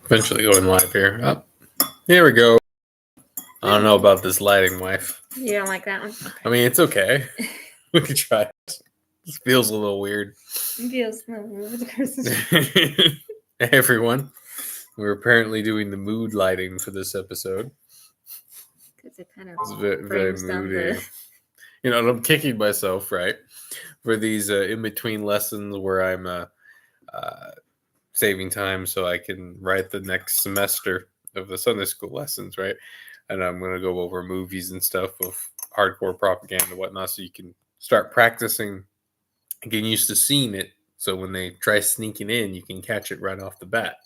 Eventually going live here. Up. Here we go. I don't know about this lighting, wife. You don't like that one? I mean, it's okay. We could try it. This feels a little weird. It feels Hey, everyone. We're apparently doing the mood lighting for this episode. Because it kind of It's very moody. You know, I'm kicking myself, right? For these in-between lessons where I'm saving time so I can write the next semester of the Sunday school lessons, right? And I'm going to go over movies and stuff of hardcore propaganda and whatnot so you can start practicing and getting used to seeing it. So when they try sneaking in, you can catch it right off the bat.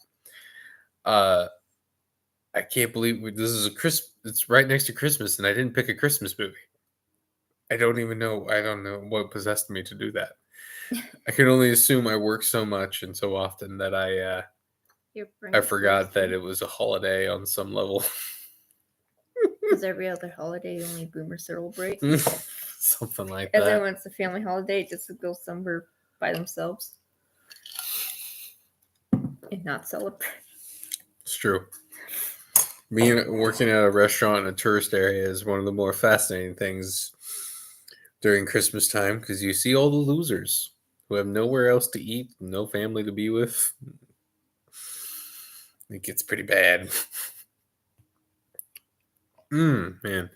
I can't believe this is it's right next to Christmas and I didn't pick a Christmas movie. I don't know what possessed me to do that. I can only assume I work so much and so often that I forgot that it was a holiday on some level. Because every other holiday only boomers celebrate. Something like that. And then when it's a family holiday, just to go somewhere by themselves and not celebrate. It's true. Working at a restaurant in a tourist area is one of the more fascinating things during Christmas time because you see all the losers who have nowhere else to eat, no family to be with. It gets pretty bad. Man,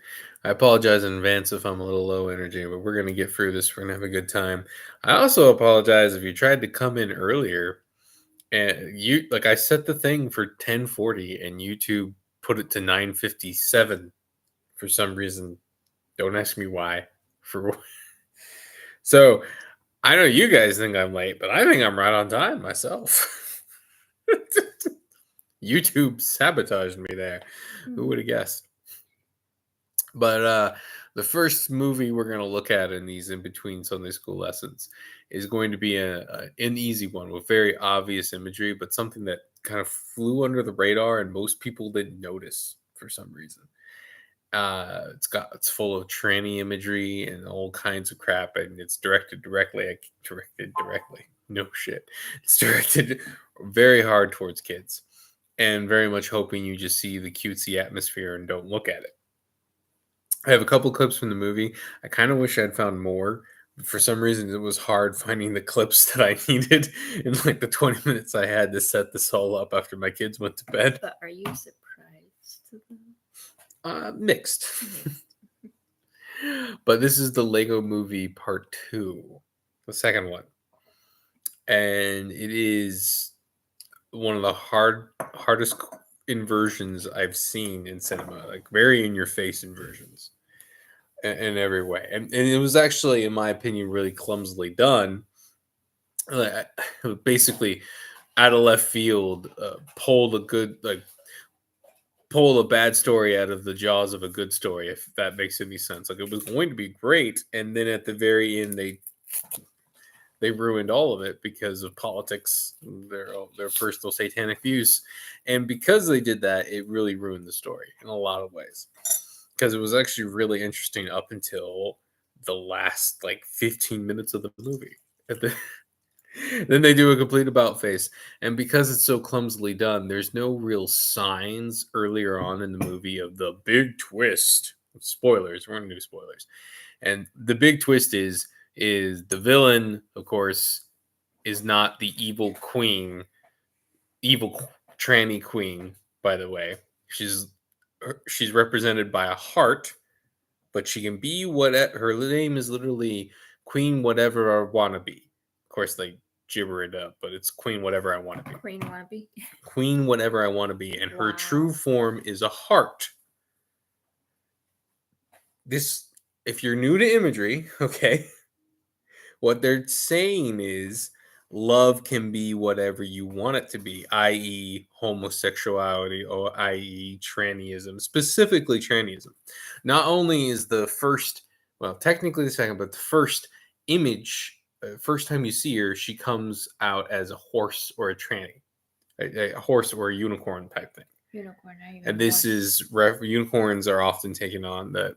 I apologize in advance if I'm a little low energy, but we're going to get through this. We're going to have a good time. I also apologize if you tried to come in earlier and I set the thing for 10:40 and YouTube put it to 9:57 for some reason. Don't ask me why. So I know you guys think I'm late, but I think I'm right on time myself. YouTube sabotaged me there. Who would have guessed? But the first movie we're going to look at in these in-between Sunday school lessons is going to be an easy one with very obvious imagery, but something that kind of flew under the radar and most people didn't notice for some reason. It's full of tranny imagery and all kinds of crap, and it's directed directly. No shit. It's directed very hard towards kids, and very much hoping you just see the cutesy atmosphere and don't look at it. I have a couple clips from the movie. I kind of wish I'd found more. But for some reason, it was hard finding the clips that I needed in like the 20 minutes I had to set this all up after my kids went to bed. But are you surprised? Mixed. But this is the Lego Movie Part 2, the second one. And it is one of the hardest inversions I've seen in cinema, like very in-your-face inversions in every way. And it was actually, in my opinion, really clumsily done. Basically, out of left field, pulled a bad story out of the jaws of a good story, if that makes any sense. Like, it was going to be great, and then at the very end, they ruined all of it because of politics, their personal satanic views. And because they did that, it really ruined the story in a lot of ways. Because it was actually really interesting up until the last 15 minutes of the movie. Then they do a complete about face. And because it's so clumsily done, there's no real signs earlier on in the movie of the big twist. Spoilers, we're going to do spoilers. And the big twist is the villain, of course, is not the evil tranny queen, by the way. She's represented by a heart, but she can be her name is literally Queen Whatever I Wanna Be. Of course, they gibber it up, but it's Queen Whatever I Wanna Be. Queen Whatever I Wanna Be, and her true form is a heart. If you're new to imagery, okay, what they're saying is love can be whatever you want it to be, i.e. homosexuality or i.e. trannyism, specifically trannyism. Not only is the first, well, technically the second, but the first image, first time you see her, she comes out as a horse or a tranny, a horse or a unicorn type thing. And this is, unicorns are often taken on the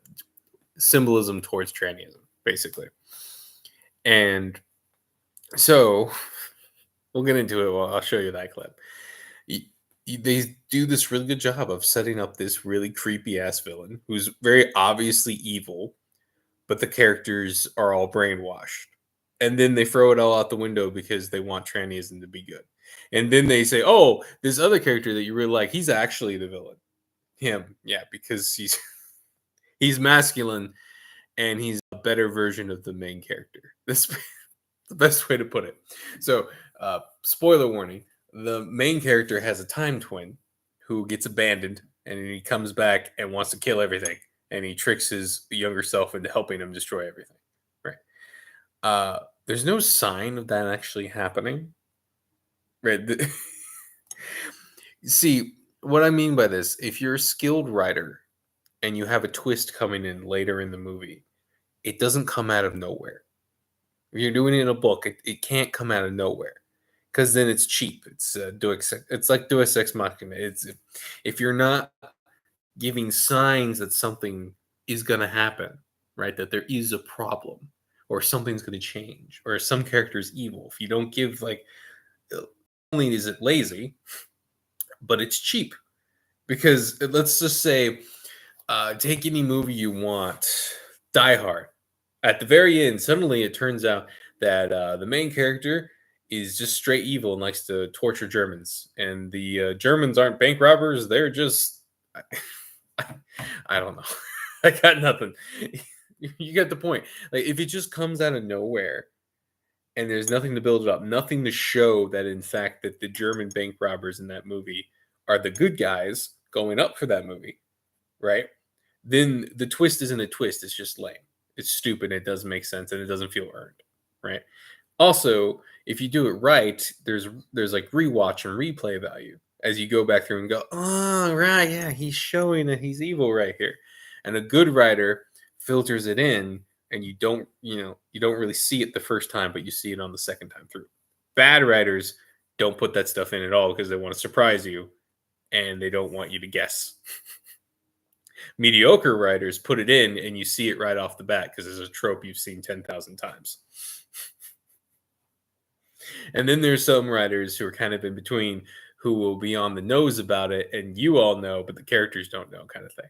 symbolism towards trannyism, basically. And so we'll get into it. Well, I'll show you that clip. they do this really good job of setting up this really creepy ass villain who's very obviously evil, but the characters are all brainwashed. And then they throw it all out the window because they want trannyism to be good. And then they say, "Oh, this other character that you really like, he's actually the villain." Him, yeah, because he's he's masculine and he's a better version of the main character. That's the best way to put it. So, spoiler warning: the main character has a time twin who gets abandoned, and he comes back and wants to kill everything, and he tricks his younger self into helping him destroy everything. Right? There's no sign of that actually happening. Right? See what I mean by this: if you're a skilled writer and you have a twist coming in later in the movie, it doesn't come out of nowhere. If you're doing it in a book, it can't come out of nowhere because then it's cheap. It's like Deus Ex Machina. It's if you're not giving signs that something is going to happen, right? That there is a problem or something's going to change or some character is evil. If you don't give like, not only is it lazy, but it's cheap because let's just say, take any movie you want, Die Hard. At the very end, suddenly it turns out that the main character is just straight evil and likes to torture Germans, and the Germans aren't bank robbers; they're just I, I don't know. I got nothing. You get the point. Like if it just comes out of nowhere and there's nothing to build it up, nothing to show that in fact that the German bank robbers in that movie are the good guys going up for that movie, right? Then the twist isn't a twist, it's just lame. It's stupid, it doesn't make sense, and it doesn't feel earned, right? Also, if you do it right, there's like rewatch and replay value as you go back through and go, oh right, yeah, he's showing that he's evil right here. And a good writer filters it in, and you don't really see it the first time, but you see it on the second time through. Bad writers don't put that stuff in at all because they want to surprise you and they don't want you to guess. Mediocre writers put it in and you see it right off the bat because it's a trope you've seen 10,000 times. And then there's some writers who are kind of in between who will be on the nose about it and you all know but the characters don't know kind of thing.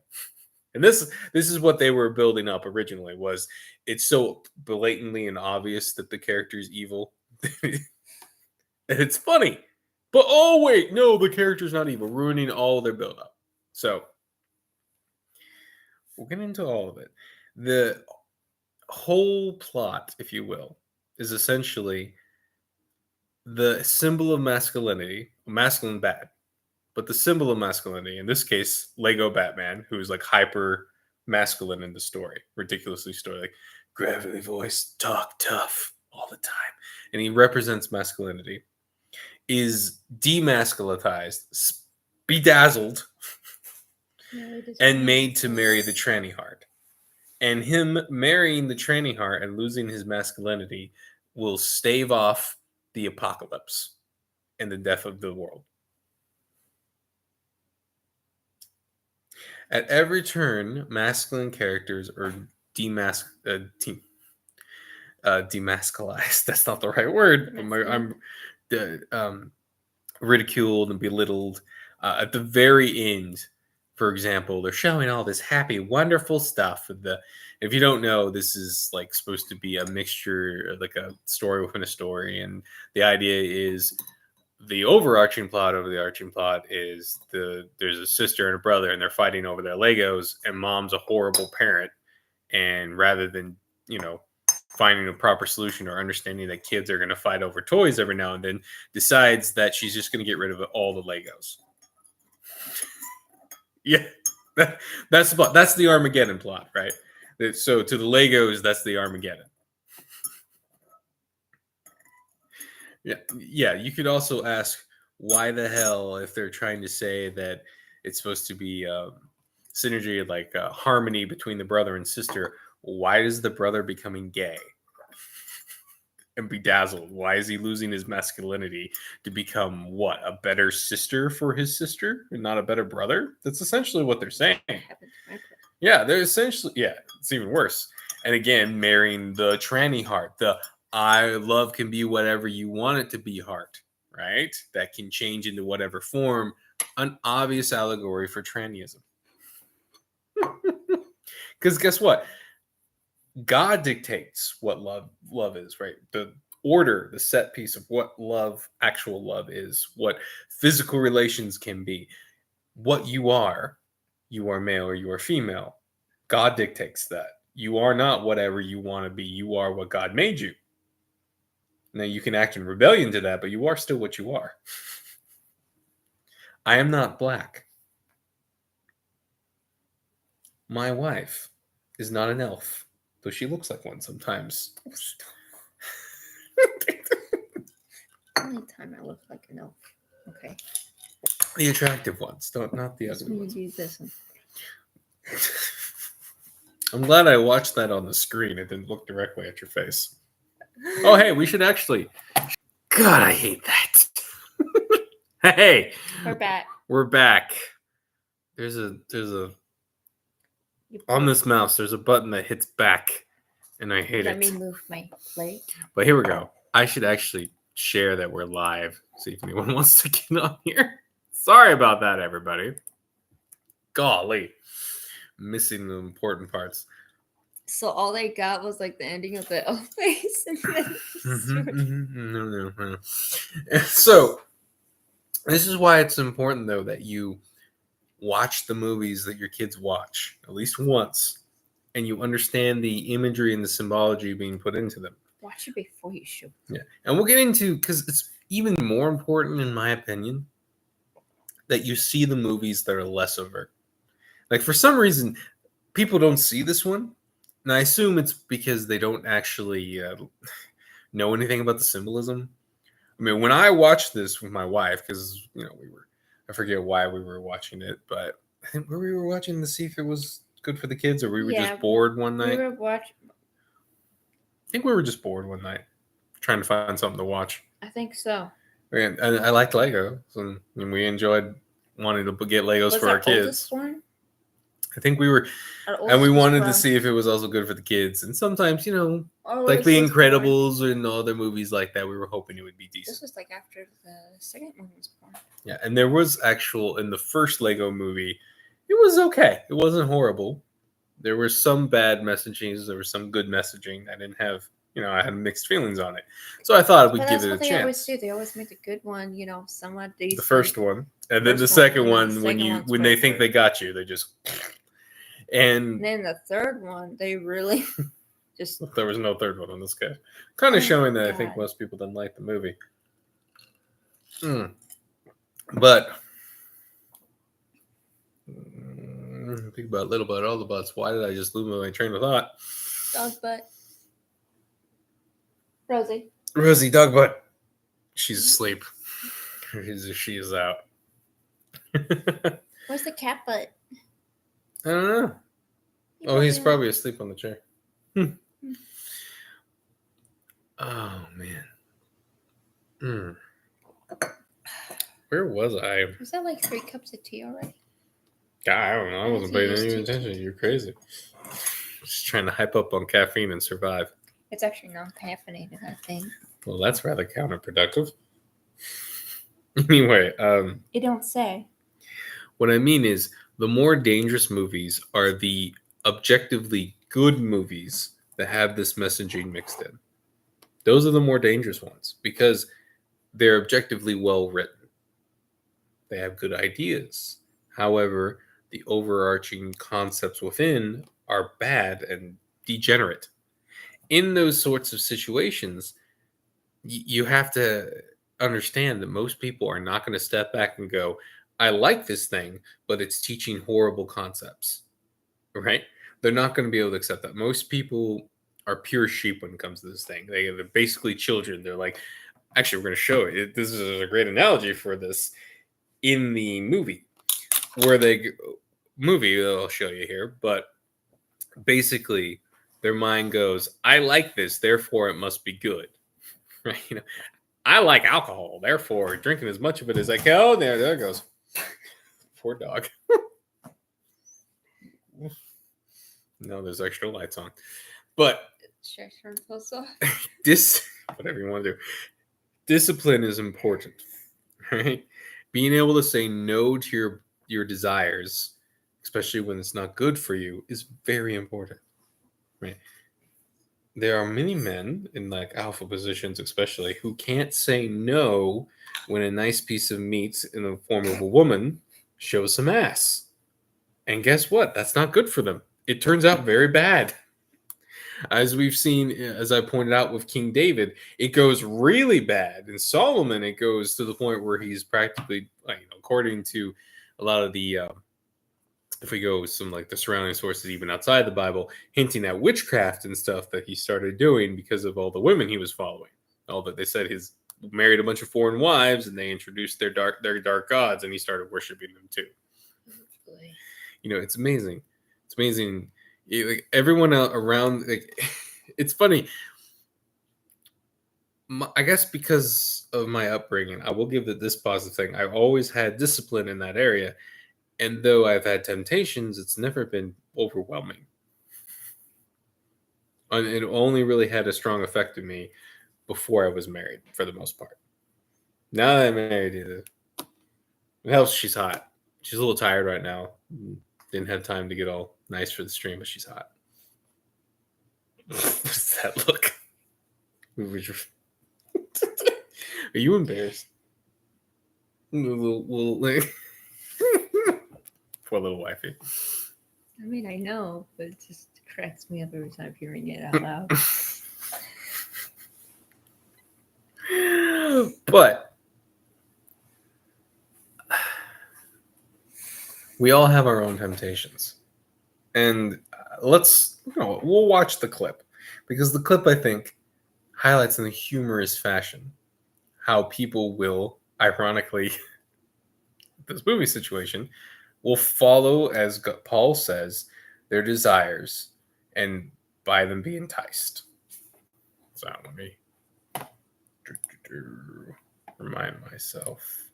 And this is what they were building up originally was it's so blatantly and obvious that the character's evil. It's funny. But oh wait, no, the character's not evil, ruining all their build up. So we'll get into all of it. The whole plot, if you will, is essentially the symbol of masculinity, masculine bad, but the symbol of masculinity, in this case, Lego Batman, who's like hyper masculine in the story, ridiculously story, like gravelly voice, talk tough all the time. And he represents masculinity, is demasculized, bedazzled, and made to marry the tranny heart. And him marrying the tranny heart and losing his masculinity will stave off the apocalypse and the death of the world. At every turn, masculine characters are demasculized. That's not the right word. I'm ridiculed and belittled. At the very end, for example, they're showing all this happy, wonderful stuff. If you don't know, this is like supposed to be a mixture, like a story within a story, and the idea is the overarching plot over the arching plot is there's a sister and a brother, and they're fighting over their Legos, and mom's a horrible parent, and rather than finding a proper solution or understanding that kids are going to fight over toys every now and then, decides that she's just going to get rid of all the Legos. Yeah, that's the Armageddon plot, right? So to the Legos, that's the Armageddon. Yeah. You could also ask why the hell, if they're trying to say that it's supposed to be synergy, like harmony between the brother and sister, why is the brother becoming gay and bedazzled? Why is he losing his masculinity to become what, a better sister for his sister and not a better brother? That's essentially what they're saying. Yeah, they're essentially, it's even worse. And again, marrying the tranny heart, the love can be whatever you want it to be heart, right? That can change into whatever form an obvious allegory for trannyism. Because guess what? God dictates what love is, right? The order, the set piece of what actual love is, what physical relations can be, what you are male or you are female. God dictates that. You are not whatever you want to be. You are what God made you. Now you can act in rebellion to that, but you are still what you are. I am not black. My wife is not an elf, though she looks like one sometimes. Only time I look like an elf. Okay. The attractive ones, not the Just ugly when you ones. do this one. I'm glad I watched that on the screen. It didn't look directly at your face. Oh, hey, we should actually. God, I hate that. Hey, We're back. we're back. There's a on this mouse. There's a button that hits back, and I hate Let it. me move my plate. But here we go. I should actually share that we're live. See if anyone wants to get on here. Sorry about that, everybody. Golly, missing the important parts. So all they got was like the ending of the elf face. And then No. So this is why it's important, though, that you watch the movies that your kids watch at least once, and you understand the imagery and the symbology being put into them. watch it before you shoot. Yeah, and we'll get into, because it's even more important, in my opinion, that you see the movies that are less overt. Like, for some reason, people don't see this one, and I assume it's because they don't actually know anything about the symbolism. I mean, when I watched this with my wife, because I forget why we were watching it, but I think we were watching to see if it was good for the kids, or we were just bored one night. We were watching. I think we were just bored one night, trying to find something to watch. I think so. And I liked Lego, and we enjoyed wanting to get Legos for our kids. One? I think we were, and we wanted to see if it was also good for the kids. And sometimes, like The Incredibles and other movies like that, we were hoping it would be decent. This was like after the second one was born. Yeah, and there was in the first Lego movie, it was okay. It wasn't horrible. There were some bad messaging. There was some good messaging. I didn't have, I had mixed feelings on it. So I thought we'd give it a chance. They always do. They always make a good one, somewhat decent. The first one. And then the second one, when they think they got you, they just... And then the third one, they really just... There was no third one on this guy. Kind of showing that I think most people didn't like the movie. But... think about little butt, all the butts. Why did I just lose my train of thought? Dog butt. Rosie, dog butt. She's asleep. She is out. Where's the cat butt? I don't know. Oh, he's probably asleep on the chair. Oh, man. Where was I? Was that like 3 cups of tea already? God, I don't know. I wasn't paying any attention. You're crazy. Just trying to hype up on caffeine and survive. It's actually non-caffeinated, I think. Well, that's rather counterproductive. Anyway, it don't say. What I mean is, the more dangerous movies are the objectively good movies that have this messaging mixed in. Those are the more dangerous ones because they're objectively well written. They have good ideas. However, the overarching concepts within are bad and degenerate. In those sorts of situations, you have to understand that most people are not going to step back and go, I like this thing, but it's teaching horrible concepts, right? They're not going to be able to accept that. Most people are pure sheep when it comes to this thing. They're basically children. They're like, actually, we're going to show it. This is a great analogy for this in the movie, where I'll show you here, but basically their mind goes, I like this, therefore it must be good, right? I like alcohol, therefore drinking as much of it as I can. Oh, there it goes. Poor dog. No, there's extra lights on. But whatever you want to do. Discipline is important, right? being able to say no to your desires, especially when it's not good for you, is very important. Right? There are many men in like alpha positions, especially, who can't say no when a nice piece of meat in the form of a woman shows some ass. And guess what? That's not good for them. It turns out very bad. As we've seen, as I pointed out with King David, it goes really bad. In Solomon, it goes to the point where he's practically, according to a lot of the, if we go with some like the surrounding sources, even outside the Bible, hinting at witchcraft and stuff that he started doing because of all the women he was following. All that they said he's married a bunch of foreign wives, and they introduced their dark gods, and he started worshiping them too. It's amazing. It's amazing. Like everyone around, like, it's funny. I guess because of my upbringing, I will give it this positive thing. I've always had discipline in that area, and though I've had temptations, it's never been overwhelming. And it only really had a strong effect on me before I was married, for the most part. Now that I'm married, it helps. She's hot. She's a little tired right now. Didn't have time to get all nice for the stream, but she's hot. What's that look? Are you embarrassed? Poor little wifey. I mean, I know, but it just cracks me up every time hearing it out loud. But we all have our own temptations. And we'll watch the clip, because the clip, I think, highlights in a humorous fashion how people will, ironically, this movie situation, will follow, as Paul says, their desires and by them be enticed. So let me remind myself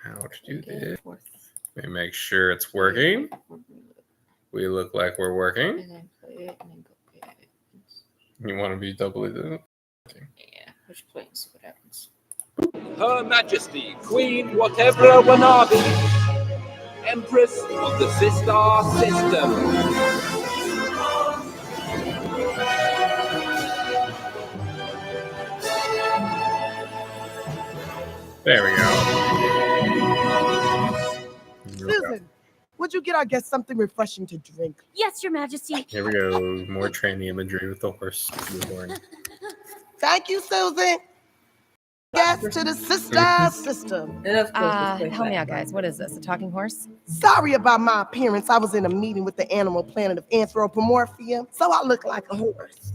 how to do this. Let me make sure it's working. We look like we're working. And then play it and then go play it. You want to be doubly the... Yeah, push play and see what happens. Her Majesty, Queen whatever Wanabe, Empress of the Sistar System. There we go. Susan, would you get our guests something refreshing to drink? Yes, Your Majesty. Here we go. More tranny imagery with the horse. Thank you, Susan. Guests to the Sistar System. And of course, Help me out, guys. What is this? A talking horse? Sorry about my appearance. I was in a meeting with the animal planet of anthropomorphia, so I look like a horse.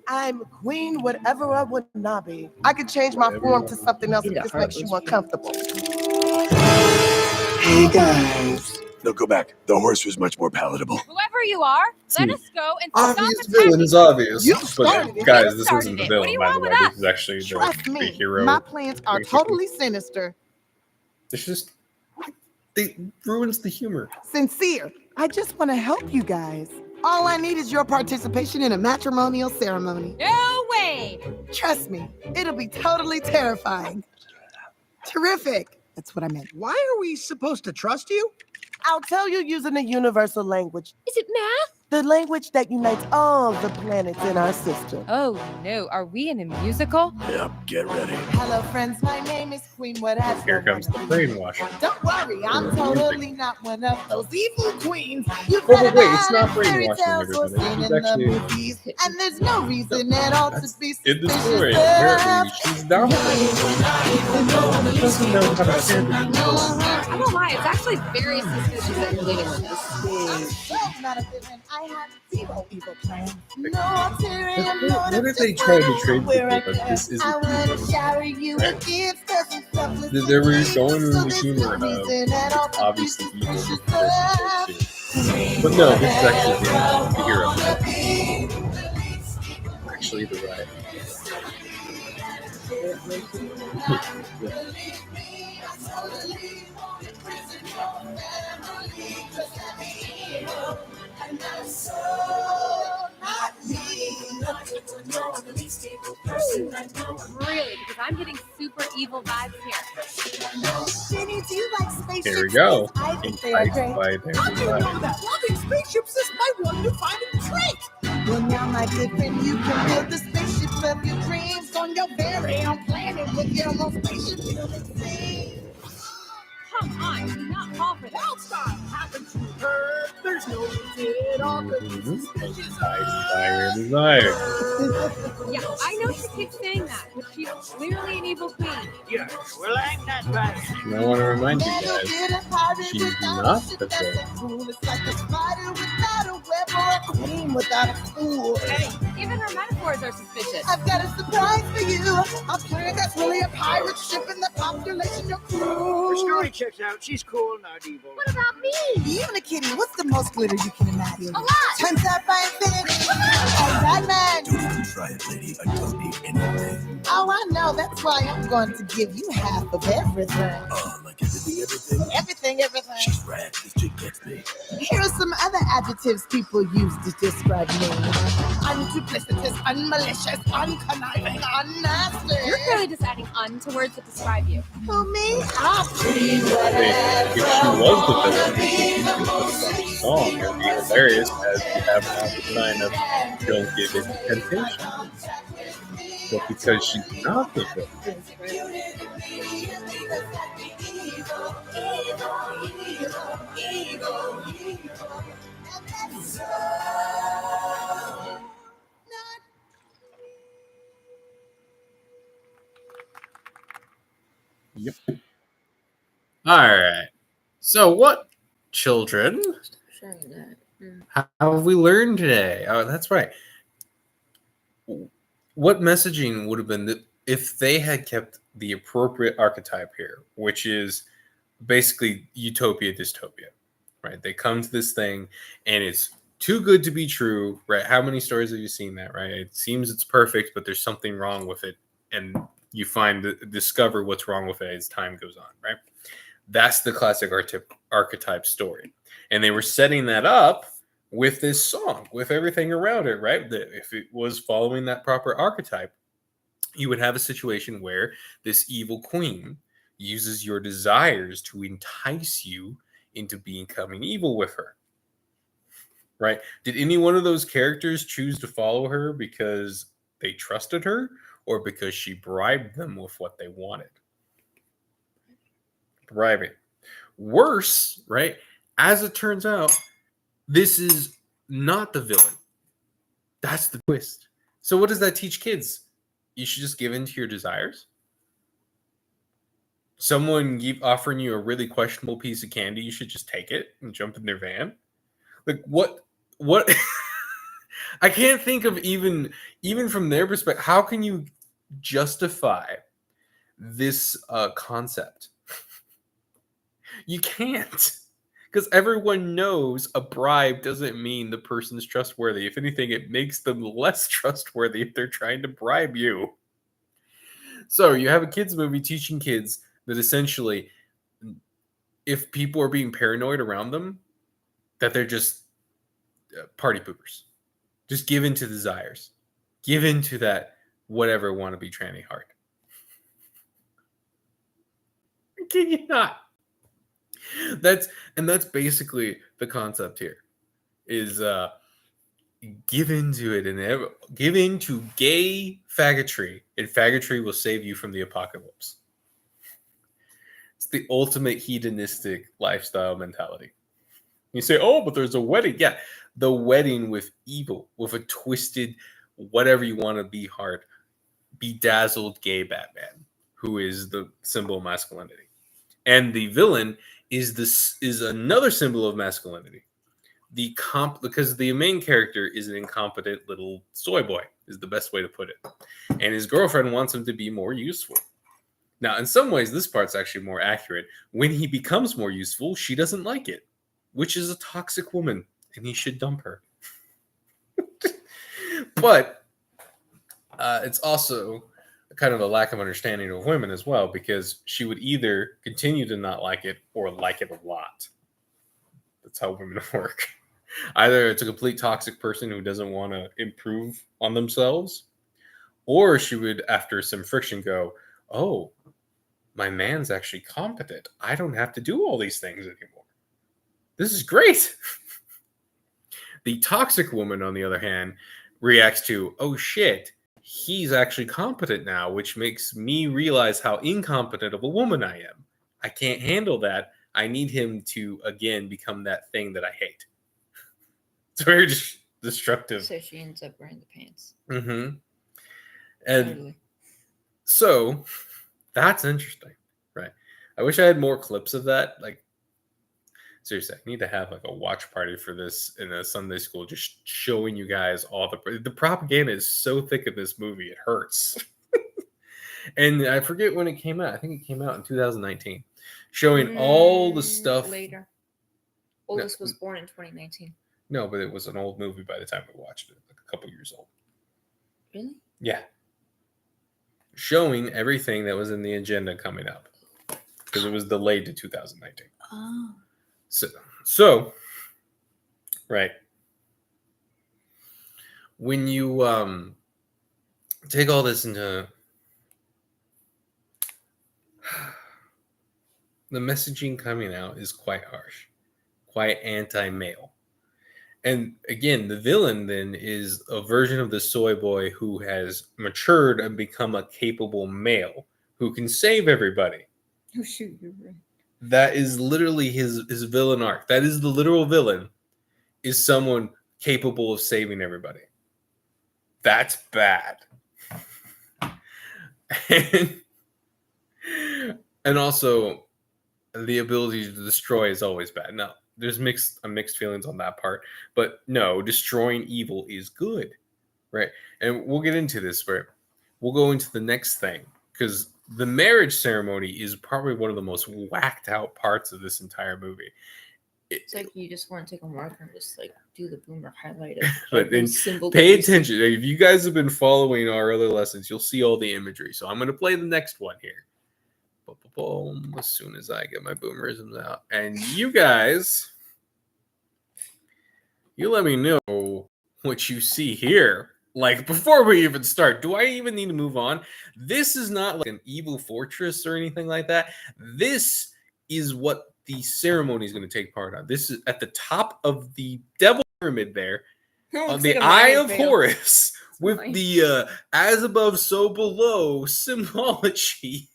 I'm Queen whatever I would not be. I could change my form to something else if this makes you uncomfortable. Hey guys. No, go back. The horse was much more palatable. Whoever you are, let us go and Obvious stop villain is obvious. You But started it. guys, this Started isn't the it. villain, What do you by the want way. with This us? is actually Trust the me, hero. my plans are totally sinister. It's just... It ruins the humor. Sincere. I just want to help you guys. All I need is your participation in a matrimonial ceremony. No way! Trust me, it'll be totally terrifying. Terrific. That's what I meant. Why are we supposed to trust you? I'll tell you using a universal language. Is it math? The language that unites all the planets in our system. Oh no, are we in a musical? Yep, get ready. Hello, friends. My name is Queen Whatever. Here comes the brainwashing. Don't worry, I'm totally not one of those evil queens. You've Oh, read wait, it's about not in fairy brainwashing, tales or everybody. seen She's in the actually- movies, and there's no reason at all to be In the suspicious story, of. apparently, she's down for it. She doesn't know how to handle it. I don't lie, it's actually very suspicious that you're leading with this. I'm not a villain. I have zero evil plans. No ulterior What if motive, they just tried to wanna trade wear people, a but this dress. I isn't would shower you with gifts, doesn't selfless They were going in so the there's humor no of reason at all to obviously be evil suspicious person of. But no, this is actually the hero. Actually, the right. Really? Because I'm getting super evil vibes here. Jenny, do you like spaceships? Here we go. I think they are Enticed great. by their desire. Loving spaceships is my one defining trait. Well, now, my good friend, you can build the spaceships of your dreams on your very own planet with your own spaceship building scene. Come on, do not fall for that. Style happens to her. There's no reason all the Enticed by their desire. Yeah, I know she keeps saying that, but she's clearly an evil queen. Yeah, well, I'm not right. I want to remind you guys, she's not the villain. It's like a spider without a web or a queen without a fool. Hey, even her metaphors are suspicious. I've got a surprise for you. A planet that's really a pirate ship in the population your Her crew. story checks out. She's cool, not evil. What about me? Unikitty, what's the most glitter you can imagine? A lot. Times that by infinity. All right, man. Don't you try it, lady. I don't need anything. Oh, I know. That's why I'm going to give you half of everything. Like everything. Everything. She's rad. This chick gets me. Here are some other adjectives people use to describe me. Unduplicitous, unmalicious, unconniving, unnasty. You're clearly just adding "un" to words that describe you. Who, me? I'll be If she was the villain, she could put some song. It would be hilarious as you have an sign of don't give in to temptation. But because she's not the villain, yep. All right. So, what children Showing that. how have we learned today? Oh, that's right. What messaging would have been that if they had kept the appropriate archetype here, which is basically utopia, dystopia, right? They come to this thing and it's too good to be true, right? How many stories have you seen that, right? It seems it's perfect, but there's something wrong with it. And you discover what's wrong with it as time goes on, right? That's the classic archetype story. And they were setting that up with this song, with everything around it, right? If it was following that proper archetype, you would have a situation where this evil queen uses your desires to entice you into becoming evil with her, right? Did any one of those characters choose to follow her because they trusted her or because she bribed them with what they wanted? Bribing. Worse, right? As it turns out, this is not the villain. That's the twist. So what does that teach kids? You should just give in to your desires? Someone offering you a really questionable piece of candy, you should just take it and jump in their van? Like what I can't think of even from their perspective, how can you justify this concept? You can't. Because everyone knows a bribe doesn't mean the person's trustworthy. If anything, it makes them less trustworthy if they're trying to bribe you. So you have a kids movie teaching kids that essentially, if people are being paranoid around them, that they're just party poopers. Just give in to desires. Give in to that whatever wannabe tranny heart. Can you not? That's basically the concept here is give into it and give into gay faggotry, and faggotry will save you from the apocalypse. It's the ultimate hedonistic lifestyle mentality. You say, oh, but there's a wedding. Yeah, the wedding with evil, with a twisted, whatever you want to be heart, bedazzled gay Batman, who is the symbol of masculinity. And the villain is another symbol of masculinity. Because the main character is an incompetent little soy boy, is the best way to put it. And his girlfriend wants him to be more useful. Now, in some ways, this part's actually more accurate. When he becomes more useful, she doesn't like it, which is a toxic woman, and he should dump her. But it's also kind of a lack of understanding of women as well, because she would either continue to not like it or like it a lot. That's how women work. Either it's a complete toxic person who doesn't want to improve on themselves, or she would, after some friction, go, "Oh, my man's actually competent. I don't have to do all these things anymore. This is great." The toxic woman, on the other hand, reacts to, "Oh shit, he's actually competent now, which makes me realize how incompetent of a woman I am. I can't handle that. I need him to, again, become that thing that I hate." It's very destructive. So she ends up wearing the pants. Mm-hmm. And Totally. so that's interesting, right? I wish I had more clips of that. Like, seriously, I need to have like a watch party for this in a Sunday school, just showing you guys all the propaganda is so thick in this movie, it hurts. And I forget when it came out. I think it came out in 2019, showing all the stuff. Later. Oldest was born in 2019. No, but it was an old movie by the time we watched it, like a couple years old. Really? Yeah. Showing everything that was in the agenda coming up, because it was delayed to 2019. Oh. So, right. When you take all this into the messaging coming out is quite harsh, quite anti-male. And again, the villain then is a version of the soy boy who has matured and become a capable male who can save everybody. Oh shoot, you're right. That is literally his villain arc. That is the literal villain, is someone capable of saving everybody. That's bad. And also, the ability to destroy is always bad. Now, there's mixed feelings on that part, but no, destroying evil is good, right? And we'll get into this, where we'll go into the next thing, because the marriage ceremony is probably one of the most whacked out parts of this entire movie. It's like you just want to take a marker and just like do the boomer highlight of But every then symbol. pay attention. If you guys have been following our other lessons, you'll see all the imagery. So I'm going to play the next one here. Boom, as soon as I get my boomerisms out. And you guys, you let me know what you see here. Like, before we even start, do I even need to move on? This is not like an evil fortress or anything like that. This is what the ceremony is going to take part on. This is at the top of the devil pyramid there, on the Eye of Horus, with the as above, so below symbology,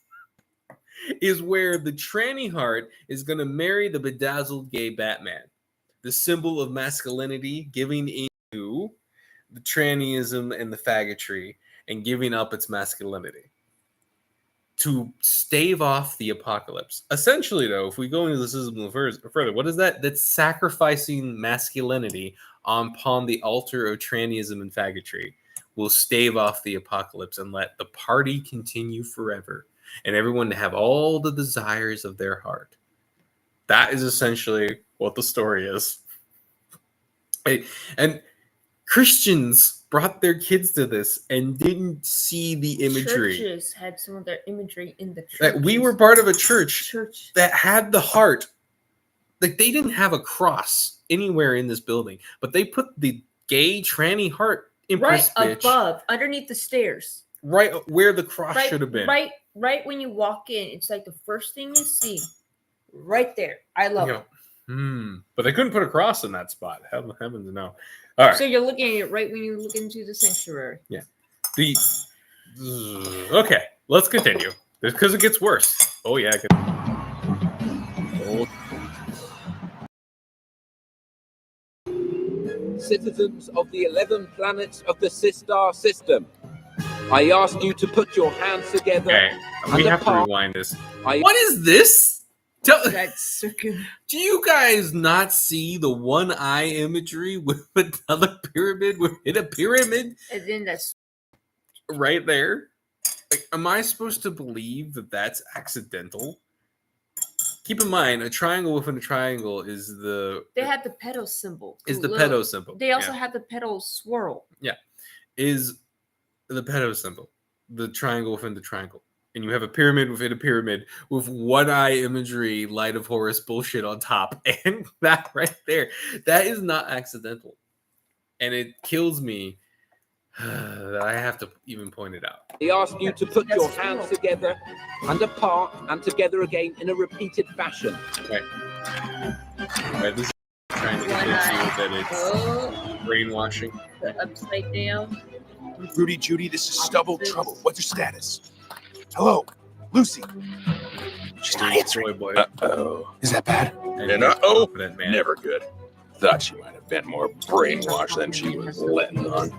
is where the tranny heart is going to marry the bedazzled gay Batman. The symbol of masculinity, giving into the trannyism and the faggotry, and giving up its masculinity to stave off the apocalypse. Essentially, though, if we go into this a little further, what is that? That's sacrificing masculinity upon the altar of trannyism and faggotry will stave off the apocalypse and let the party continue forever, and everyone to have all the desires of their heart. That is essentially what the story is. And Christians brought their kids to this and didn't see the imagery. Churches had some of their imagery in the church. That we were part of a church that had the heart. Like, they didn't have a cross anywhere in this building, but they put the gay tranny heart right above, underneath the stairs. Right where the cross should have been. Right when you walk in, it's like the first thing you see. Right there. I love it. But they couldn't put a cross in that spot. Heavens no. All right. So you're looking at it right when you look into the sanctuary. Yeah. Okay, let's continue. Because it gets worse. Oh, yeah. Citizens of the 11 planets of the Sistar system, I ask you to put your hands together. Okay, we have to rewind this. What is this? That's circular. Do you guys not see the one eye imagery with another pyramid within a pyramid? And then that's right there. Like, am I supposed to believe that that's accidental? Keep in mind, a triangle within a triangle is the... They have the petal symbol. Is the petal symbol. They also have the petal swirl. Yeah. Is the petal symbol. The triangle within the triangle. and you have a pyramid within a pyramid with one eye imagery, Light of Horus bullshit on top, and that right there, that is not accidental. And it kills me that I have to even point it out. I ask you to put your hands together and apart and together again in a repeated fashion. Right. Right, this is trying to convince you that it's brainwashing. The upside down. Rudy, Judy, this is Stubble Trouble. What's her status? Hello, Lucy. She's not answering. Boy. Uh-oh. Is that bad? And uh-oh, that man. never good. Thought she might have been more brainwashed than she was letting on.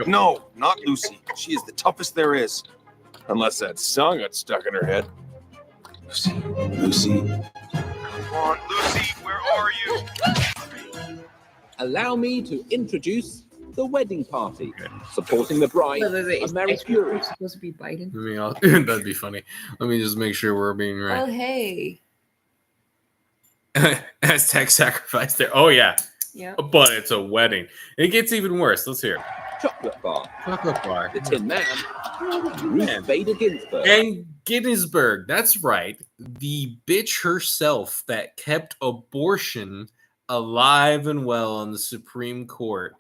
No, not Lucy. She is the toughest there is. Unless that song got stuck in her head. Lucy. Come on, Lucy, where are you? Allow me to introduce the wedding party, supporting the bride, Is a Mary Curie. supposed to be Biden? That'd be funny. Let me just make sure we're being Oh, right. hey. Aztec sacrifice there. Oh, yeah. Yeah. But it's a wedding. It gets even worse. Let's hear it. Chocolate bar, Chocolate bar. the Tin Man, Ruth Bader Ginsburg. And Ginsburg, that's right. The bitch herself that kept abortion alive and well on the Supreme Court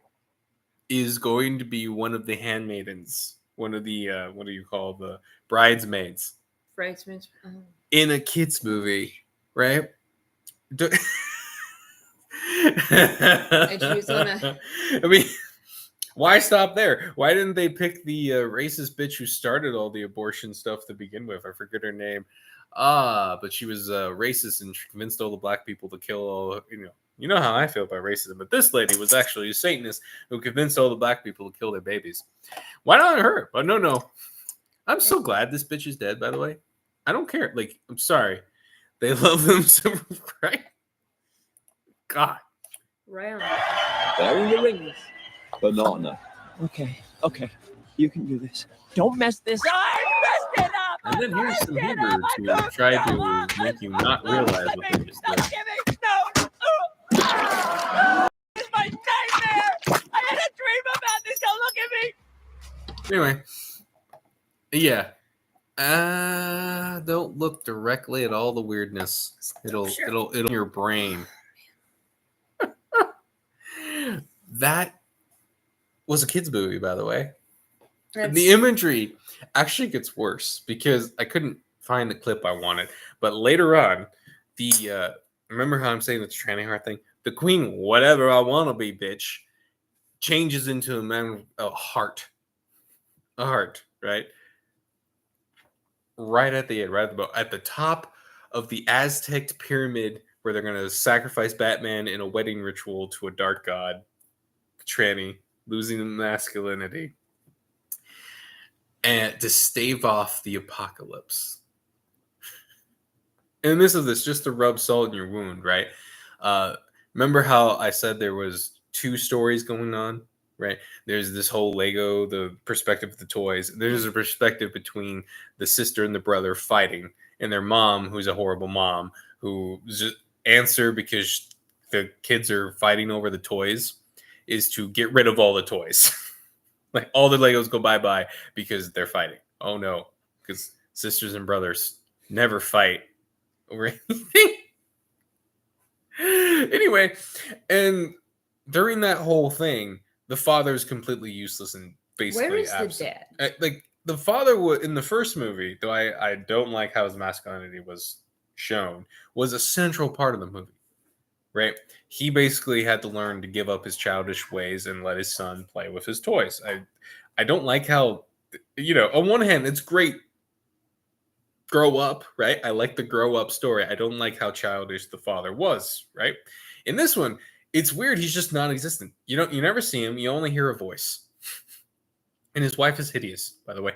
is going to be one of the handmaidens, one of the what do you call the bridesmaids Bridesmaids. Oh. in a kids movie, right? And she was gonna. I mean, why stop there? Why didn't they pick the racist bitch who started all the abortion stuff to begin with? I forget her name. But she was racist and she convinced all the black people to kill all. You know how I feel about racism. But this lady was actually a Satanist who convinced all the black people to kill their babies. Why not her? But no. I'm so glad this bitch is dead. By the way, I don't care. Like, I'm sorry. They love them so right. God. Right on. Bearing the rings, banana. Okay. You can do this. Don't mess this up. I messed it up. And then here's some Hebrew to try to make you not realize what they just did. No. It's my nightmare. I had a dream about this. Don't look at me. Anyway, yeah. Don't look directly at all the weirdness. It'll in your brain. That was a kids movie, by the way. The imagery actually gets worse because I couldn't find the clip I wanted. But later on, remember how I'm saying the tranny heart thing? The queen, whatever I want to be, bitch, changes into a heart. A heart, right? Right at the end, right at the top of the Aztec pyramid where they're going to sacrifice Batman in a wedding ritual to a dark god. Tranny, losing masculinity. And to stave off the apocalypse. And this is just to rub salt in your wound, right? Remember how I said there was two stories going on, right? There's this whole Lego, the perspective of the toys. There's a perspective between the sister and the brother fighting, and their mom, who's a horrible mom, who just answer because the kids are fighting over the toys, is to get rid of all the toys. Like all the Legos go bye-bye because they're fighting. Oh no, because sisters and brothers never fight over anything. Anyway, and during that whole thing, the father is completely useless and basically Where is absent. the dad? Like the father in the first movie, though I don't like how his masculinity was shown, was a central part of the movie. Right? He basically had to learn to give up his childish ways and let his son play with his toys. I don't like how, on one hand, it's great. Grow up, right? I like the grow up story. I don't like how childish the father was, right? In this one, it's weird. He's just non-existent. You never see him. You only hear a voice. And his wife is hideous, by the way.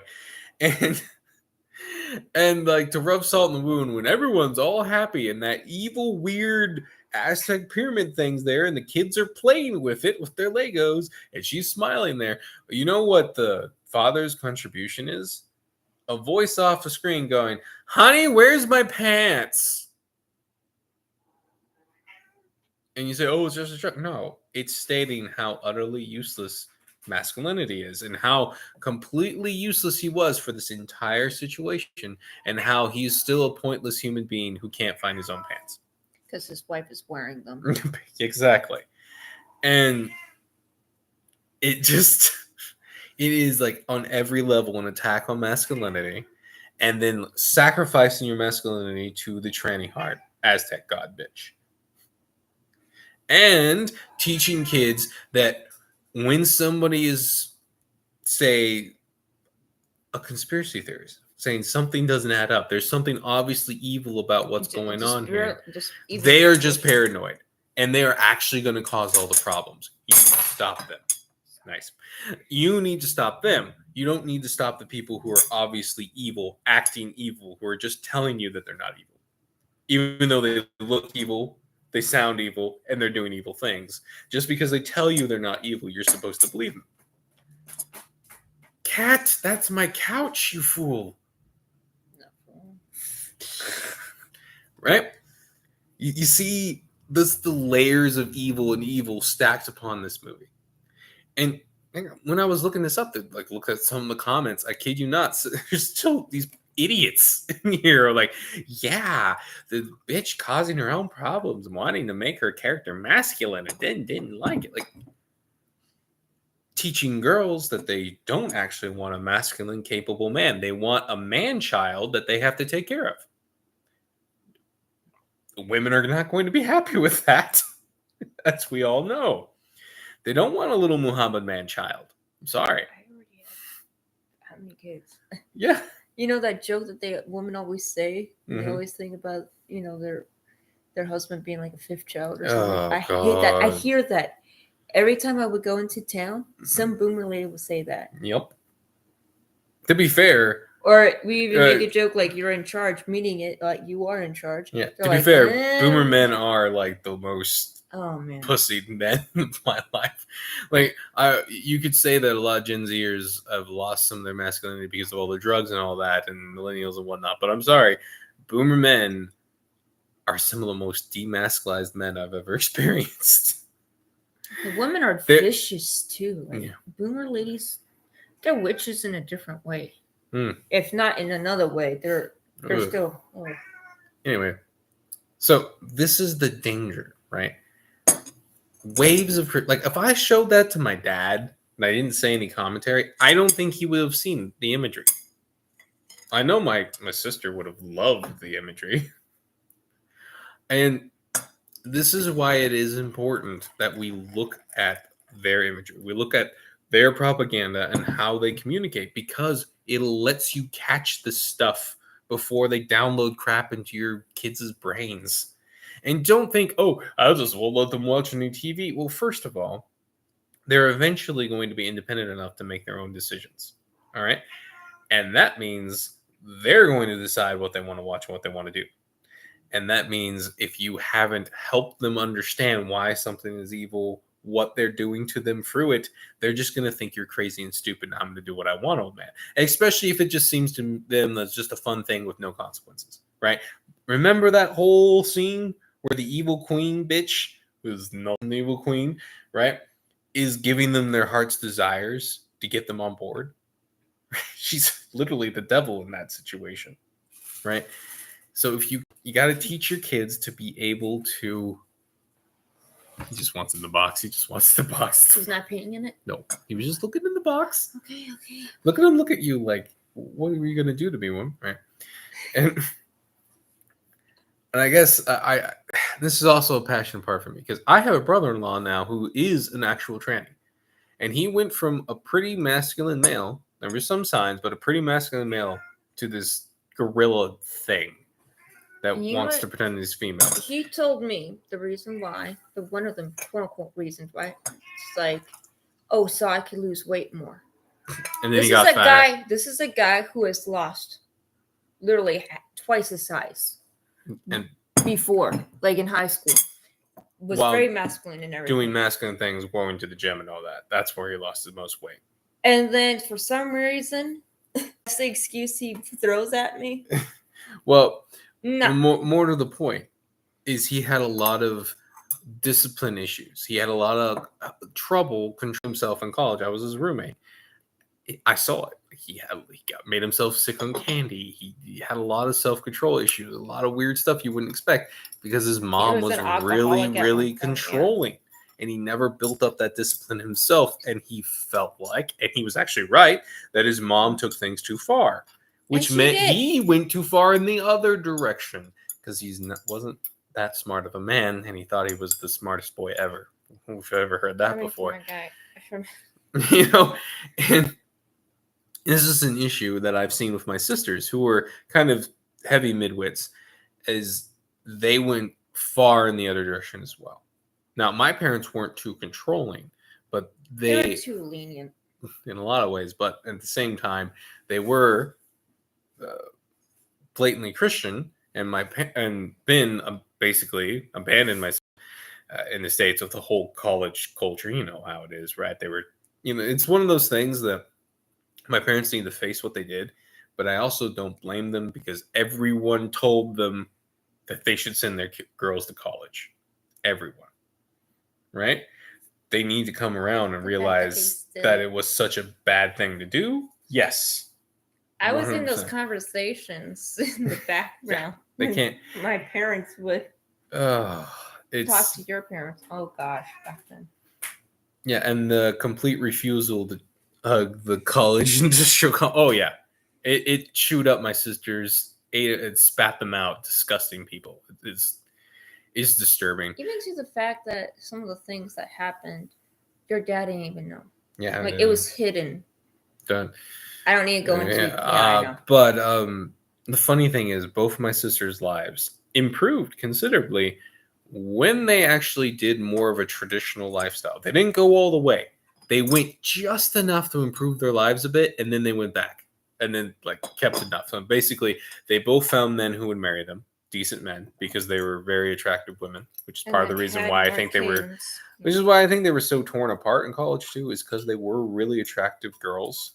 And like to rub salt in the wound when everyone's all happy and that evil, weird Aztec pyramid thing's there and the kids are playing with it with their Legos and she's smiling there. But you know what the father's contribution is? A voice off the screen going, "Honey, where's my pants?" And you say, "Oh, it's just a truck." No, it's stating how utterly useless masculinity is and how completely useless he was for this entire situation and how he's still a pointless human being who can't find his own pants. Because his wife is wearing them. Exactly. And it is like on every level an attack on masculinity, and then sacrificing your masculinity to the tranny heart Aztec god bitch. And teaching kids that when somebody is, say, a conspiracy theorist, saying something doesn't add up, there's something obviously evil about what's going on here, they are just paranoid, and they are actually going to cause all the problems. You need to stop them. Nice. You need to stop them. You don't need to stop the people who are obviously evil, acting evil, who are just telling you that they're not evil. Even though they look evil, they sound evil, and they're doing evil things. Just because they tell you they're not evil, you're supposed to believe them. Cat, that's my couch, you fool. Right? You see the layers of evil and evil stacked upon this movie. And when I was looking this up, like look at some of the comments, I kid you not, so there's still these idiots in here like, yeah, the bitch causing her own problems, wanting to make her character masculine and didn't like it. Like, teaching girls that they don't actually want a masculine, capable man. They want a man-child that they have to take care of. Women are not going to be happy with that, as we all know. They don't want a little Muhammad man-child. I'm sorry. I already have how many kids? Yeah. You know that joke that women always say? They always think about, their husband being like a fifth child or something. Oh, I hate that. I hear that. Every time I would go into town, some boomer lady would say that. Yep. To be fair. Or we even make a joke like you're in charge, meaning it like you are in charge. Yeah. They're To like, be fair, boomer men are like the most pussy men in my life. Like, you could say that a lot of Gen Zers have lost some of their masculinity because of all the drugs and all that, and millennials and whatnot. But I'm sorry, boomer men are some of the most demasculized men I've ever experienced. The women are vicious too. Like boomer ladies, they're witches in a different way. If not in another way, they're still. Oh. Anyway, so this is the danger, right? Waves of like, if I showed that to my dad and I didn't say any commentary, I don't think he would have seen the imagery. I know my sister would have loved the imagery, and this is why it is important that we look at their imagery. We look at their propaganda and how they communicate, because it lets you catch the stuff before they download crap into your kids' brains. And don't think, oh, I just won't let them watch any TV. Well, first of all, they're eventually going to be independent enough to make their own decisions. All right? And that means they're going to decide what they want to watch and what they want to do. And that means if you haven't helped them understand why something is evil, what they're doing to them through it, they're just going to think you're crazy and stupid. And I'm going to do what I want, old man. Especially if it just seems to them that's just a fun thing with no consequences, right? Remember that whole scene where the evil queen bitch, who's not an evil queen, right, is giving them their heart's desires to get them on board? She's literally the devil in that situation, right? So if you got to teach your kids to be able to. He just wants in the box. He just wants the box. He's not peeing in it? No, he was just looking in the box. Okay. Look at him. Look at you. Like, what are you gonna do to me, woman? Right? And I guess this is also a passion part for me, because I have a brother-in-law now who is an actual tranny, and he went from a pretty masculine male. There were some signs, but a pretty masculine male to this gorilla thing that wants to pretend he's female. He told me the reason why, one of them quote unquote reasons why, it's like, oh, so I could lose weight more. And then he got fat. This is a guy who has lost literally twice his size. And before, like in high school, was very masculine and everything. Doing masculine things, going to the gym and all that. That's where he lost the most weight. And then for some reason, that's the excuse he throws at me. Well, no. More to the point is he had a lot of discipline issues. He had a lot of trouble controlling himself in college. I was his roommate. I saw it. He made himself sick on candy. He had a lot of self-control issues, a lot of weird stuff you wouldn't expect because his mom was really controlling. And he never built up that discipline himself. And he felt like, and he was actually right, that his mom took things too far, which meant he went too far in the other direction because wasn't that smart of a man, and he thought he was the smartest boy ever. Who've ever heard that before? You know, and this is an issue that I've seen with my sisters who were kind of heavy midwits, is they went far in the other direction as well. Now, my parents weren't too controlling, but they were too lenient in a lot of ways. But at the same time, they were blatantly Christian, and been basically abandoned myself in the States with the whole college culture. You know how it is, right? They were, it's one of those things that my parents need to face what they did, but I also don't blame them because everyone told them that they should send their girls to college. Everyone. Right? They need to come around and realize that it was such a bad thing to do. Yes. 100%. I was in those conversations in the background. They can't. My parents would talk to your parents. Oh gosh, back then. Yeah, and the complete refusal to hug the college industrial. Oh yeah, it chewed up my sisters. It spat them out. Disgusting people. Is disturbing. Even to the fact that some of the things that happened, your dad didn't even know. Yeah, it was hidden. Done. I don't need to go into it. I know. But the funny thing is, both my sisters' lives improved considerably when they actually did more of a traditional lifestyle. They didn't go all the way. They went just enough to improve their lives a bit, and then they went back, and then kept enough. So basically, they both found men who would marry them. Decent men, because they were very attractive women, which is part of the reason why I think they were, which is why I think they were so torn apart in college too, is because they were really attractive girls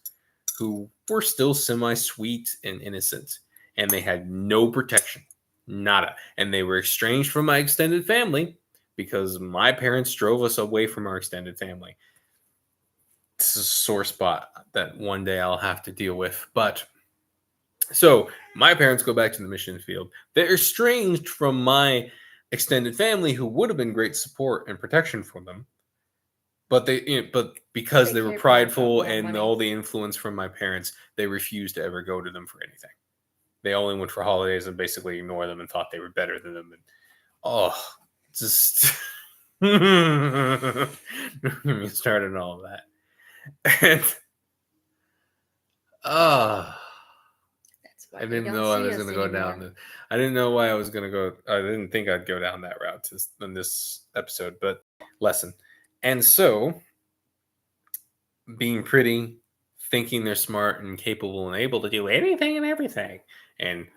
who were still semi-sweet and innocent, and they had no protection, nada, and they were estranged from my extended family because my parents drove us away from our extended family. This is a sore spot that one day I'll have to deal with, but. So my parents go back to the mission field. They're estranged from my extended family, who would have been great support and protection for them, but because they were prideful and all the influence from my parents, they refused to ever go to them for anything. They only went for holidays and basically ignored them and thought they were better than them. And just get me started on all of that. And I didn't know I was going to go down. I didn't know why I was going to go. I didn't think I'd go down that route in this episode, but lesson. And so, being pretty, thinking they're smart and capable and able to do anything and everything, and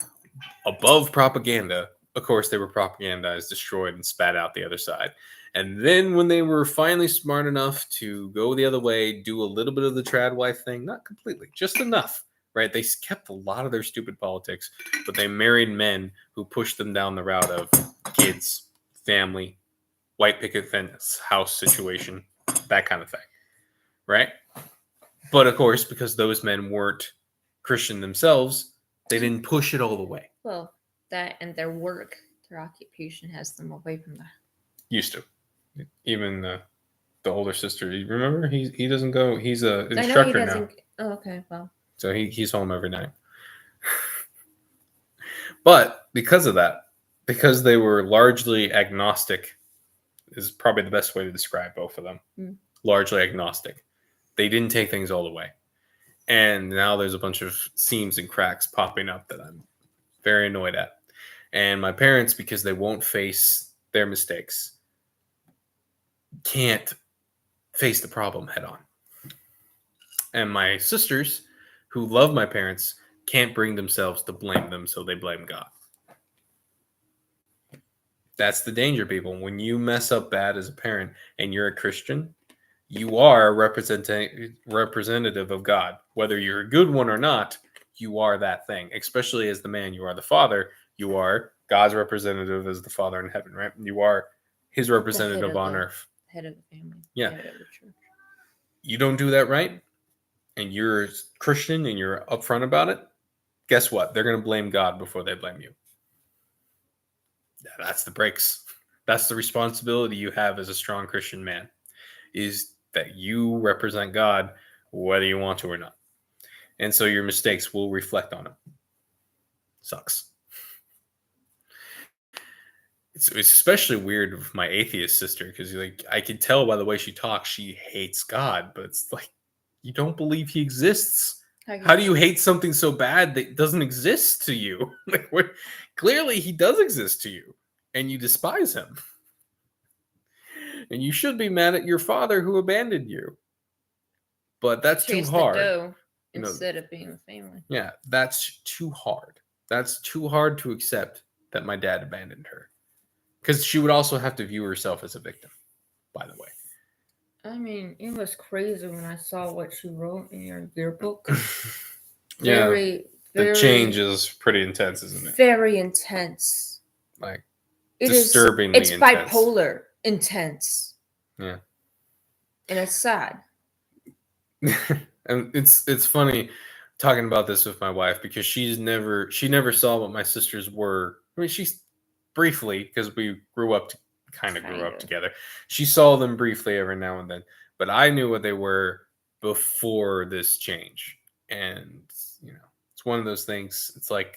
above propaganda. Of course, they were propagandized, destroyed, and spat out the other side. And then when they were finally smart enough to go the other way, do a little bit of the trad wife thing, not completely, just enough. Right, they kept a lot of their stupid politics, but they married men who pushed them down the route of kids, family, white picket fence, house situation, that kind of thing. Right? But of course, because those men weren't Christian themselves, they didn't push it all the way. Well, that and their work, their occupation has them away from that. Used to. Even the older sister, you remember? He doesn't go, he's an instructor now. Oh, okay, well. So he's home every night. But because of that, because they were largely agnostic, is probably the best way to describe both of them. Largely agnostic. They didn't take things all the way. And now there's a bunch of seams and cracks popping up that I'm very annoyed at. And my parents, because they won't face their mistakes, can't face the problem head on. And my sisters, who love my parents, can't bring themselves to blame them, so they blame God. That's the danger, people. When you mess up bad as a parent and you're a Christian, you are a representative of God. Whether you're a good one or not, you are that thing. Especially as the man, you are the father. You are God's representative as the Father in heaven, right? You are his representative on earth. Head of the family. Yeah. Head of the church. You don't do that right, and you're Christian and you're upfront about it, guess what? They're going to blame God before they blame you. That's the breaks. That's the responsibility you have as a strong Christian man, is that you represent God whether you want to or not. And so your mistakes will reflect on him. Sucks. It's especially weird with my atheist sister, because like I can tell by the way she talks, she hates God, but it's like, you don't believe he exists. How do you hate something so bad that doesn't exist to you? Like, what? Clearly he does exist to you, and you despise him. And you should be mad at your father who abandoned you. But that's too hard. Instead of being a family. Yeah, that's too hard. That's too hard to accept that my dad abandoned her. Because she would also have to view herself as a victim, by the way. I mean, it was crazy when I saw what she wrote in your yearbook. Yeah, the change is pretty intense, isn't it? Very intense. Like, disturbingly intense. It's bipolar intense. Yeah. And it's sad. And it's funny talking about this with my wife, because she never saw what my sisters were. I mean, she's briefly, because we grew up together. She saw them briefly every now and then, but I knew what they were before this change. And it's one of those things. It's like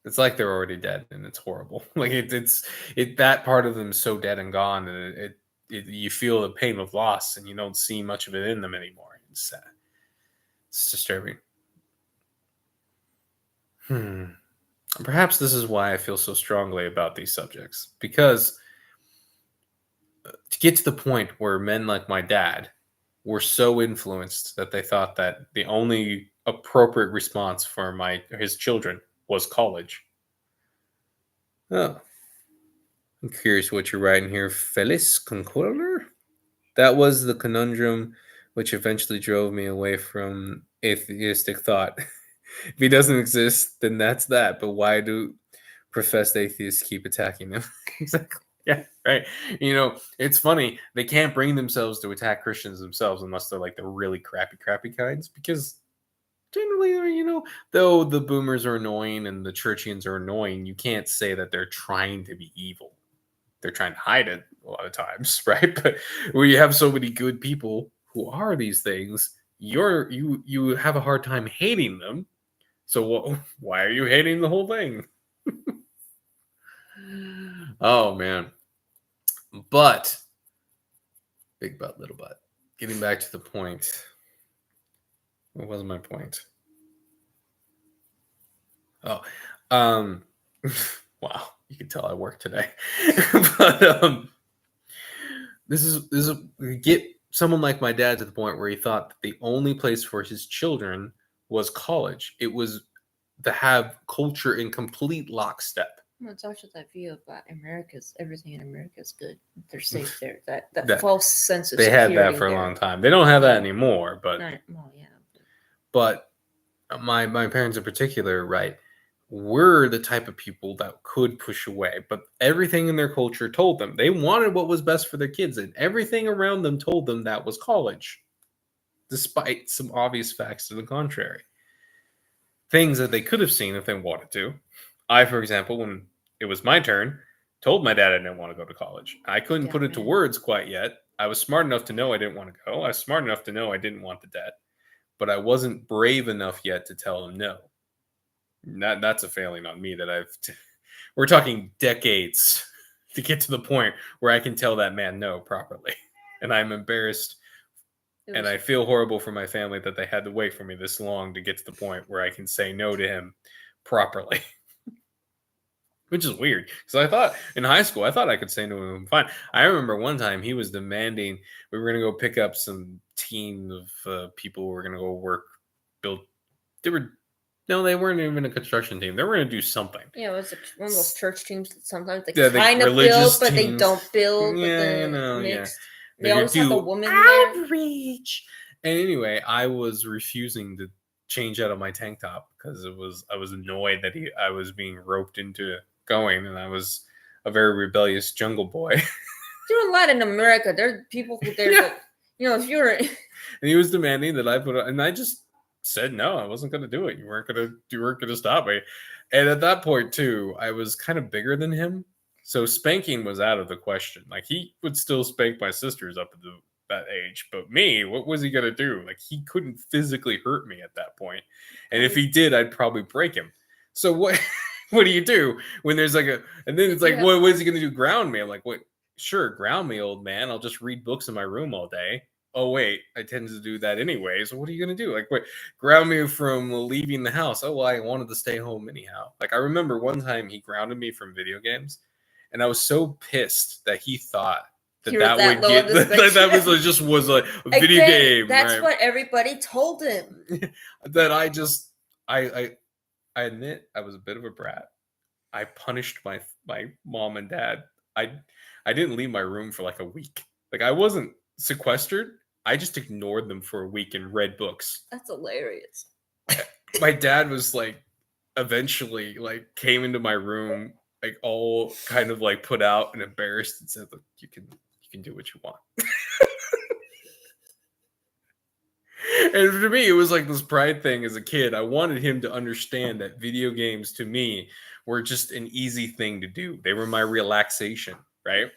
it's like they're already dead, and it's horrible. Like it's that part of them is so dead and gone, and you feel the pain of loss, and you don't see much of it in them anymore. It's sad. It's disturbing. Perhaps this is why I feel so strongly about these subjects, because to get to the point where men like my dad were so influenced that they thought that the only appropriate response for his children was college. Oh, I'm curious what you're writing here, Feliz Concorder. That was the conundrum which eventually drove me away from atheistic thought. If he doesn't exist, then that's that. But why do professed atheists keep attacking him? Exactly. Yeah, right. It's funny. They can't bring themselves to attack Christians themselves unless they're like the really crappy kinds, because generally, though the boomers are annoying and the churchians are annoying, you can't say that they're trying to be evil. They're trying to hide it a lot of times, right? But when you have so many good people who are these things, you have a hard time hating them. So why are you hating the whole thing? Oh, man. But, big butt, little butt. Getting back to the point. What was my point? Oh, wow. You can tell I work today. But this is get someone like my dad to the point where he thought that the only place for his children was college. It was to have culture in complete lockstep. Well, it's also that view about everything in America is good. They're safe there. That false sense of security. They had that for a long time. They don't have that anymore, but But my parents in particular, right, were the type of people that could push away. But everything in their culture told them they wanted what was best for their kids, and everything around them told them that was college, despite some obvious facts to the contrary. Things that they could have seen if they wanted to. I, for example, when it was my turn, told my dad I didn't want to go to college. I couldn't put it to words quite yet. I was smart enough to know I didn't want to go. I was smart enough to know I didn't want the debt. But I wasn't brave enough yet to tell him no. That's a failing on me that we're talking decades to get to the point where I can tell that man no properly. And I'm embarrassed. And I feel horrible for my family that they had to wait for me this long to get to the point where I can say no to him properly. Which is weird. Because I thought in high school, I thought I could say no to him fine. I remember one time he was demanding we were going to go pick up some team of people who were going to go build. They weren't even a construction team. They were going to do something. Yeah, it was one of those church teams that sometimes they kind of build, but they don't build. Yeah, They always have a woman outreach. And anyway, I was refusing change out of my tank top because I was annoyed that I was being roped into going, and I was a very rebellious jungle boy. There are a lot in America. There are people who that, if you're and he was demanding that I put it, and I just said no, I wasn't going to do it. You weren't going to stop me. And at that point too, I was kind of bigger than him, so spanking was out of the question. Like, he would still spank my sisters up to that age, but me, what was he going to do? Like, he couldn't physically hurt me at that point, and if he did, I'd probably break him. So what? What do you do when there's like and then it's like, what is he going to do? Ground me? I'm like, what? Sure, ground me, old man. I'll just read books in my room all day. Oh, wait, I tend to do that anyway. So what are you going to do? Like, wait, ground me from leaving the house. Oh, well, I wanted to stay home anyhow. Like, I remember one time he grounded me from video games, and I was so pissed that he thought that would get that was like a video game. That's right? What everybody told him. That I admit I was a bit of a brat. I punished my mom and dad. I didn't leave my room for like a week. Like, I wasn't sequestered. I just ignored them for a week and read books. That's hilarious. My dad was like, eventually, like, came into my room, like, all kind of like put out and embarrassed, and said, "Look, you can do what you want." And for me, it was like this pride thing as a kid. I wanted him to understand that video games to me were just an easy thing to do. They were my relaxation, right?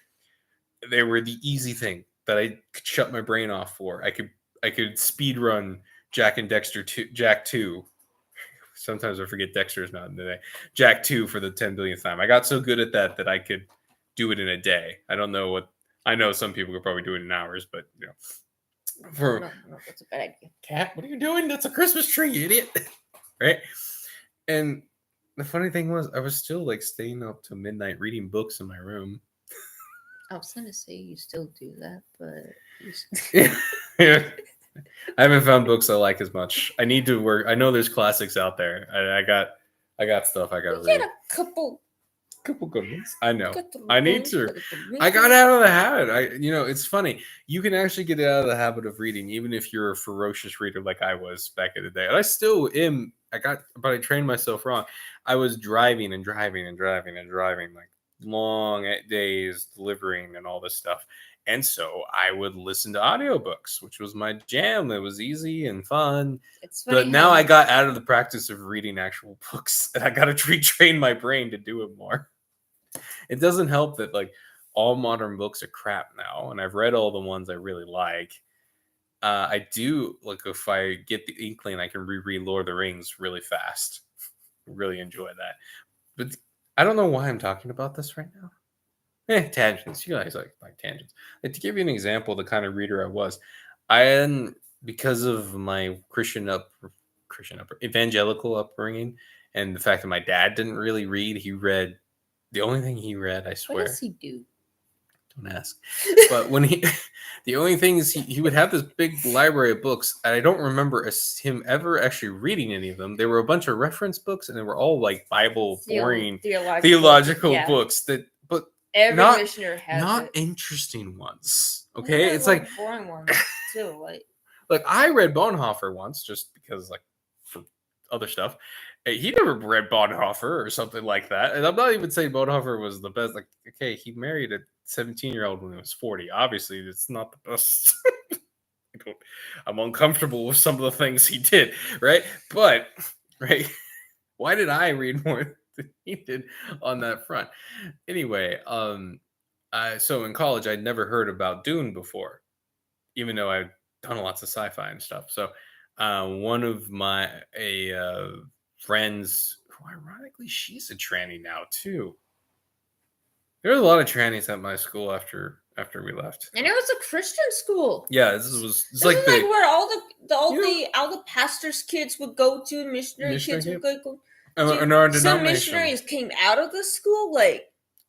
They were the easy thing that I could shut my brain off for. I could speed run Jack and Dexter 2, Jack 2. Sometimes I forget Dexter's not in the day. Jack 2 for the 10 billionth time. I got so good at that I could do it in a day. I know some people could probably do it in hours, but No, that's a bad idea. Cat, what are you doing? That's a Christmas tree, you idiot. Right? And the funny thing was, I was still like staying up till midnight reading books in my room. I was going to say you still do that, but yeah. I haven't found books I like as much. I need to work. I know there's classics out there. I got stuff I got to read. Get a couple good ones. I know. I need to. I got out of the habit. It's funny. You can actually get out of the habit of reading, even if you're a ferocious reader like I was back in the day. And I still am. But I trained myself wrong. I was driving like long days, delivering and all this stuff. And so I would listen to audiobooks, which was my jam. It was easy and fun. But now I got out of the practice of reading actual books, and I got to retrain my brain to do it more. It doesn't help that like all modern books are crap now, and I've read all the ones I really like. I do, like, if I get the inkling, I can reread Lord of the Rings really fast. Really enjoy that. But I don't know why I'm talking about this right now. Tangents. You guys like tangents. Like, to give you an example, the kind of reader I was, because of my evangelical upbringing, and the fact that my dad didn't really read. He read the only thing he read, I swear. What does he do? Don't ask. But the only thing is he would have this big library of books, and I don't remember him ever actually reading any of them. There were a bunch of reference books, and they were all like Bible boring theological books but every missioner has not interesting ones. Okay, it's like boring ones too. Like I read Bonhoeffer once, just because, like, for other stuff. He never read Bonhoeffer or something like that. And I'm not even saying Bonhoeffer was the best. Like, okay, he married a 17-year-old when he was 40. Obviously, it's not the best. I'm uncomfortable with some of the things he did, right? But, right, why did I read more than he did on that front? Anyway, so in college, I'd never heard about Dune before, even though I'd done lots of sci-fi and stuff. So one of my friends, who ironically, she's a tranny now too. There was a lot of trannies at my school after we left. And it was a Christian school. Yeah, this was like where all the pastors' kids would go to, missionary kids would go. Some missionaries came out of the school,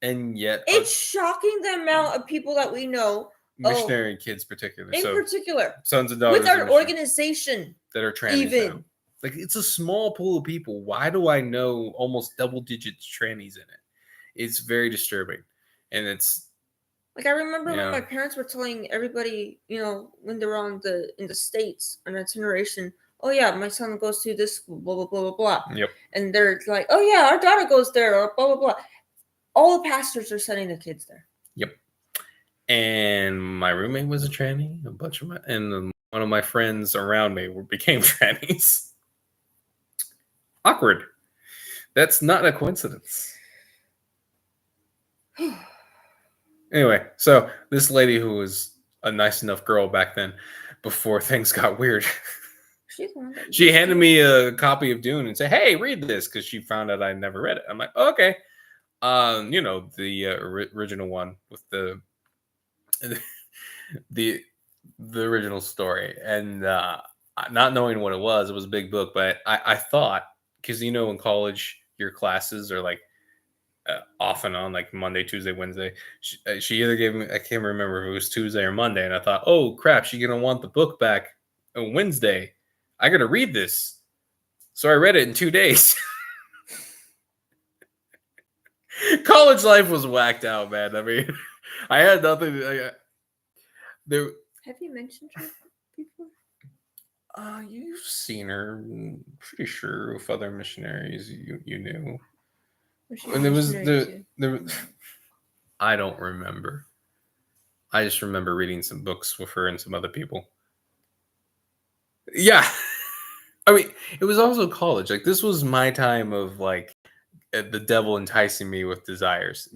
and yet it's shocking the amount of people that we know. Missionary kids, particularly. In particular, sons and daughters with our organization that are trannies now. Like, it's a small pool of people. Why do I know almost double digits trannies in it? It's very disturbing. And it's like, I remember when my parents were telling everybody, when they were in the States on itineration, oh yeah, my son goes to this school, blah blah blah blah blah. Yep. And they're like, oh yeah, our daughter goes there, or blah blah blah. All the pastors are sending their kids there. Yep. And my roommate was a tranny. One of my friends around me became trannies. Awkward. That's not a coincidence. Anyway, so this lady who was a nice enough girl back then, before things got weird, she handed me a copy of Dune and said, "Hey, read this," because she found out I never read it. I'm like, oh, "Okay." The original one with the original story, and not knowing what it was a big book, but I thought, because in college your classes are like off and on, like Monday, Tuesday, Wednesday. She either gave me, I can't remember if it was Tuesday or Monday, and I thought, oh crap, she's gonna want the book back on Wednesday. I gotta read this, so I read it in 2 days. College life was whacked out, man. I mean, I had nothing. There. Have you mentioned her before? You've seen her. I'm pretty sure with other missionaries you knew. And there was I don't remember. I just remember reading some books with her and some other people. Yeah. I mean, it was also college. Like, this was my time of like the devil enticing me with desires.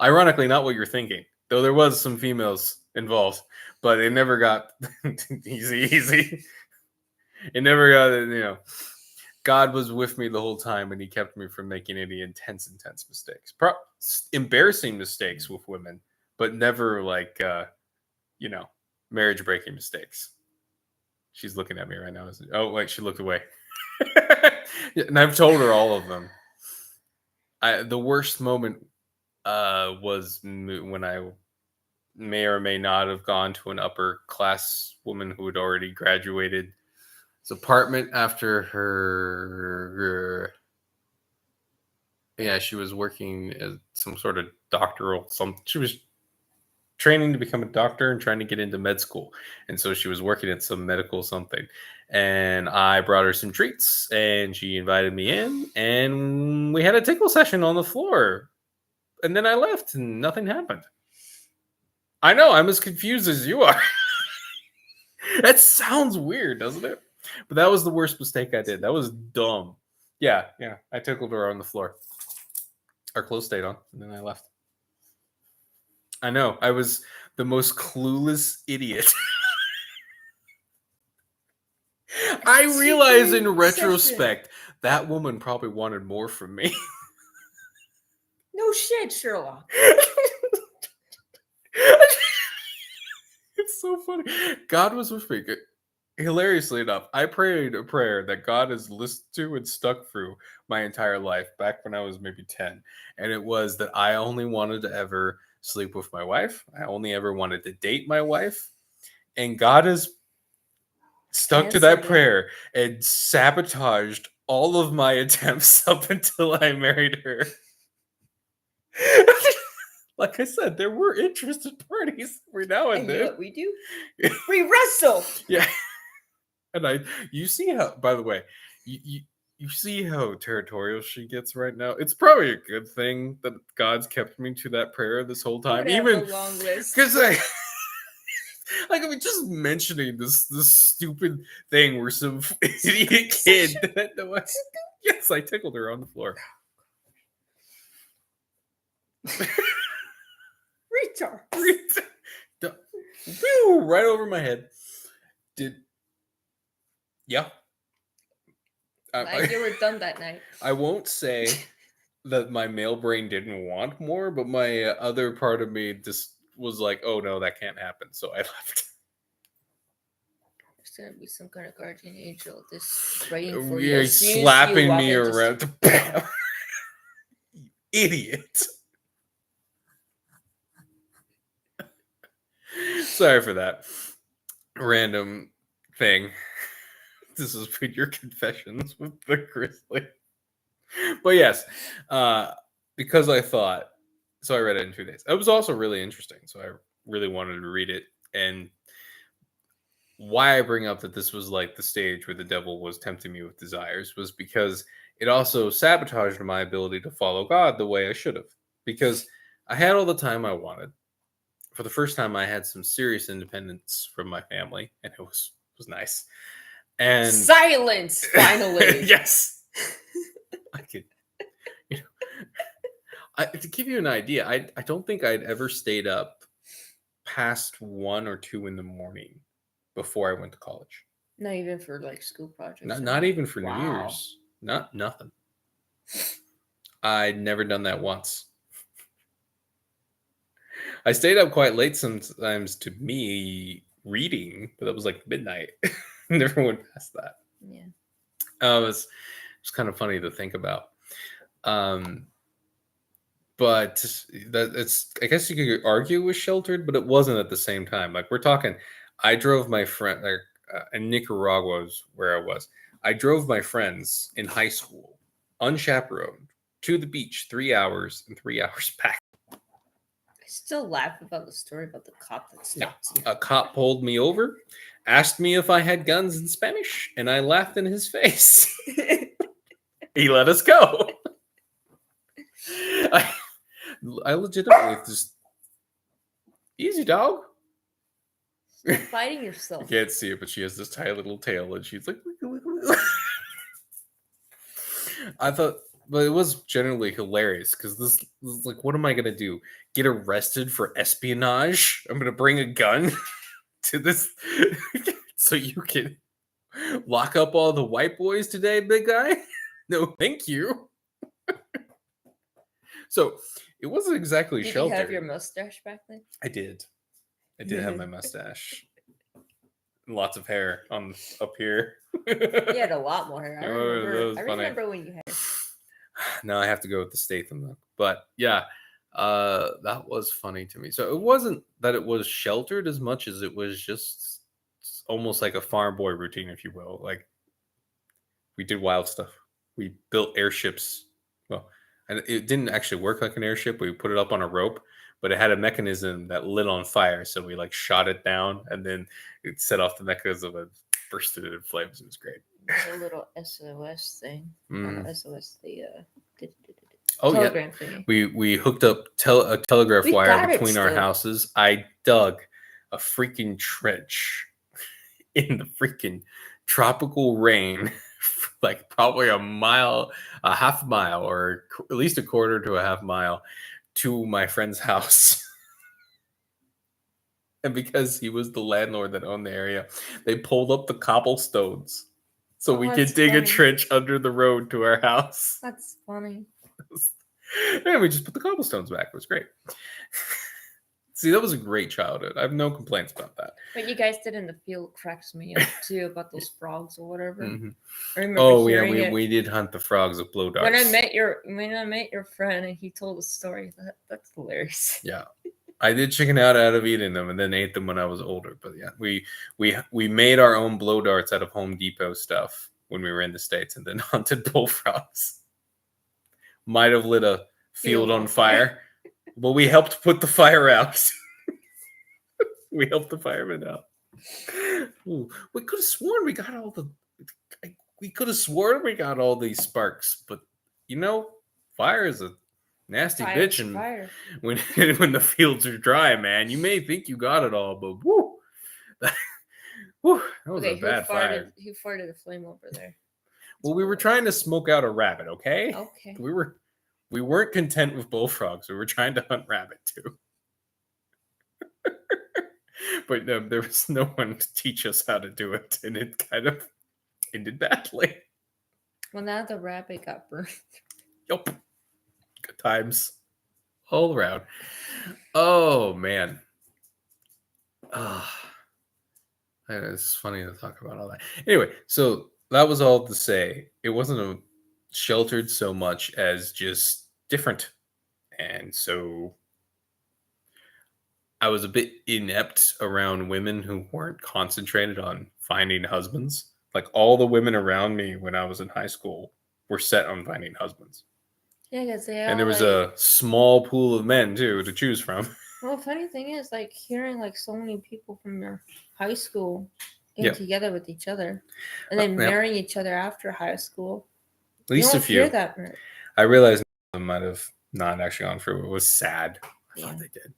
Ironically, not what you're thinking, though there was some females involved, but it never got easy. It never got, God was with me the whole time, and he kept me from making any intense mistakes. Embarrassing mistakes with women, but never like, marriage-breaking mistakes. She's looking at me right now. Oh, wait, she looked away. And I've told her all of them. The worst moment was when I may or may not have gone to an upper class woman who had already graduated his apartment after her. Yeah, she was working as some sort of doctoral. She was training to become a doctor and trying to get into med school, and so she was working at some medical something. And I brought her some treats, and she invited me in, and we had a tickle session on the floor. And then I left, and nothing happened. I know, I'm as confused as you are. That sounds weird, doesn't it? But that was the worst mistake I did. That was dumb. Yeah, I tickled her on the floor. Our clothes stayed on, and then I left. I know, I was the most clueless idiot. I realize in retrospect, that woman probably wanted more from me. No shit, Sherlock. It's so funny. God was with me. Hilariously enough, I prayed a prayer that God has listened to and stuck through my entire life back when I was maybe 10. And it was that I only wanted to ever sleep with my wife. I only ever wanted to date my wife. And God has stuck to that prayer and sabotaged all of my attempts up until I married her. Like I said, there were interested parties every now and then. You know what we do? We wrestle. Yeah. And you see how, by the way, you see how territorial she gets right now. It's probably a good thing that God's kept me to that prayer this whole time. Even a long list. Because I mean, just mentioning this stupid thing where some idiot kid. Yes, I tickled her on the floor. Retard. Right over my head. Yeah. You were done that night. I won't say that my male brain didn't want more, but my other part of me just was like, oh no, that can't happen. So I left. There's going to be some kind of guardian angel just praying for you. Slapping me around. Idiot. Sorry for that random thing. This is for your confessions with the grizzly. But yes, because I thought, so I read it in 2 days. It was also really interesting, so I really wanted to read it. And why I bring up that this was like the stage where the devil was tempting me with desires was because it also sabotaged my ability to follow God the way I should have. Because I had all the time I wanted. For the first time, I had some serious independence from my family, and it was nice. And silence, finally. yes, I could. You know, to give you an idea, I don't think I'd ever stayed up past 1 or 2 in the morning before I went to college. Not even for like school projects. Not even for New Wow. Year's. Nothing. I'd never done that once. I stayed up quite late sometimes to me reading, but that was like midnight. Never went past that. Yeah. It's kind of funny to think about. But that it's, I guess you could argue it was sheltered, but it wasn't at the same time. Like we're talking, I drove my friend in Nicaragua was where I was. I drove my friends in high school, unchaperoned, to the beach 3 hours and 3 hours back. I still laugh about the story about the cop that stopped you. A cop pulled me over, asked me if I had guns in Spanish, and I laughed in his face. He let us go. I legitimately just easy dog. Stop fighting yourself. You can't see it, but she has this tiny little tail, and she's like. I thought, but it was generally hilarious because this is like, what am I gonna do? Get arrested for espionage? I'm gonna bring a gun to this so you can lock up all the white boys today, big guy? No, thank you. So it wasn't exactly sheltered. Did you have your mustache back then? I did. I did have my mustache. Lots of hair on up here. You had a lot more hair. I remember when you had. Now I have to go with the Statham look. But yeah, that was funny to me. So it wasn't that it was sheltered as much as it was just almost like a farm boy routine, if you will. Like we did wild stuff. We built airships. Well, and it didn't actually work like an airship. We put it up on a rope, but it had a mechanism that lit on fire. So we like shot it down, and then it set off the mechanism and bursted it in flames. It was great. A little SOS thing. SOS, the telegram thing. We hooked up a telegraph wire between our houses. I dug a freaking trench in the freaking tropical rain, like probably a half mile, or at least a quarter to a half mile to my friend's house. And because he was the landlord that owned the area, they pulled up the cobblestones so we could dig a trench under the road to our house. That's funny. And we just put the cobblestones back. It was great. See, that was a great childhood. I have no complaints about that. What you guys did in the field cracks me up too, about those frogs or whatever. Mm-hmm. I remember we did hunt the frogs with blow darts. When I met your friend and he told the story, that's hilarious. Yeah. I did chicken out of eating them and then ate them when I was older. But yeah, we made our own blow darts out of Home Depot stuff when we were in the States, and then hunted bullfrogs. Might have lit a field on fire, but we helped put the fire out. We helped the firemen out. Ooh, we could have sworn we got all these sparks, but fire is a nasty bitch, and when the fields are dry, man, you may think you got it all, but that was a bad fire. Who farted a flame over there? Well, we were trying to smoke out a rabbit, okay? Okay. We weren't content with bullfrogs. We were trying to hunt rabbit too. But there was no one to teach us how to do it, and it kind of ended badly. Well, now the rabbit got burned. Yep. Good times all around. Oh, man. It's funny to talk about all that. Anyway, so that was all to say. It wasn't sheltered so much as just different. And so I was a bit inept around women who weren't concentrated on finding husbands. Like all the women around me when I was in high school were set on finding husbands. Yeah, because and there was a small pool of men too to choose from. Well, funny thing is, like hearing like so many people from your high school and together with each other, and then marrying each other after high school. At least you a few. Hear that much. I realized I might have not actually gone through it. It was sad. I thought they did.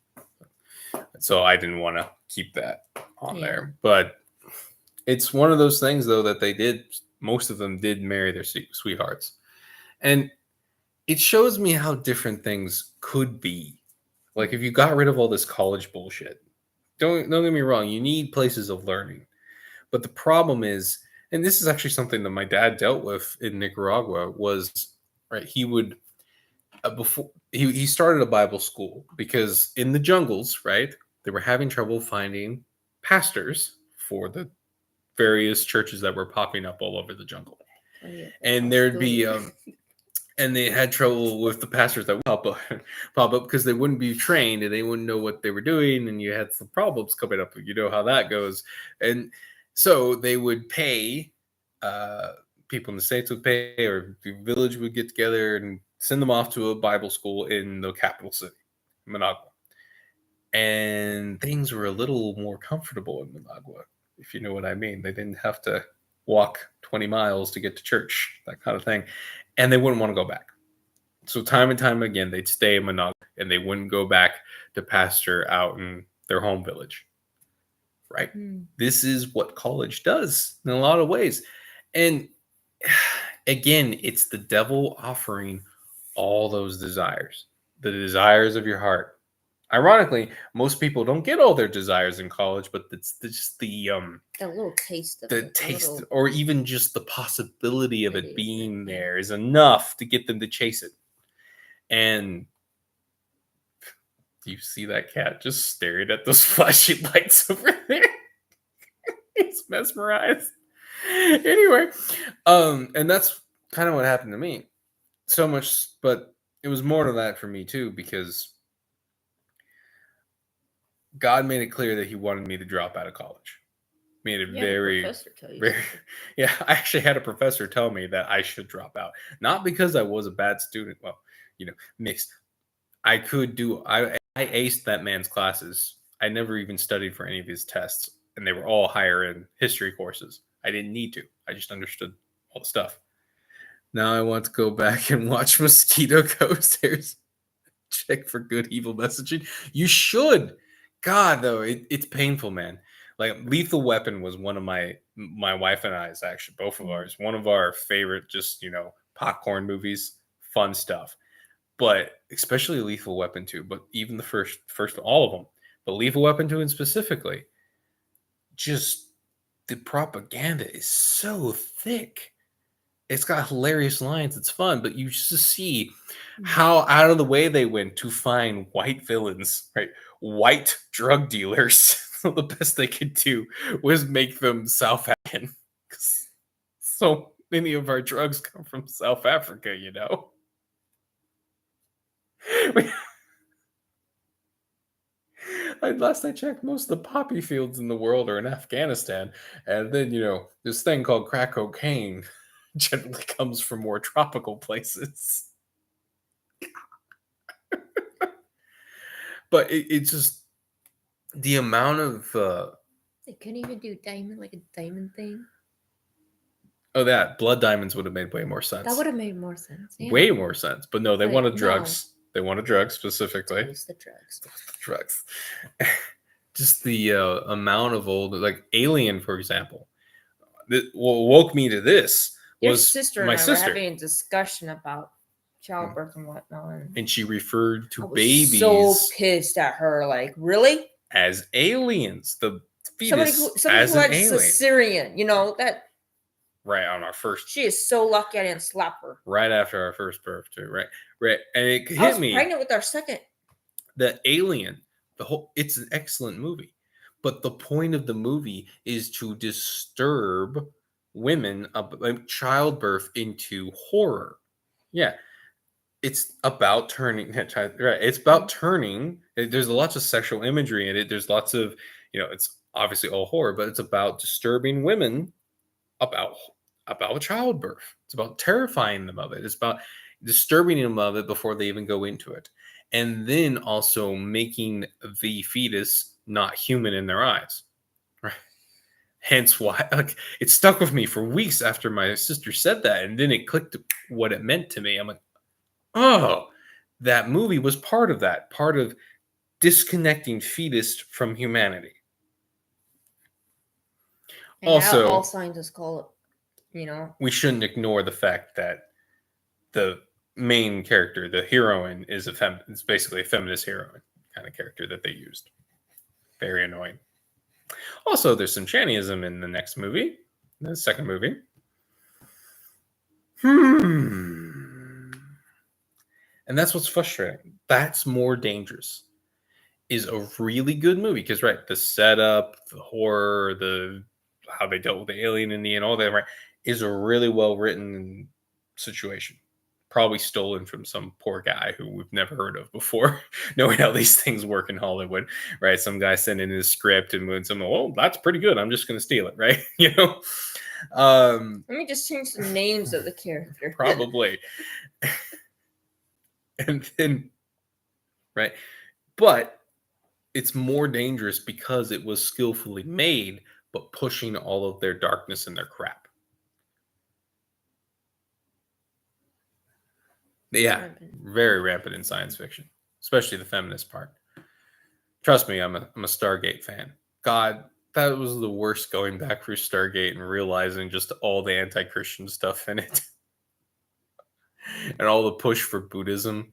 So I didn't want to keep that on there. But it's one of those things, though, that they did. Most of them did marry their sweethearts. And it shows me how different things could be. Like, if you got rid of all this college bullshit, don't get me wrong, you need places of learning. But the problem is, and this is actually something that my dad dealt with in Nicaragua, was right. He would before he started a Bible school because in the jungles, right, they were having trouble finding pastors for the various churches that were popping up all over the jungle, and there'd be and they had trouble with the pastors that would pop up because they wouldn't be trained and they wouldn't know what they were doing, and you had some problems coming up. You know how that goes, and so they would pay. People in the States would pay, or the village would get together and send them off to a Bible school in the capital city, Managua. And things were a little more comfortable in Managua, if you know what I mean. They didn't have to walk 20 miles to get to church, that kind of thing. And they wouldn't want to go back. So time and time again, they'd stay in Managua and they wouldn't go back to pastor out in their home village. Right? This is what college does in a lot of ways. And again, it's the devil offering all those desires, the desires of your heart. Ironically, most people don't get all their desires in college, but it's just the a little taste of the taste, or even just the possibility of it being there is enough to get them to chase it. And you see that cat just staring at those flashing lights over there. He's mesmerized. Anyway, and that's kind of what happened to me. So much, but it was more to that for me too, because God made it clear that He wanted me to drop out of college. Made it very, yeah. I actually had a professor tell me that I should drop out, not because I was a bad student. Well, mixed. I aced that man's classes. I never even studied for any of his tests, and they were all higher end history courses. I didn't need to. I just understood all the stuff. Now I want to go back and watch Mosquito Coasters. Check for good evil messaging. You should. God, though, it's painful, man. Like, Lethal Weapon was one of my wife and I's, actually, both of ours, one of our favorite, just, popcorn movies, fun stuff. But especially Lethal Weapon 2, but even the first all of them. But Lethal Weapon 2 and specifically, just the propaganda is so thick. It's got hilarious lines. It's fun, but you just see how out of the way they went to find white villains, right? White drug dealers. So the best they could do was make them South African. So many of our drugs come from South Africa, Last I checked, most of the poppy fields in the world are in Afghanistan. And then, this thing called crack cocaine generally comes from more tropical places. But it's just the amount of they couldn't even do a diamond thing. Oh, that blood diamonds would have made way more sense. That would have made more sense. Yeah. Way more sense. But no, they wanted drugs. They wanted drugs specifically. It's the drugs. The drugs. Just the amount of old, like Alien, for example. What woke me to this Your was sister my and I sister were having a discussion about childbirth and whatnot. And she referred to I was babies so pissed at her. Like, really? As aliens. The fetus somebody as who an had alien. cesarean, that. Right on our first. She is so lucky I didn't slap her. Right after our first birth, too. Right. And it hit I was me. pregnant with our second. The Alien, it's an excellent movie. But the point of the movie is to disturb women about childbirth into horror. Yeah. It's about turning, right? It's about turning. There's lots of sexual imagery in it. There's lots of, it's obviously all horror, but it's about disturbing women about childbirth. It's about terrifying them of it. It's about disturbing them of it before they even go into it. And then also making the fetus not human in their eyes. Right. Hence why, like, it stuck with me for weeks after my sister said that, and then it clicked what it meant to me. I'm like, oh, that movie was part of that, part of disconnecting fetus from humanity. And Also, all scientists call it, we shouldn't ignore the fact that the main character, the heroine, is it's basically a feminist heroine kind of character that they used. Very annoying. Also, there's some Channyism in the next movie, the second movie. And that's what's frustrating. That's more dangerous. Is a really good movie because, right, the setup, the horror, how they dealt with the alien in the end, all that, right, is a really well written situation. Probably stolen from some poor guy who we've never heard of before, knowing how these things work in Hollywood, right? Some guy sent in his script and when someone, oh, that's pretty good, I'm just going to steal it, right? Let me just change the names of the character. Probably. And then, right? But it's more dangerous because it was skillfully made, but pushing all of their darkness and their crap. Yeah, very rampant in science fiction, especially the feminist part. Trust me, I'm a Stargate fan. God, that was the worst going back through Stargate and realizing just all the anti-Christian stuff in it. And all the push for Buddhism.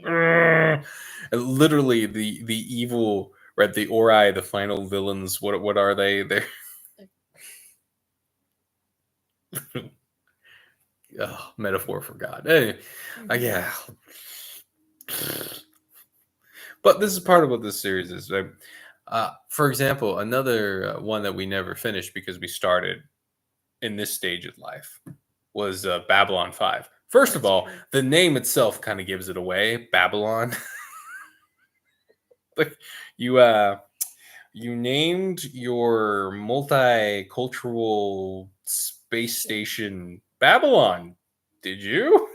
And literally the evil, right, the Ori, the final villains, what are they? They're metaphor for God. Anyway, yeah. But this is part of what this series is. Right? For example, another one that we never finished because we started in this stage of life was Babylon 5. First of all, the name itself kind of gives it away, Babylon. Like you named your multicultural space station Babylon, did you?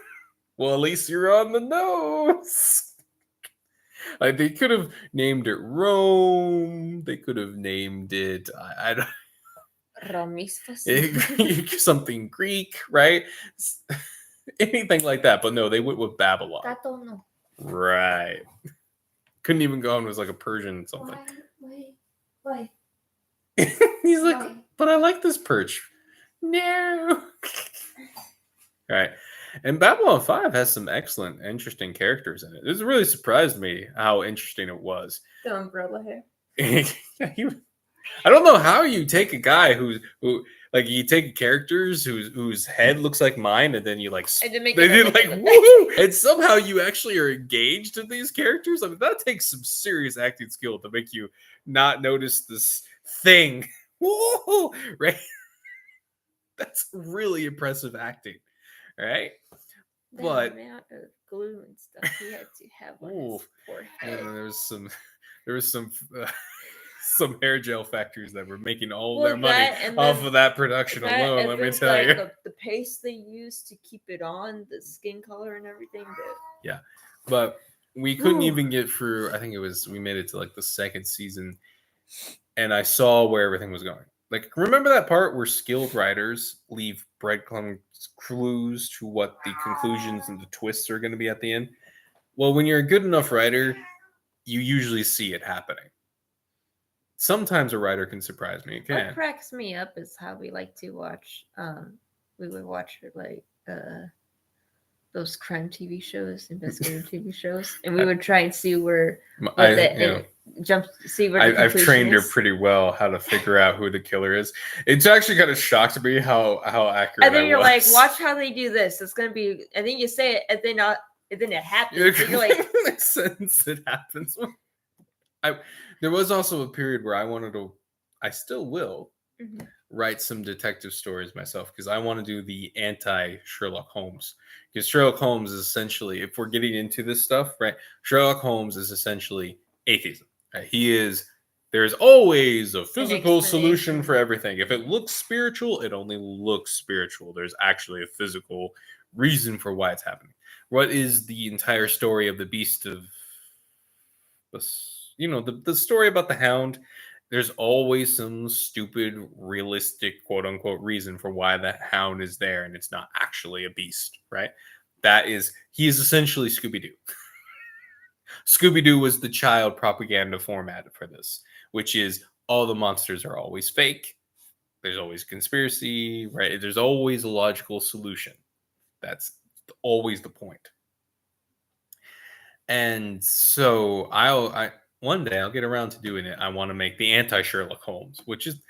Well, at least you're on the nose. Like they could have named it Rome. They could have named it I don't something Greek, right? Anything like that. But no, they went with Babylon. I don't know. Right. Couldn't even go on. It was like a Persian something. Why? He's like, but I like this perch. No. Right. And Babylon 5 has some excellent, interesting characters in it. This really surprised me how interesting it was. The umbrella hair. I don't know how you take a guy who like you take characters whose head looks like mine, and then you like and then make they did like woohoo, and somehow you actually are engaged in these characters. I mean, that takes some serious acting skill to make you not notice this thing. Whoa, right? That's really impressive acting, right? The but amount of glue and stuff he had to have on his forehead. And there was some hair gel factories that were making all their money off of that production alone. Let me tell you, the paste they used to keep it on, the skin color and everything. Yeah, but we couldn't even get through. I think we made it to like the second season, and I saw where everything was going. Like, remember that part where skilled writers leave breadcrumb clues to what the conclusions and the twists are going to be at the end? Well, when you're a good enough writer, you usually see it happening. Sometimes a writer can surprise me. What cracks me up is how we like to watch. We would watch like those crime TV shows, investigative TV shows, and we would try and see where I've trained her pretty well how to figure out who the killer is. It's actually kind of shocked me how accurate. And then you're like, watch how they do this. It's gonna be, and then you say it, and then it happens. And you're like, makes sense. It happens. There was also a period where I still will write some detective stories myself because I want to do the anti-Sherlock Holmes. Because Sherlock Holmes is essentially, if we're getting into this stuff, right? Sherlock Holmes is essentially atheism. Right? There's always a physical solution for everything. If it looks spiritual, it only looks spiritual. There's actually a physical reason for why it's happening. What is the entire story of the Beast of... the story about the Hound, there's always some stupid, realistic, quote unquote, reason for why that hound is there, and it's not actually a beast, right? He is essentially Scooby Doo. Scooby Doo was the child propaganda format for this, which is all the monsters are always fake. There's always conspiracy, right? There's always a logical solution. That's always the point. And so one day I'll get around to doing it. I want to make the anti-Sherlock Holmes, which is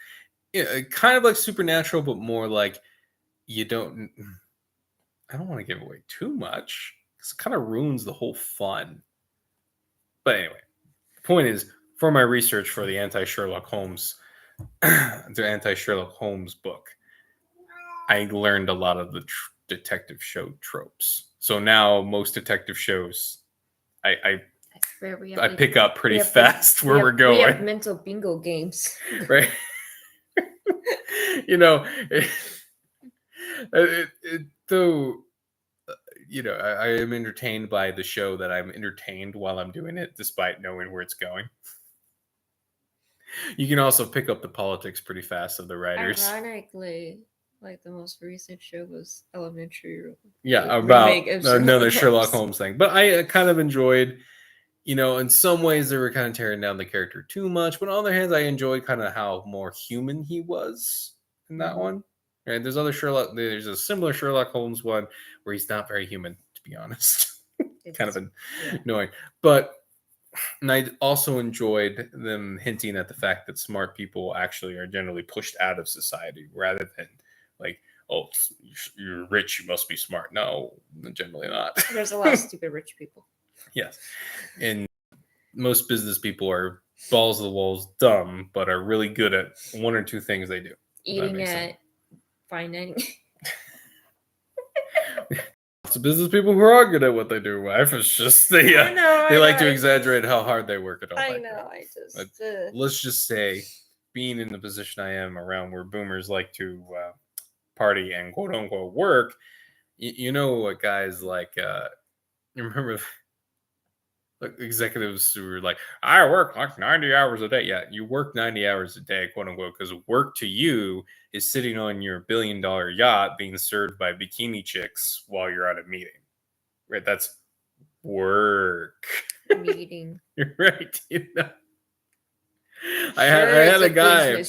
kind of like Supernatural, but more like I don't want to give away too much because it kind of ruins the whole fun. But anyway, the point is, for my research for the anti-Sherlock Holmes, the anti-Sherlock Holmes book, I learned a lot of the detective show tropes. So now most detective shows, I pick up pretty fast where we're going. We have mental bingo games, right? Though, I am entertained by the show that I'm entertained while I'm doing it, despite knowing where it's going. You can also pick up the politics pretty fast of the writers. Ironically, like the most recent show was Elementary. Yeah, about another Sherlock Holmes thing. But I kind of enjoyed, in some ways they were kind of tearing down the character too much. But on the other hand, I enjoyed kind of how more human he was in that one. Right? There's a similar Sherlock Holmes one where he's not very human, to be honest. Kind of annoying. And I also enjoyed them hinting at the fact that smart people actually are generally pushed out of society rather than like, oh, you're rich, you must be smart. No, generally not. There's a lot of stupid rich people. Yes. And most business people are balls of the walls dumb, but are really good at one or two things they do. Eating at fine dining. Lots of business people who are good at what they do. It's just they like to exaggerate how hard they work at all. Let's just say, being in the position I am around where boomers like to party and quote unquote work, what guys like, you remember like executives who were like, I work like 90 hours a day. Yeah, you work 90 hours a day, quote unquote, because work to you is sitting on your $1 billion yacht being served by bikini chicks while you're at a meeting. Right? That's work. Meeting. You're right. I had a guy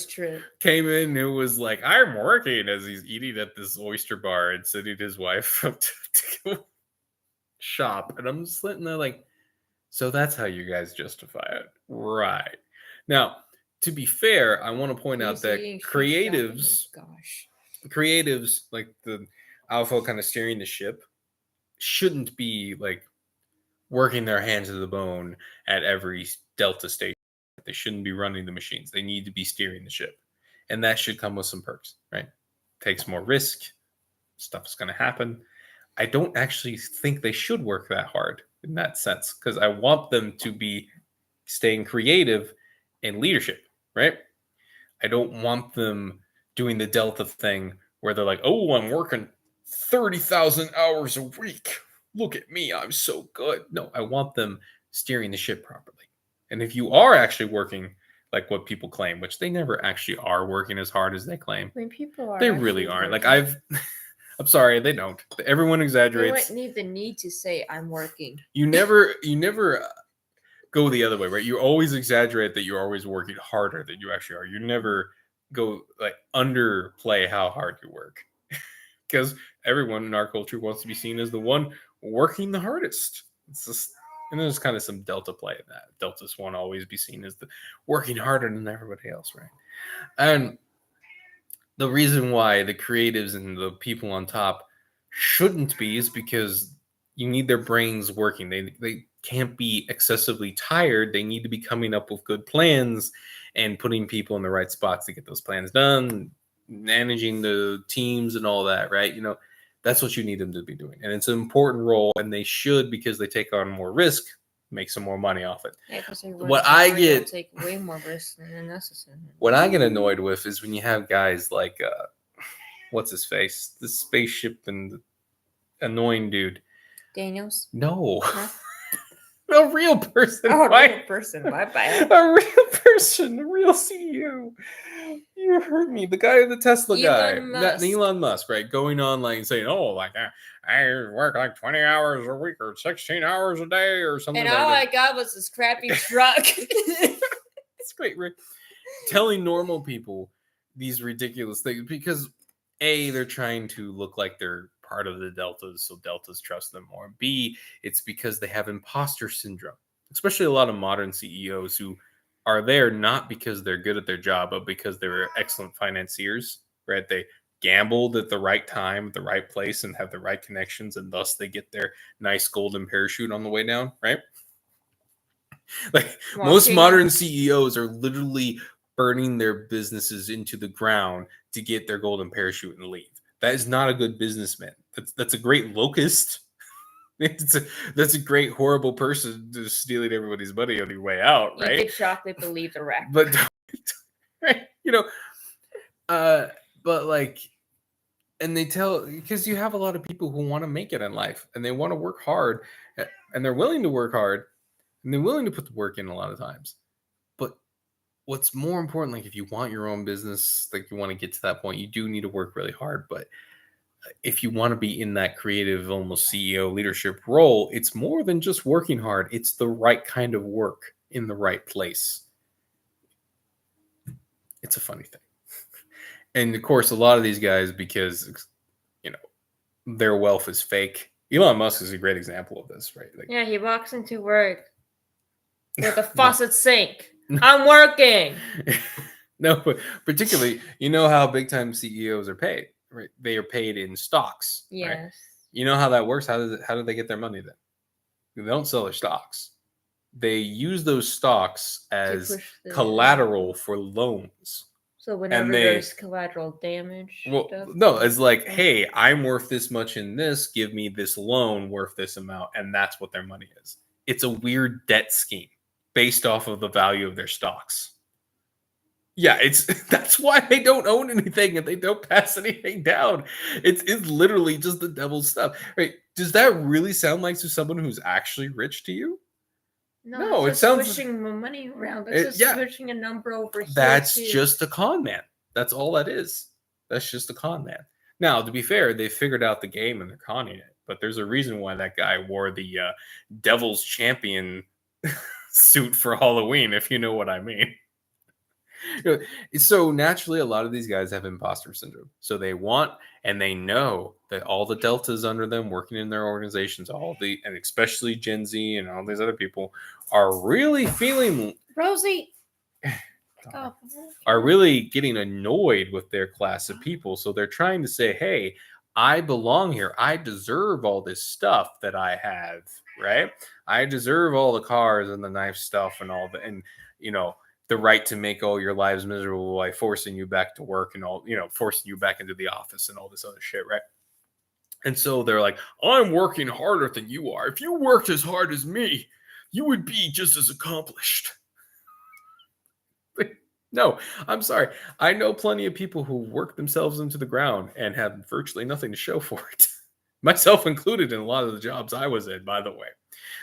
came in who was like, I'm working, as he's eating at this oyster bar and sending his wife up to go shop. And I'm just sitting there like, so that's how you guys justify it. Right. Now, to be fair, I want to point out that creatives, like the alpha kind of steering the ship, shouldn't be like working their hands to the bone at every Delta station. They shouldn't be running the machines. They need to be steering the ship. And that should come with some perks, right? Takes more risk. Stuff's going to happen. I don't actually think they should work that hard in that sense, because I want them to be staying creative in leadership, right? I don't want them doing the Delta thing where they're like, oh, I'm working 30,000 hours a week. Look at me. I'm so good. No, I want them steering the ship properly. And if you are actually working like what people claim, which they never actually are working as hard as they claim. When people are, they really aren't. Like I'm sorry, they don't. Everyone exaggerates. They don't need the need to say I'm working. You never go the other way, right? You always exaggerate that you're always working harder than you actually are. You never go like underplay how hard you work, because everyone in our culture wants to be seen as the one working the hardest. It's just, and there's kind of some Delta play in that. Deltas want to always be seen as the working harder than everybody else, right? And the reason why the creatives and the people on top shouldn't be is because you need their brains working. They can't be excessively tired. They need to be coming up with good plans and putting people in the right spots to get those plans done, managing the teams and all that, right? That's what you need them to be doing. And it's an important role, and they should, because they take on more risk, make some more money off it. Yeah, what I get take way more risk than necessary. What I get annoyed with is when you have guys like what's his face? The spaceship and the annoying dude. Daniels? No. Huh? A real person. Oh, a Why? real person. My bad. A real person. A real CEO. You heard me. The guy, the Tesla guy. Elon Musk. Elon Musk, right? Going on like and saying, oh, like I work like 20 hours a week or 16 hours a day or something And like all that. I got was this crappy truck. It's great, Rick. Telling normal people these ridiculous things because A, they're trying to look like they're part of the Deltas, so Deltas trust them more. B, it's because they have imposter syndrome, especially a lot of modern CEOs who are there not because they're good at their job, but because they're excellent financiers, right? They gambled at the right time, at the right place, and have the right connections, and thus they get their nice golden parachute on the way down, right? Like most Walking. modern CEOs are literally burning their businesses into the ground to get their golden parachute and leave. That is not a good businessman. That's a great locust. That's a great horrible person just stealing everybody's money on your way out, right? Eat the chocolate, believe the rack. But right, but like, and they tell because you have a lot of people who want to make it in life and they want to work hard and they're willing to work hard and they're willing to put the work in a lot of times. But what's more important, like if you want your own business, like you want to get to that point, you do need to work really hard. But if you want to be in that creative, almost CEO leadership role, it's more than just working hard. It's the right kind of work in the right place. It's a funny thing. And of course, a lot of these guys, because, their wealth is fake. Elon Musk is a great example of this, right? Like, Yeah, he walks into work with a faucet sink. I'm working. No, but particularly, you know how big time CEOs are paid, right? They are paid in stocks. Yes. Right? You know how that works? How do they get their money then? They don't sell their stocks. They use those stocks as collateral for loans. So whenever there's collateral damage. Well, stuff, no, it's like, hey, I'm worth this much in this. Give me this loan worth this amount. And that's what their money is. It's a weird debt scheme based off of the value of their stocks. Yeah, that's why they don't own anything and they don't pass anything down. It's literally just the devil's stuff. Right? Does that really sound like to someone who's actually rich to you? No, it's it sounds swishing money around. It's just swishing a number over here. That's just a con man. That's all that is. That's just a con man. Now, to be fair, they figured out the game and they're conning it. But there's a reason why that guy wore the Devil's Champion suit for Halloween, if you know what I mean. So naturally, a lot of these guys have imposter syndrome. So they want and they know that all the deltas under them working in their organizations, and especially Gen Z and all these other people are really feeling Rosie are really getting annoyed with their class of people. So they're trying to say, hey, I belong here. I deserve all this stuff that I have, right? I deserve all the cars and the nice stuff and all the right to make all your lives miserable by forcing you back to work and all, forcing you back into the office and all this other shit, right? And so they're like, I'm working harder than you are. If you worked as hard as me, you would be just as accomplished. No, I'm sorry. I know plenty of people who work themselves into the ground and have virtually nothing to show for it. Myself included in a lot of the jobs I was in, by the way.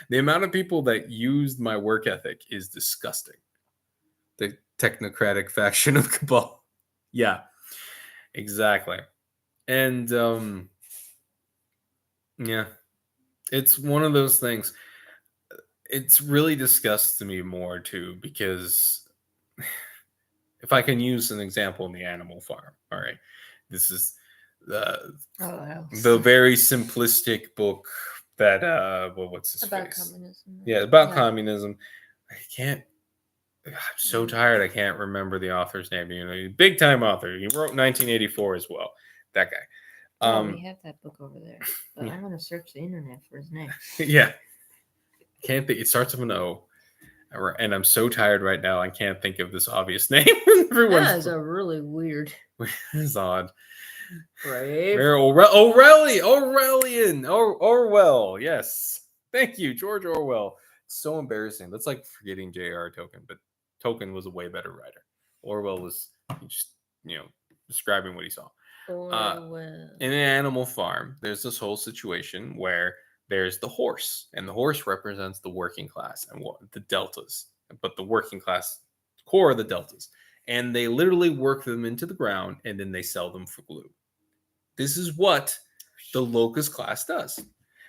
The amount of people that used my work ethic is disgusting. The technocratic faction of cabal. Yeah, exactly. And yeah, it's one of those things. It's really disgusts me more too, because if I can use an example in the Animal Farm, all right, this is the very simplistic book that what's his about face? Communism. Yeah, about communism. I'm so tired. I can't remember the author's name. Big time author. He wrote 1984 as well. That guy. We have that book over there, but I'm gonna search the internet for his name. Yeah, can't think. It starts with an O, and I'm so tired right now. I can't think of this obvious name. That is a really weird. It's odd. Brave. Orwell. Yes, thank you, George Orwell. It's so embarrassing. That's like forgetting J.R. Tolkien, but Tolkien was a way better writer. Orwell was just describing what he saw. In an Animal Farm, there's this whole situation where there's the horse, and the horse represents the working class and what the deltas, but the working class core of the deltas. And they literally work them into the ground and then they sell them for glue. This is what the locust class does.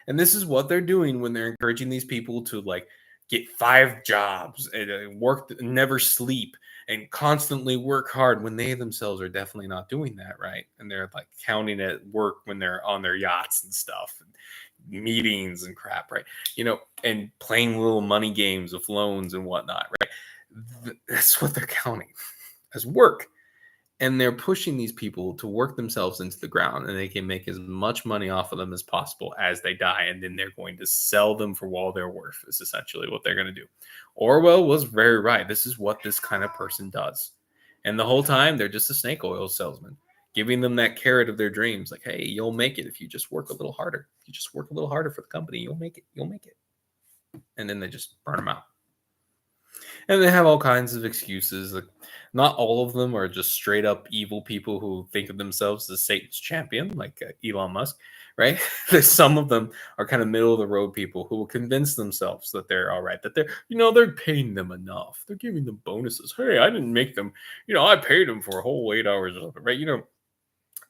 And this is what they're doing when they're encouraging these people to like get 5 jobs and work, never sleep, and constantly work hard when they themselves are definitely not doing that, right? And they're like counting at work when they're on their yachts and stuff, and meetings and crap, right? You know, and playing little money games with loans and whatnot, right? That's what they're counting as work. And they're pushing these people to work themselves into the ground, and they can make as much money off of them as possible as they die. And then they're going to sell them for all they're worth, is essentially what they're going to do. Orwell was very right. This is what this kind of person does. And the whole time, they're just a snake oil salesman, giving them that carrot of their dreams. Like, hey, you'll make it if you just work a little harder. If you just work a little harder for the company, you'll make it. You'll make it. And then they just burn them out. And they have all kinds of excuses. Like, not all of them are just straight up evil people who think of themselves as Satan's champion, like Elon Musk, right? There's some of them are kind of middle of the road people who will convince themselves that they're all right, that they're paying them enough. They're giving them bonuses. Hey, I didn't make them, I paid them for a whole 8 hours of it, right?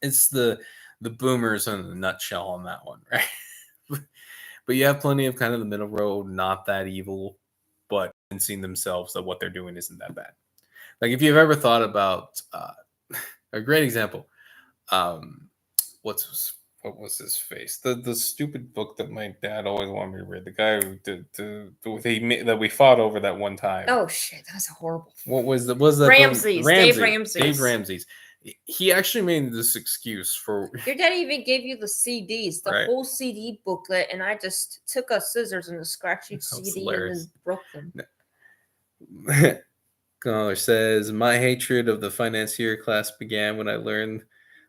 It's the boomers in a nutshell on that one, right? But you have plenty of kind of the middle road, not that evil, but convincing themselves that what they're doing isn't that bad. Like if you've ever thought about a great example, what was his face? The stupid book that my dad always wanted me to read. The guy who that we fought over that one time. Oh shit, that was horrible. What was that? Was that Ramses? Dave Ramses. Dave Ramses. He actually made this excuse for. Your dad even gave you the CDs, the Right. whole CD booklet, and I just took a scissors and a scratchy CD hilarious. and then broke them. Caller says, my hatred of the financier class began when I learned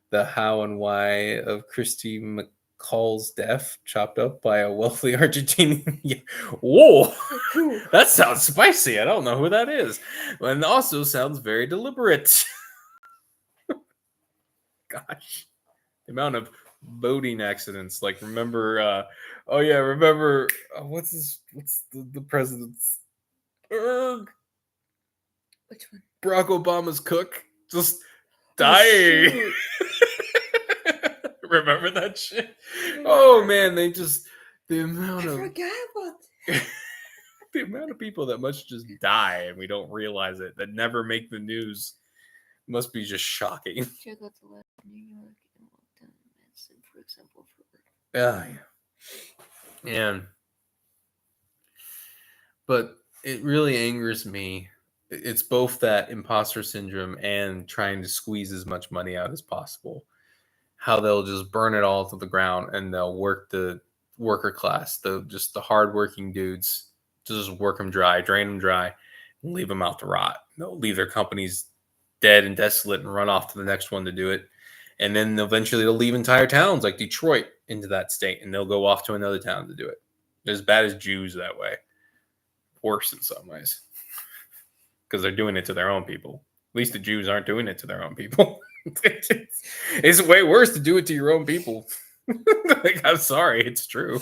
the how and why of Christy McCall's death, chopped up by a wealthy Argentinian. Whoa, that sounds spicy. I don't know who that is. And also sounds very deliberate. Gosh, the amount of boating accidents. Like, remember, what's the president's? Which one? Barack Obama's cook just dying. Remember that shit? Oh man, the amount of forgot about the amount of people that must just die and we don't realize it, that never make the news, must be just shocking. Check out the left New York and walk down Madison, for example, for Yeah. But it really angers me. It's both that imposter syndrome and trying to squeeze as much money out as possible. How they'll just burn it all to the ground and they'll work the worker class, the hardworking dudes, just work them dry, drain them dry, and leave them out to rot. They'll leave their companies dead and desolate and run off to the next one to do it. And then eventually they'll leave entire towns like Detroit into that state and they'll go off to another town to do it. They're as bad as Jews that way. Worse in some ways. Because they're doing it to their own people. At least the Jews aren't doing it to their own people. It's way worse to do it to your own people. Like, I'm sorry, it's true.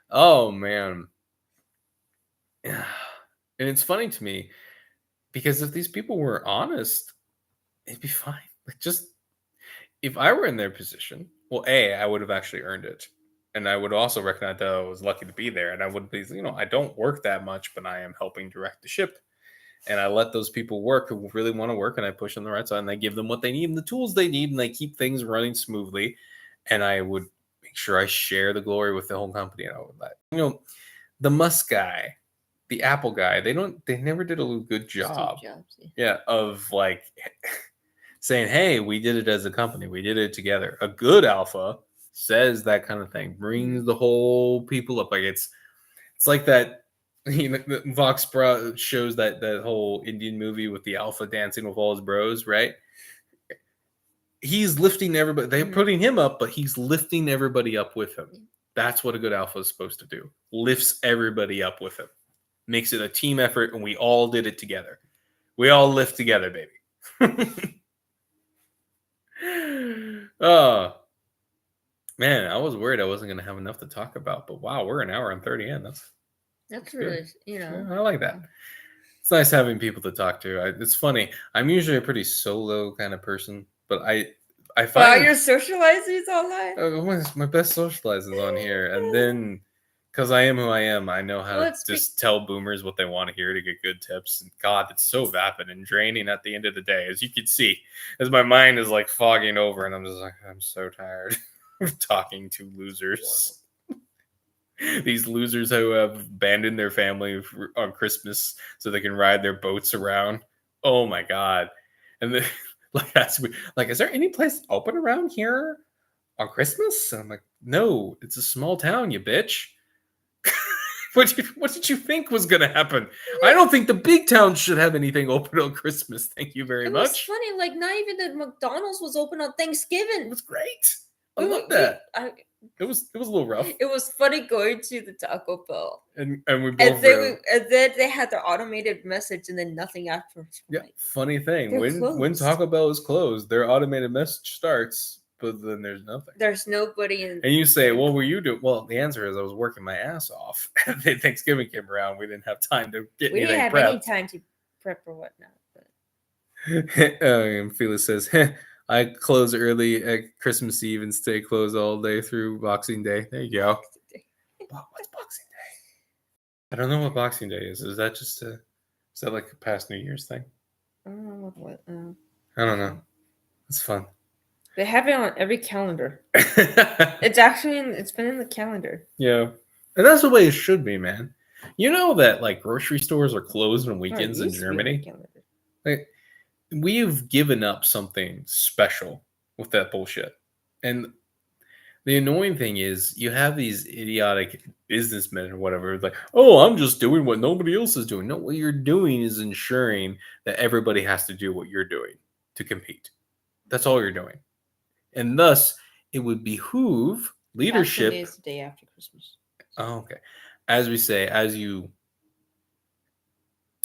Oh, man. And it's funny to me because if these people were honest, it'd be fine. Like, just if I were in their position, well, I would have actually earned it. And I would also recognize that I was lucky to be there. And I would be, I don't work that much, but I am helping direct the ship. And I let those people work who really want to work, and I push them the right side, and I give them what they need and the tools they need, and I keep things running smoothly. And I would make sure I share the glory with the whole company. And I would let, the Musk guy, the Apple guy, they never did a good job. Steve Jobs, Yeah, of like saying, hey, we did it as a company. We did it together. A good alpha says that kind of thing, brings the whole people up. Like it's like that. Vox shows that whole Indian movie with the alpha dancing with all his bros, right? He's lifting everybody. They're putting him up, but he's lifting everybody up with him. That's what a good alpha is supposed to do. Lifts everybody up with him. Makes it a team effort, and we all did it together. We all lift together, baby. Man, I was worried I wasn't going to have enough to talk about, but wow, we're an hour and 30 in. That's That's good. really, you know. I like that. It's nice having people to talk to. It's funny. I'm usually a pretty solo kind of person, but I Wow, find you're socializing online. my best socializing is on here, and then because I am who I am, I know how Well, to it's just tell boomers what they want to hear to get good tips. And God, it's so vapid and draining at the end of the day, as you can see, as my mind is like fogging over, and I'm just like, I'm so tired of talking to losers. These losers who have abandoned their family on Christmas so they can ride their boats around. Oh my God! And then, like, that's like, is there any place open around here on Christmas? And I'm like, no, it's a small town, you bitch. What did you think was going to happen? I don't think the big towns should have anything open on Christmas. Thank you very It was much. funny, like not even the McDonald's was open on Thanksgiving. It was great. I love that. It was a little rough. It was funny going to the Taco Bell, And we both and then they had their automated message, and then nothing after. Yeah, funny thing. They're When closed. Taco Bell is closed, their automated message starts, but then there's nothing. There's nobody in. And you say, "What were you doing?" Well, the answer is I was working my ass off. And then Thanksgiving came around. We didn't have time to get We didn't anything have prepped. any time to prep or whatnot. But And Felix says, I close early at Christmas Eve and stay closed all day through Boxing Day. There you go. What's Boxing Day? I don't know what Boxing Day is. Is that just is that like a past New Year's thing? I don't know what. I don't know. It's fun. They have it on every calendar. It's been in the calendar. Yeah. And that's the way it should be, man. You know that like grocery stores are closed on weekends in Germany? Like, we've given up something special with that bullshit. And the annoying thing is you have these idiotic businessmen or whatever, like, oh, I'm just doing what nobody else is doing. No, what you're doing is ensuring that everybody has to do what you're doing to compete. That's all you're doing. And thus, it would behoove leadership. Boxing Day is the day after Christmas. Oh, okay. As we say,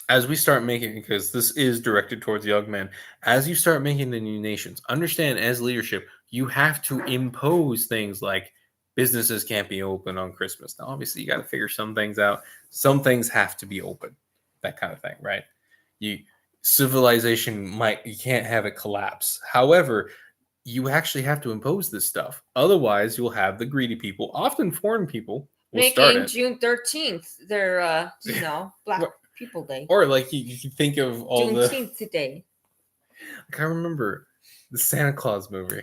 as we start making, because this is directed towards young men, as you start making the new nations, understand as leadership, you have to impose things like businesses can't be open on Christmas. Now, obviously, you got to figure some things out. Some things have to be open, that kind of thing, right? Civilization you can't have it collapse. However, you actually have to impose this stuff. Otherwise, you'll have the greedy people, often foreign people, will start Making it. June 13th their Black People Day. Or like you can think of all Juneteenth today. Like I remember the Santa Claus movie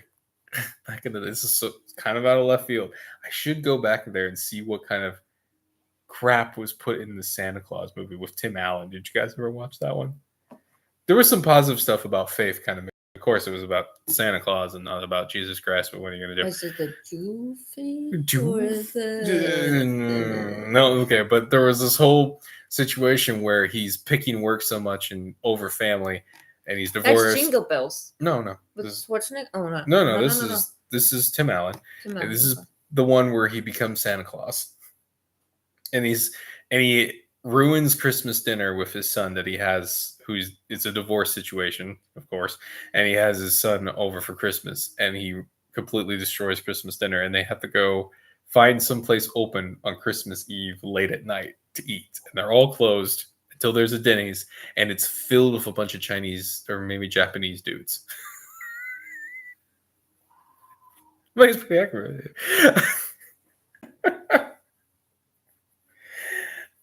back in the day. This is kind of out of left field. I should go back there and see what kind of crap was put in the Santa Claus movie with Tim Allen. Did you guys ever watch that one? There was some positive stuff about faith, kind of. Of course, it was about Santa Claus and not about Jesus Christ. But what are you going to do? Was it the Jew faith? No, okay, but there was this whole situation where he's picking work so much and over family, and he's divorced. That's Jingle Bells. No. What's next? Oh no. No. This is Tim Allen. And this is the one where he becomes Santa Claus, and he ruins Christmas dinner with his son that he has. It's a divorce situation, of course, and he has his son over for Christmas, and he completely destroys Christmas dinner, and they have to go find someplace open on Christmas Eve late at night to eat, and they're all closed until there's a Denny's, and it's filled with a bunch of Chinese or maybe Japanese dudes. But it's pretty accurate.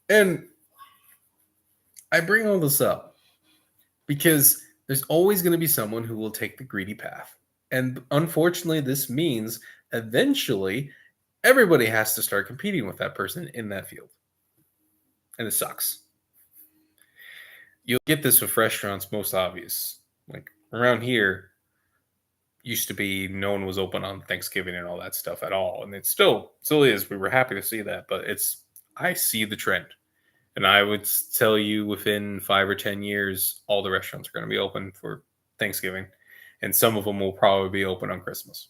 And I bring all this up because there's always going to be someone who will take the greedy path. And unfortunately, this means eventually everybody has to start competing with that person in that field. And it sucks. You'll get this with restaurants, most obvious. Like around here, used to be no one was open on Thanksgiving and all that stuff at all. And it still is. We were happy to see that. But I see the trend. And I would tell you within 5 or 10 years, all the restaurants are going to be open for Thanksgiving. And some of them will probably be open on Christmas.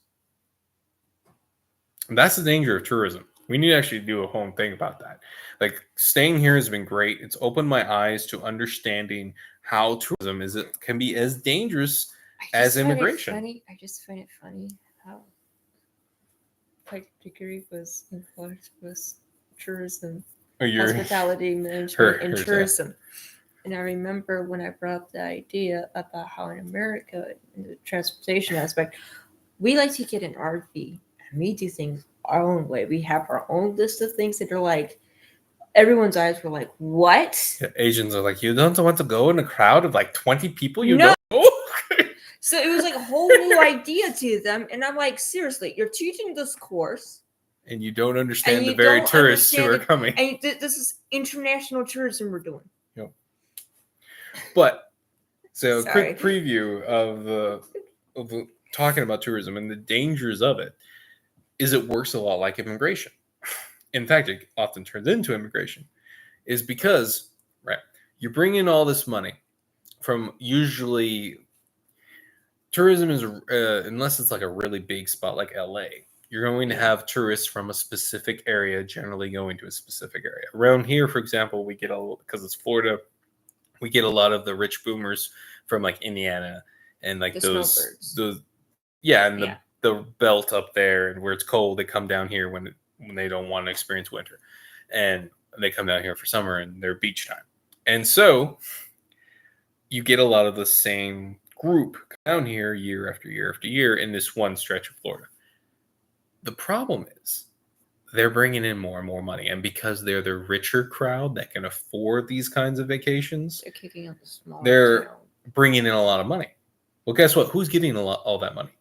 And that's the danger of tourism. We need to actually do a whole thing about that. Like, staying here has been great. It's opened my eyes to understanding how tourism can be as dangerous as immigration. I just find it funny how degree was in Florida was tourism, Or your hospitality management, and hers, yeah. tourism. And I remember when I brought up the idea about how in America, in the transportation aspect, we like to get an RV and we do things our own way. We have our own list of things that are like, everyone's eyes were like, what? Yeah, Asians are like, you don't want to go in a crowd of like 20 people? You No. don't? So it was like a whole new idea to them. And I'm like, seriously, you're teaching this course. And you don't understand And the you very don't tourists who are understand coming. And this is international tourism we're doing. Yep. But so a Sorry. quick preview of the talking about tourism and the dangers of it is it works a lot like immigration. In fact, it often turns into immigration, is because you bring in all this money from usually tourism is unless it's like a really big spot like LA. You're going to have tourists from a specific area generally going to a specific area. Around here, for example, we get because it's Florida, we get a lot of the rich boomers from like Indiana and like The those snowbirds. The belt up there, and where it's cold, they come down here when they don't want to experience winter, and they come down here for summer and their beach time. And so you get a lot of the same group down here year after year after year in this one stretch of Florida. The problem is they're bringing in more and more money, and because they're the richer crowd that can afford these kinds of vacations, They're kicking up the small. they're bringing in a lot of money. Well, guess what? Who's getting all that money?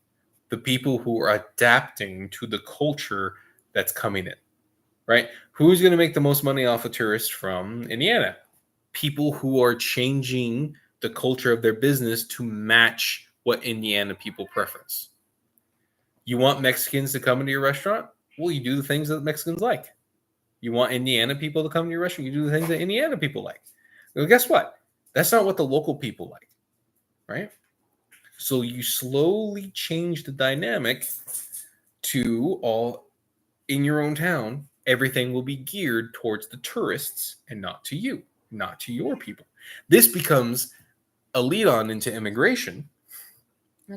The people who are adapting to the culture that's coming in, right? Who's going to make the most money off of tourists from Indiana? People who are changing the culture of their business to match what Indiana people preference. You want Mexicans to come into your restaurant? Well, you do the things that Mexicans like. You want Indiana people to come to your restaurant? You do the things that Indiana people like. Well, guess what? That's not what the local people like, right? So you slowly change the dynamic to all in your own town. Everything will be geared towards the tourists and not to you, not to your people. This becomes a lead on into immigration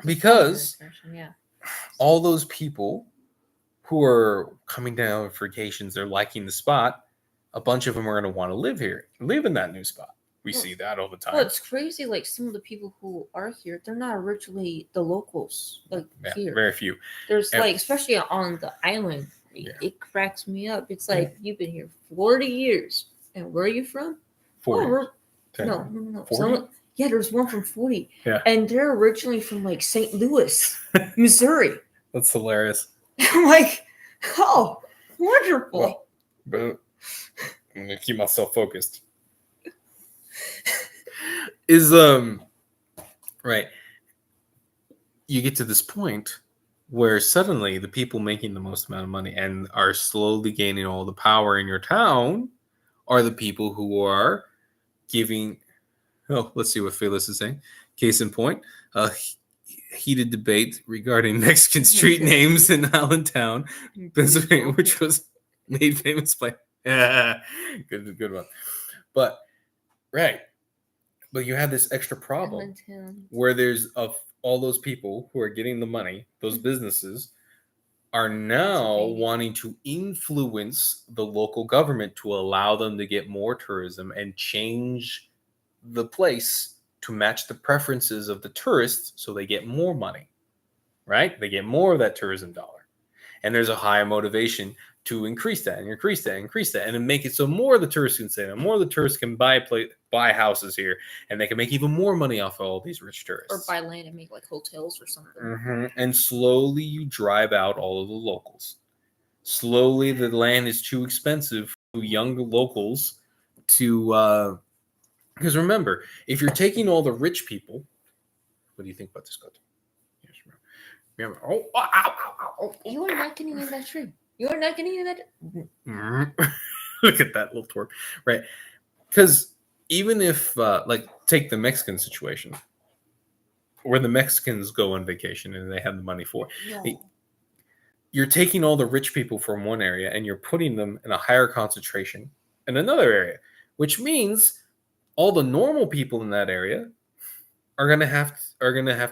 because all those people who are coming down on vacations, they're liking the spot. A bunch of them are going to want to live here, live in that new spot. We see that all the time. Well, it's crazy. Like some of the people who are here, they're not originally the locals. Like here, very few. There's like, especially on the island, it cracks me up. It's like you've been here 40 years, and where are you from? 40. No. 40? There's one from 40. Yeah, and they're originally from like St. Louis, Missouri. That's hilarious. I'm like, oh, wonderful. Well, but I'm gonna keep myself focused. Is right. You get to this point where suddenly the people making the most amount of money and are slowly gaining all the power in your town are the people who are giving. Oh, let's see what Phyllis is saying. Case in point, heated debate regarding Mexican street names in Allentown, Pennsylvania, which was made famous by good one. But you have this extra problem where there's all those people who are getting the money, those businesses are now wanting to influence the local government to allow them to get more tourism and change the place to match the preferences of the tourists so they get more money, right? They get more of that tourism dollar. And there's a higher motivation to increase that and make it so more of the tourists can stay there, more of the tourists can buy houses here, and they can make even more money off of all these rich tourists. Or buy land and make like hotels or something. Mm-hmm. And slowly you drive out all of the locals. Slowly the land is too expensive for young locals to... because remember, if you're taking all the rich people... What do you think about this, Goto? Yes, remember. You are not getting in that tree. You are not getting in that. Look at that little twerp, right? Because even if, take the Mexican situation, where the Mexicans go on vacation and they have the money for it, you're taking all the rich people from one area and you're putting them in a higher concentration in another area, which means all the normal people in that area are gonna have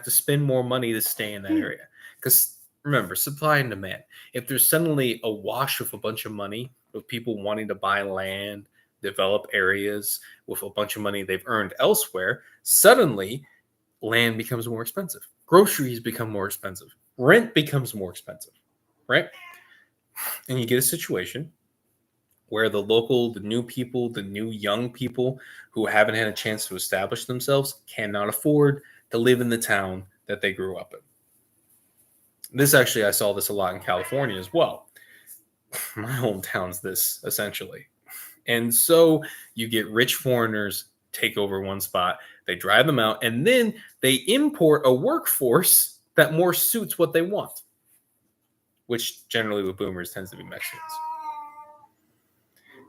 to spend more money to stay in that area. Because remember, supply and demand. If there's suddenly a wash of a bunch of money of people wanting to buy land, develop areas with a bunch of money they've earned elsewhere, suddenly land becomes more expensive. Groceries become more expensive. Rent becomes more expensive, right? And you get a situation where the new people, the new young people who haven't had a chance to establish themselves cannot afford to live in the town that they grew up in. This actually, I saw this a lot in California as well. My hometown's this, essentially. And so you get rich foreigners take over one spot, they drive them out, and then they import a workforce that more suits what they want, which generally with boomers tends to be Mexicans.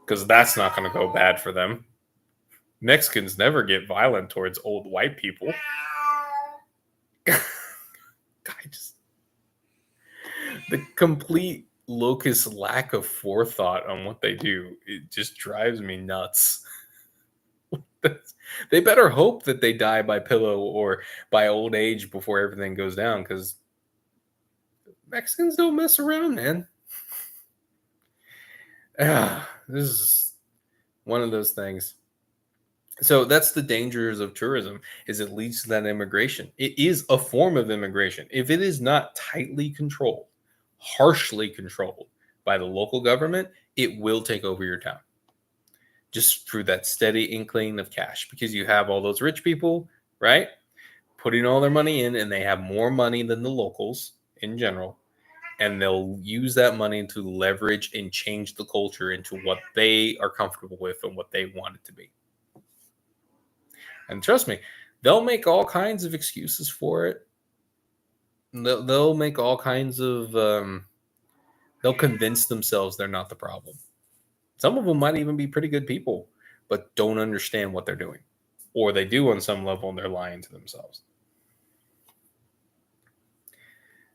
Because that's not going to go bad for them. Mexicans never get violent towards old white people. The complete locust lack of forethought on what they do, it just drives me nuts. They better hope that they die by pillow or by old age before everything goes down, because Mexicans don't mess around, man. This is one of those things. So that's the dangers of tourism, is it leads to that immigration. It is a form of immigration. If it is not tightly controlled, harshly controlled by the local government, it will take over your town. Just through that steady inkling of cash, because you have all those rich people, right, putting all their money in, and they have more money than the locals in general, and they'll use that money to leverage and change the culture into what they are comfortable with and what they want it to be. And trust me, they'll make all kinds of excuses for it. They'll make all kinds of they'll convince themselves they're not the problem. Some of them might even be pretty good people, but don't understand what they're doing. Or they do on some level, and they're lying to themselves.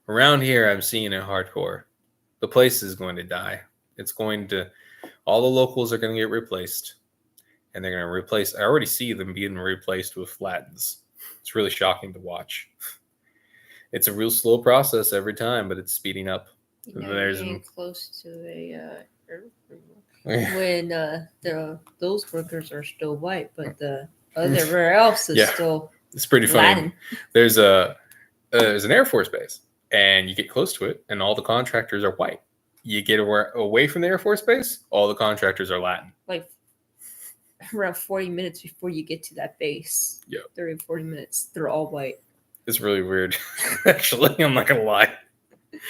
Around here, I'm seeing it hardcore. The place is going to die. All the locals are going to get replaced. And they're going to replace, I already see them being replaced with Latins. It's really shocking to watch. It's a real slow process every time, but it's speeding up. There's getting close to a when those workers are still white, but the everywhere else is still it's pretty funny. Latin. There's an Air Force base, and you get close to it, and all the contractors are white. You get away from the Air Force base, all the contractors are Latin. Like around 40 minutes before you get to that base. Yeah. 30, 40 minutes, they're all white. It's really weird. Actually, I'm not gonna lie.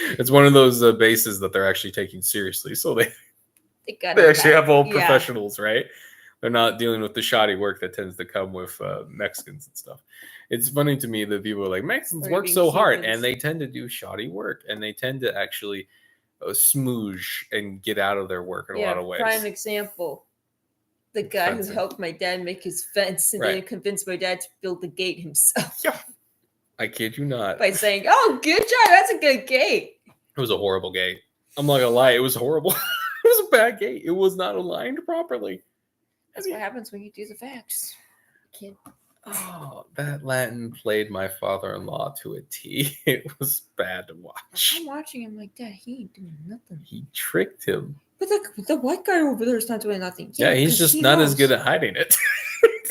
It's one of those bases that they're actually taking seriously, so they actually have all professionals, right? They're not dealing with the shoddy work that tends to come with Mexicans and stuff. It's funny to me that people are like, Mexicans work so hard, and they tend to do shoddy work, and they tend to actually smooge and get out of their work in a lot of ways. Prime example. The guy who helped my dad make his fence and then convinced my dad to build the gate himself. Yeah. I kid you not. By saying, oh, good job, that's a good gate. It was a horrible gate. I'm not gonna lie, it was horrible. It was a bad gate. It was not aligned properly. That's what happens when you do the facts. Kid. Oh, that Latin played my father-in-law to a T. It was bad to watch. I'm watching him like, Dad, he ain't doing nothing. He tricked him. But the white guy over there is not doing nothing. Yeah, he's just not as good at hiding it.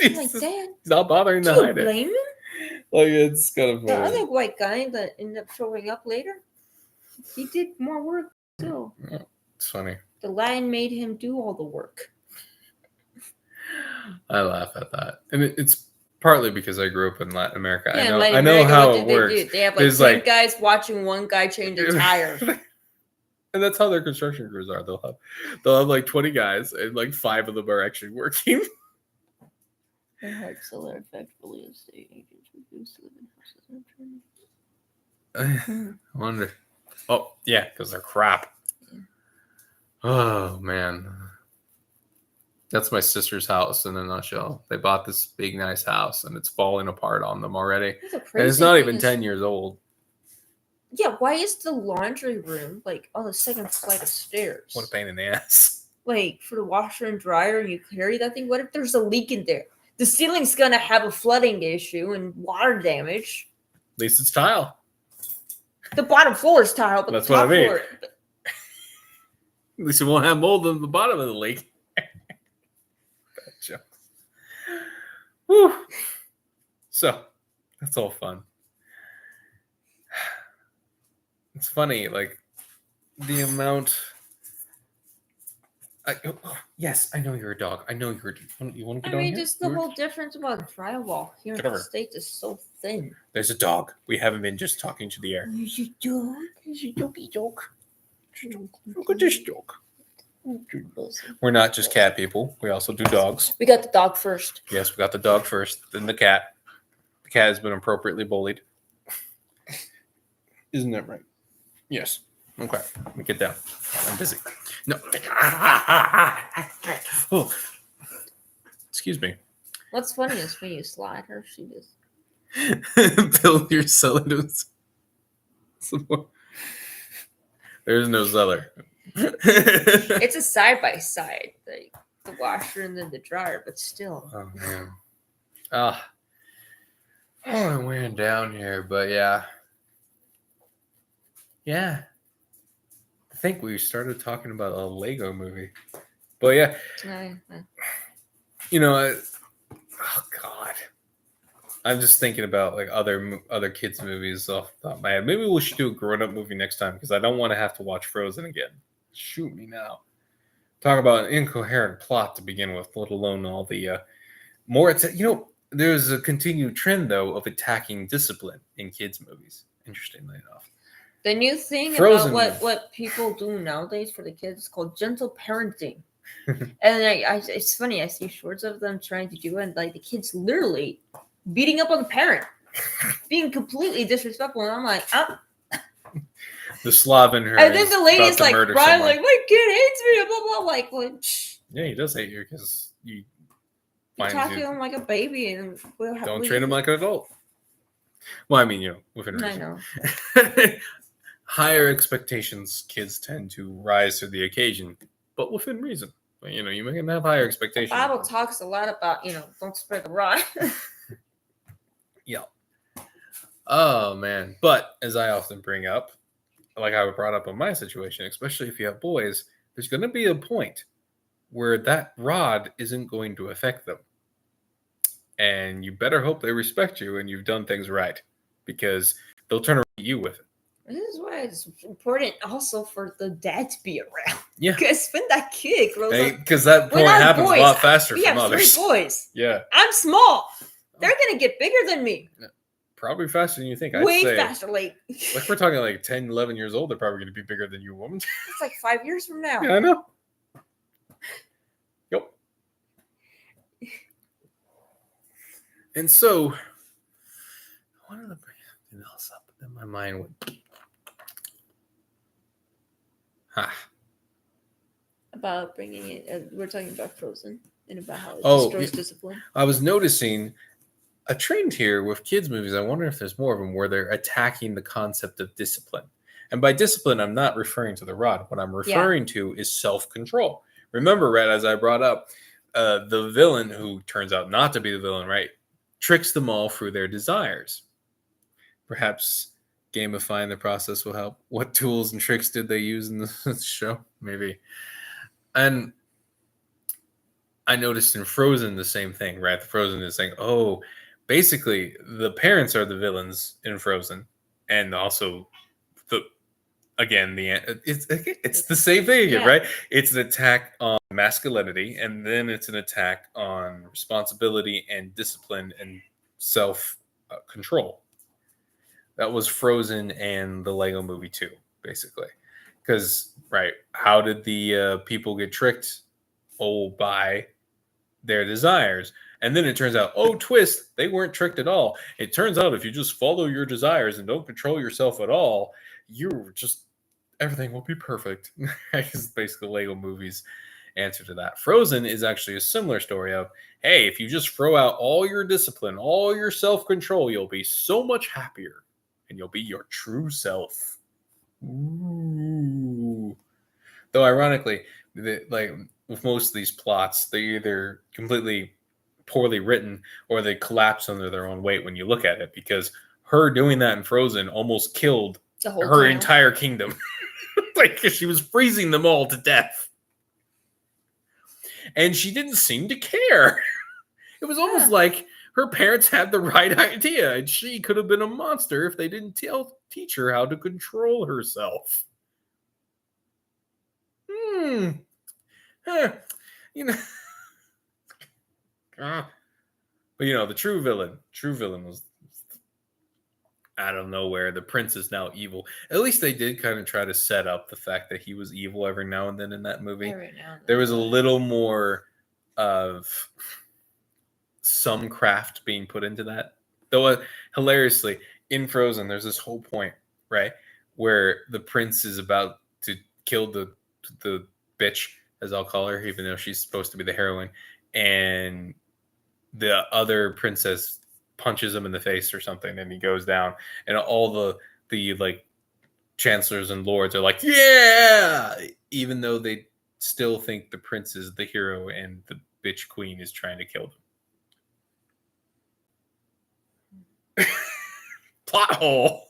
I'm like, Dad, he's not bothering to hide it. Blame him? Like, it's kind of the other white guy that ended up showing up later, he did more work too. Oh, it's funny. The Latin made him do all the work. I laugh at that, and it's partly because I grew up in Latin America. Yeah, I know how it works. They have like 10 guys watching one guy change a tire. And that's how their construction crews are. They'll have like 20 guys, and like 5 of them are actually working. So they're effectively estate agents who used to live in houses. I wonder. Oh, yeah, because they're crap. Yeah. Oh, man. That's my sister's house in a nutshell. They bought this big, nice house, and it's falling apart on them already. And it's not even 10 years old. Yeah, why is the laundry room like on the second flight of stairs? What a pain in the ass. Like for the washer and dryer, and you carry that thing. What if there's a leak in there? The ceiling's gonna have a flooding issue and water damage. At least it's tile. The bottom floor is tile, but That's the what I top mean. floor. At least it won't have mold on the bottom of the lake. Bad jokes. Whew. So, that's all fun. It's funny, like, the amount... yes, I know you're a dog. I know you're... You want to I get on mean, here? just the whole difference about drywall here in Get the over. States is so thin. There's a dog. We haven't been just talking to the air. There's a dog. There's a doggy dog. Look at this dog. We're not just cat people. We also do dogs. We got the dog first. Yes, we got the dog first, then the cat. The cat has been appropriately bullied. Isn't that right? Yes. Okay. Let me get down. I'm busy. No. Oh. Excuse me. What's funny is when you slide her, she just... Bill, you're selling us some more. There's no seller. It's a side-by-side. Like the washer and then the dryer, but still. Oh, man. Ah. Oh, I'm wearing down here, but yeah. Yeah. I think we started talking about a Lego movie. But yeah. You know, oh, God. I'm just thinking about like other kids' movies off the top of my head. Maybe we should do a grown-up movie next time because I don't want to have to watch Frozen again. Shoot me now. Talk about an incoherent plot to begin with, let alone all the more. There's a continued trend though of attacking discipline in kids' movies. Interestingly enough, the new thing Frozen. about what people do nowadays for the kids is called gentle parenting. And it's funny. I see shorts of them trying to do it, and like the kids literally beating up on the parent, being completely disrespectful, and I'm like, the Slav in her. And then the lady's like crying, someone. like, my kid hates me, blah blah. Like, yeah, he does hate you because you talk to him like a baby, and don't treat him like an adult. Well, I mean, within reason. I know. Higher expectations, kids tend to rise to the occasion, but within reason. But, you can have higher expectations. The Bible talks a lot about, don't spread the rod. Yeah. Oh, man. But as I often bring up, like I brought up in my situation, especially if you have boys, there's going to be a point where that rod isn't going to affect them. And you better hope they respect you and you've done things right because they'll turn around at you with it. This is why it's important also for the dad to be around. Yeah. Because when that kid grows up. Because that point happens a lot faster for mothers. We have 3 boys. Yeah. I'm small. They're going to get bigger than me. Probably faster than you think. Way I'd say, faster. Like we're talking like 10, 11 years old. They're probably going to be bigger than you, woman. It's like 5 years from now. Yeah, I know. Yep. And so, I wanted to bring something else up, but then my mind went. About bringing it, we're talking about Frozen and about how it destroys discipline. I was noticing a trend here with kids' movies. I wonder if there's more of them where they're attacking the concept of discipline. And by discipline, I'm not referring to the rod. What I'm referring to is self-control. Remember, Red, as I brought up, the villain, who turns out not to be the villain, right, tricks them all through their desires. Perhaps gamifying the process will help. What tools and tricks did they use in the show? Maybe. And I noticed in Frozen the same thing, right? The Frozen is saying, basically the parents are the villains in Frozen, and also it's the same thing again, right? It's an attack on masculinity, and then it's an attack on responsibility and discipline and self control. That was Frozen and the Lego Movie 2, basically. Because, right, how did the people get tricked? By their desires. And then it turns out, twist, they weren't tricked at all. It turns out if you just follow your desires and don't control yourself at all, everything will be perfect. It's basically Lego Movie's answer to that. Frozen is actually a similar story of, hey, if you just throw out all your discipline, all your self-control, you'll be so much happier and you'll be your true self. Ooh. Though ironically, like with most of these plots, they either completely poorly written or they collapse under their own weight when you look at it, because her doing that in Frozen almost killed The whole her town. entire kingdom. Like, she was freezing them all to death. And she didn't seem to care. It was almost like her parents had the right idea, and she could have been a monster if they didn't teach her how to control herself. Huh. You know. But you know, the true villain was out of nowhere. The prince is now evil. At least they did kind of try to set up the fact that he was evil every now and then in that movie. There was a little more of some craft being put into that. Though hilariously, in Frozen, there's this whole point, right, where the prince is about to kill the bitch, as I'll call her, even though she's supposed to be the heroine, and the other princess punches him in the face or something, and he goes down, and all the like chancellors and lords are like, yeah, even though they still think the prince is the hero and the bitch queen is trying to kill them. Plot hole.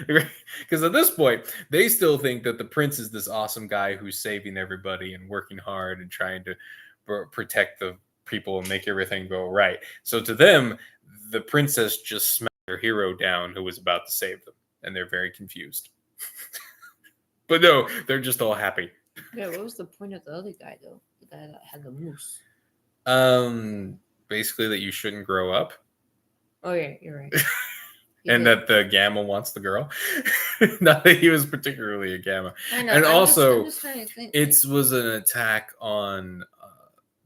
Because at this point, they still think that the prince is this awesome guy who's saving everybody and working hard and trying to protect the people and make everything go right. So to them, the princess just smacked their hero down who was about to save them, and they're very confused. But no, they're just all happy. Yeah, what was the point of the other guy though? The guy that had the moose. Basically that you shouldn't grow up. Oh yeah, you're right. And that the gamma wants the girl. Not that he was particularly a gamma. I know, And also, I'm just trying to think. it was an attack on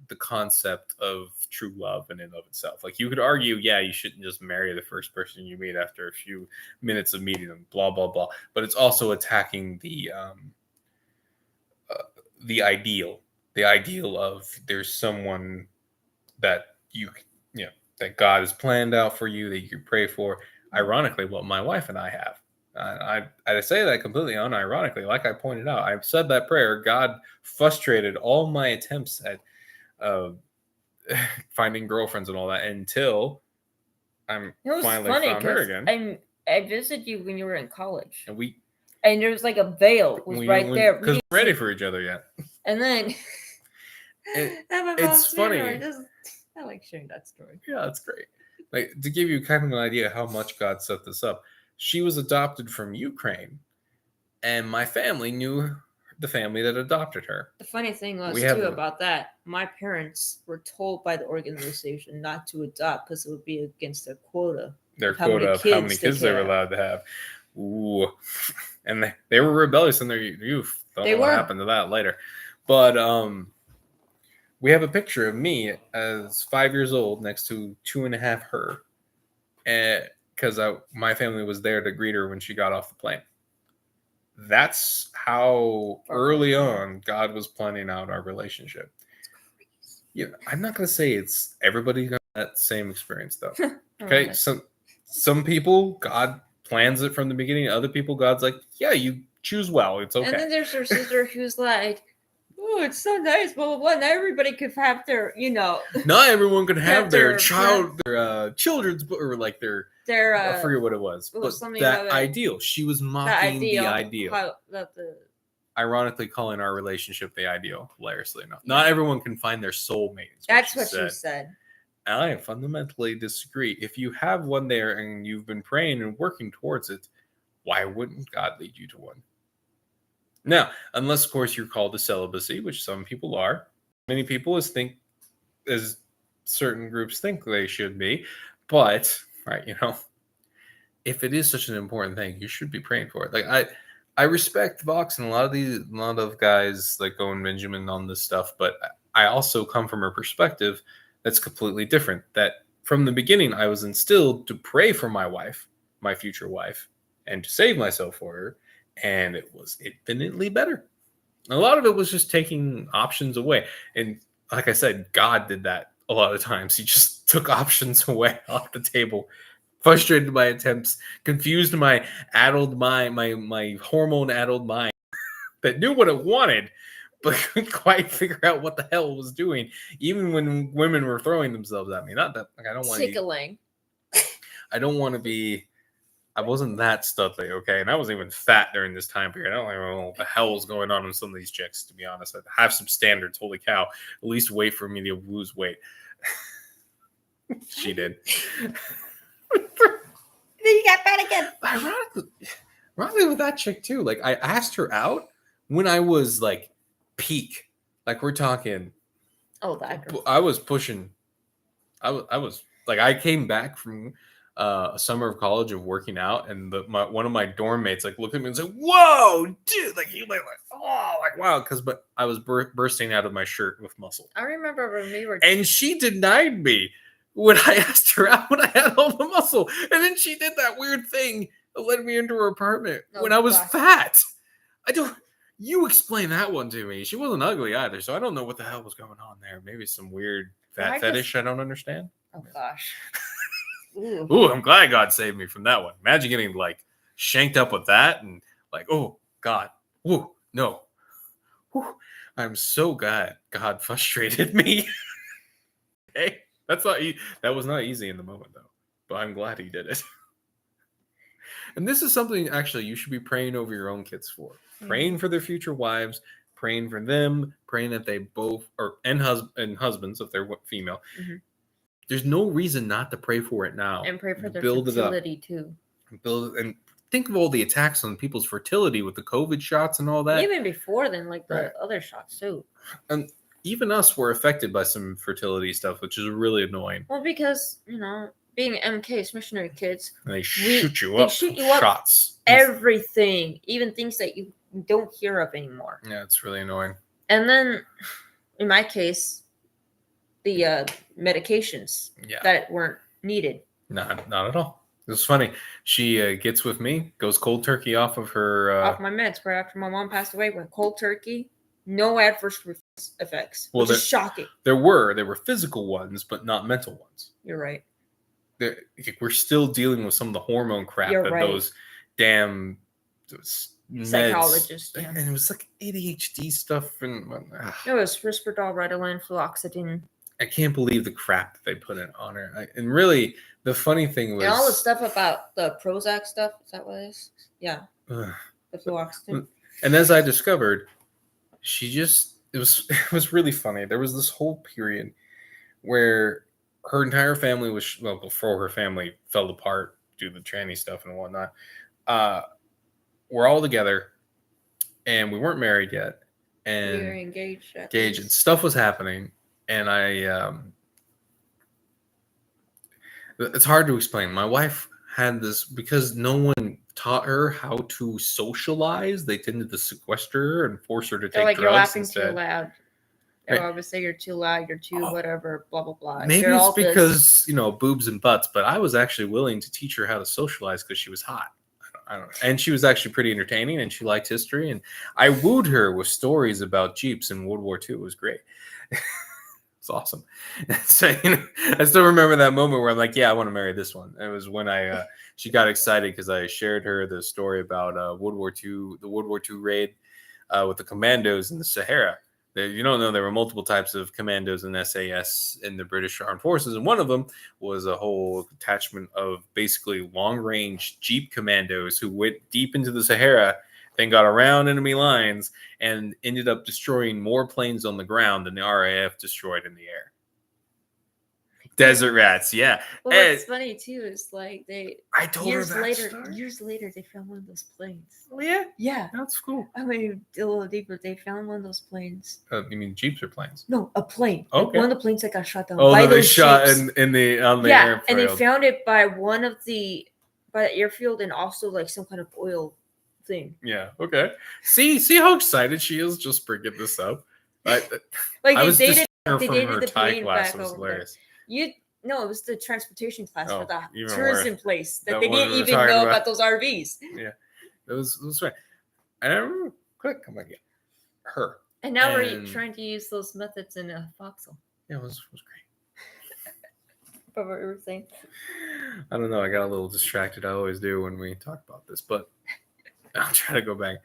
the concept of true love in and of itself. Like, you could argue, yeah, you shouldn't just marry the first person you meet after a few minutes of meeting them, blah, blah, blah. But it's also attacking the ideal of there's someone that that God has planned out for you, that you can pray for. Ironically, what my wife and I have. I say that completely unironically. Like I pointed out, I've said that prayer. God frustrated all my attempts at finding girlfriends and all that until I'm finally found her again. I visited you when you were in college, and there was like a veil was right there because we're ready for each other yet. And then it's funny. I like sharing that story. Yeah, it's great. Like, to give you kind of an idea how much God set this up, she was adopted from Ukraine, and my family knew the family that adopted her. The funny thing was about that, my parents were told by the organization not to adopt because it would be against their quota. Their quota of how many kids they were allowed to have. Ooh. And they were rebellious in their youth. Don't know what happened to that later. But we have a picture of me as 5 years old next to 2.5 her. Because my family was there to greet her when she got off the plane. That's how early on God was planning out our relationship. Yeah, I'm not going to say it's everybody got that same experience, though. Okay, some people, God plans it from the beginning. Other people, God's like, yeah, you choose well. It's okay. And then there's her sister who's like, oh, it's so nice, blah, blah, blah. Not everybody could have their, Not everyone could have their children's, or like their I forget what it was. But that ideal. She was mocking the ideal. Ironically calling our relationship the ideal, hilariously enough. Not everyone can find their soulmate. That's what she said. I fundamentally disagree. If you have one there and you've been praying and working towards it, why wouldn't God lead you to one? Now, unless, of course, you're called to celibacy, which some people are. Many people as certain groups think they should be. But, right, if it is such an important thing, you should be praying for it. Like, I respect Vox and a lot of guys like Owen Benjamin on this stuff, but I also come from a perspective that's completely different. That from the beginning, I was instilled to pray for my wife, my future wife, and to save myself for her. And it was infinitely better. A lot of it was just taking options away. And like I said, God did that a lot of times. He just took options away off the table, frustrated my attempts, confused my addled mind, my hormone-addled mind that knew what it wanted, but couldn't quite figure out what the hell it was doing, even when women were throwing themselves at me. Not that I don't want tickling. I don't want to be I wasn't that studly, okay? And I wasn't even fat during this time period. I don't even know what the hell was going on with some of these chicks, to be honest. I have some standards. Holy cow. At least wait for me to lose weight. She did. Then you got fat again. Ironically with that chick too. Like I asked her out when I was like peak. Like we're talking. Oh, that girl. I was pushing. I was like I came back from a summer of college of working out, and one of my dorm mates like looked at me and said, "Whoa, dude!" Like he like oh like wow, but I was bursting out of my shirt with muscle. I remember when we were. And she denied me when I asked her out when I had all the muscle. And then she did that weird thing that led me into her apartment when I was fat. You explain that one to me. She wasn't ugly either, so I don't know what the hell was going on there. Maybe some weird fat fetish I don't understand. Oh, gosh. Ooh, I'm glad God saved me from that one. Imagine getting like shanked up with that and like, oh, God. Woo, no. Woo. I'm so glad God frustrated me. Hey. That was not easy in the moment, though. But I'm glad he did it. And this is something, actually, you should be praying over your own kids for. Mm-hmm. Praying for their future wives, praying for them, praying that they both, and husbands, if they're female. Mm-hmm. There's no reason not to pray for it now. And pray for their fertility, too. And think of all the attacks on people's fertility with the COVID shots and all that. Even before then, like the other shots, too. And even us were affected by some fertility stuff, which is really annoying. Well, because, being MKs, missionary kids, they shoot you up. Shots. Everything, even things that you don't hear of anymore. Yeah, it's really annoying. And then, in my case, the medications that weren't needed. Not at all. It was funny. She gets with me, goes cold turkey off of her... off my meds. Right after my mom passed away, went cold turkey. No adverse effects, which is shocking. There were physical ones, but not mental ones. You're right. We're still dealing with some of the hormone crap those damn psychologists. And it was like ADHD stuff. And it was Risperdal, Ritalin, fluoxetine. I can't believe the crap that they put on her. And really, the funny thing was... And all the stuff about the Prozac stuff. Is that what it is? Yeah. The fluoxetine. And as I discovered... it was really funny. There was this whole period where her entire family was, before her family fell apart due to the tranny stuff and whatnot, we're all together and we weren't married yet. And we were engaged. And stuff was happening. And it's hard to explain. My wife had this, because no one taught her how to socialize. They tended to sequester her and force her to take drugs. You're laughing too loud. They always say you're too loud, you're too whatever, blah, blah, blah. Maybe it's because, boobs and butts, but I was actually willing to teach her how to socialize because she was hot. I don't know. And she was actually pretty entertaining and she liked history. And I wooed her with stories about Jeeps in World War II. It was great. It's awesome. So, I still remember that moment where I'm like, yeah, I want to marry this one. It was when she got excited because I shared her the story about the World War II raid with the commandos in the Sahara. You don't know there were multiple types of commandos and SAS in the British Armed Forces, and one of them was a whole attachment of basically long-range Jeep commandos who went deep into the Sahara, then got around enemy lines, and ended up destroying more planes on the ground than the RAF destroyed in the air. Desert rats, yeah. Well, what's funny too is like I told years her that later, story. Years later, they found one of those planes. Oh yeah, yeah, that's cool. I mean, a little deeper. They found one of those planes. You mean Jeeps or planes? No, a plane. Okay. One of the planes that got shot down. Oh, by they those shot Jeeps. on the airfield. And they found it by the airfield and also like some kind of oil thing. Yeah. Okay. See how excited she is just bringing this up. Like I was they dated the plane class. back It was over hilarious. there. No, it was the transportation class for the even tourism place that they one didn't we were even talking know about those RVs. Yeah, it was right. And I remember, quick, come on, get her. And now we're trying to use those methods in a foxhole. Yeah, it was great. But what we were saying? I don't know. I got a little distracted. I always do when we talk about this, but I'll try to go back.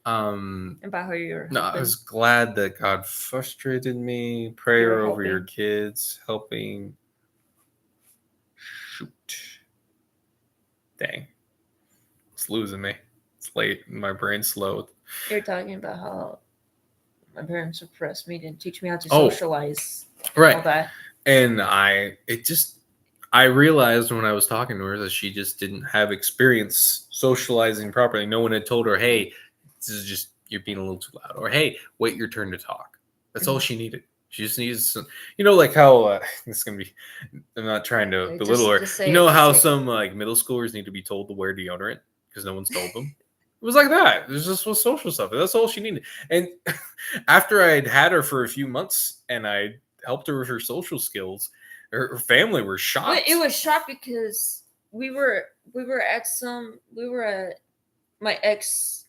About how you're. No, I was glad that God frustrated me. Prayer over your kids, helping. Shoot. Dang. It's losing me. It's late and my brain's slow. You're talking about how my parents suppressed me, didn't teach me how to Oh, socialize. Right. All that. And I realized when I was talking to her that she just didn't have experience socializing properly. No one had told her, hey, this is just, you're being a little too loud. Or, hey, wait your turn to talk. That's all she needed. She just needs some, like how, this is going to be, I'm not trying to belittle her. Just say You know it, how just say some like middle schoolers need to be told to wear deodorant because no one's told them? It was like that. It was just with social stuff. That's all she needed. And after I'd had her for a few months and I helped her with her social skills, her family were shocked. But it was shocked because we were at my ex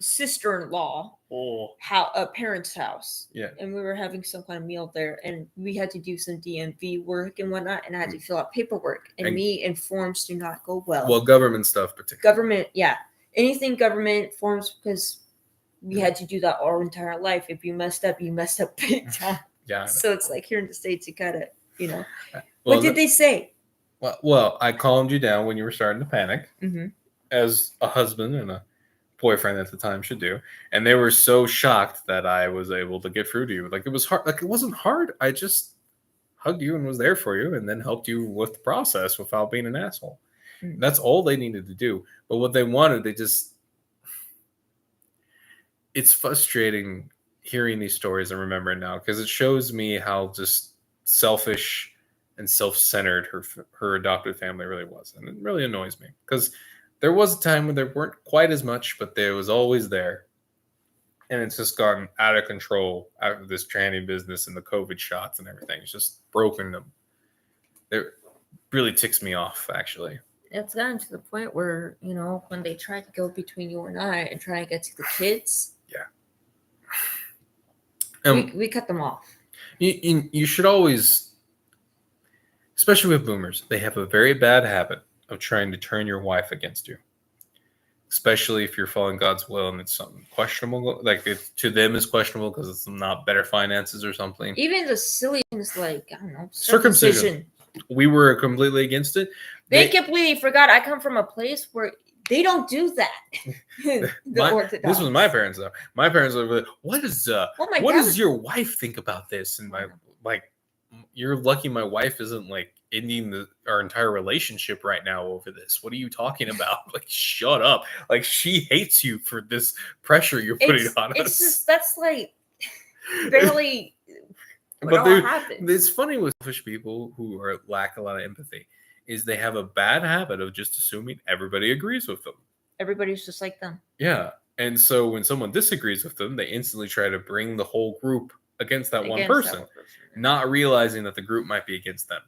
sister-in-law parents' house. Yeah. And we were having some kind of meal there, and we had to do some DMV work and whatnot, and I had to fill out paperwork. And me and forms do not go well. Well, government stuff particularly. Government, yeah. Anything government forms, because we had to do that our entire life. If you messed up, you messed up big time. Yeah. So it's like here in the States, you gotta, Well, what did they say? Well, I calmed you down when you were starting to panic, Mm-hmm. as a husband and a boyfriend at the time should do. And they were so shocked that I was able to get through to you. Like, it was hard. Like, it wasn't hard. I just hugged you and was there for you and then helped you with the process without being an asshole. Mm-hmm. That's all they needed to do. But what they wanted, it's frustrating hearing these stories and remembering now, because it shows me how just selfish and self-centered her adopted family really was. And it really annoys me, because there was a time when there weren't quite as much, but there was always there. And it's just gotten out of control out of this tranny business and the COVID shots and everything. It's just broken them. It really ticks me off, actually. It's gotten to the point where, when they try to go between you and I and try to get to the kids, we cut them off. You should always, especially with boomers, they have a very bad habit of trying to turn your wife against you, especially if you're following God's will and it's something questionable. Like, to them is questionable because it's not better finances or something. Even the silly things like, I don't know, circumcision. We were completely against it. They completely forgot I come from a place where they don't do that. This was my parents, though. My parents were like, what does your wife think about this? And you're lucky my wife isn't like ending our entire relationship right now over this. What are you talking about? Like, shut up. Like, she hates you for this pressure you're putting on us. It's just, that's like barely but it's funny with selfish people who lack a lot of empathy, is they have a bad habit of just assuming everybody agrees with them. Everybody's just like them. Yeah. And so when someone disagrees with them, they instantly try to bring the whole group against that one person, not realizing that the group might be against them.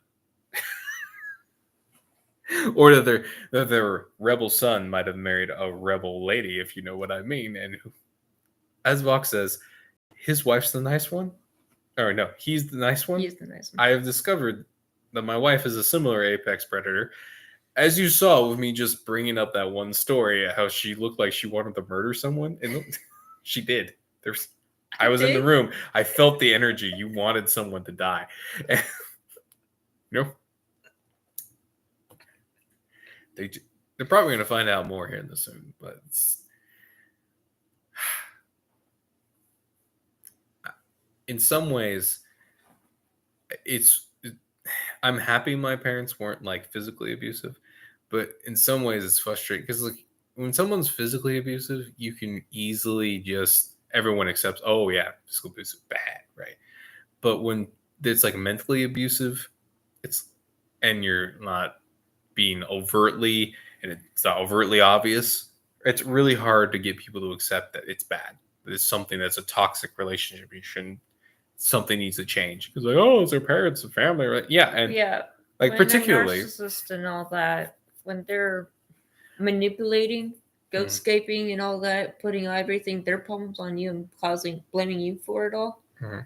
Or that their rebel son might have married a rebel lady, if you know what I mean. And as Vox says, his wife's the nice one. Or no, he's the nice one. He's the nice one. I have discovered that my wife is a similar apex predator. As you saw with me just bringing up that one story, how she looked like she wanted to murder someone. And she did. I was in the room. I felt the energy. You wanted someone to die. They're probably going to find out more here soon. But in some ways, I'm happy my parents weren't like physically abusive, but in some ways it's frustrating because like when someone's physically abusive, you can easily everyone accepts, oh yeah, physical abuse is bad, right? But when it's like mentally abusive, and you're not being overtly, and it's not overtly obvious, it's really hard to get people to accept that it's bad. That it's something that's a toxic relationship. Something needs to change because it's their parents and family, right? Yeah, and like when particularly narcissist and all that, when they're manipulating, ghostscaping, and all that, putting everything their problems on you and blaming you for it all. Mm-hmm.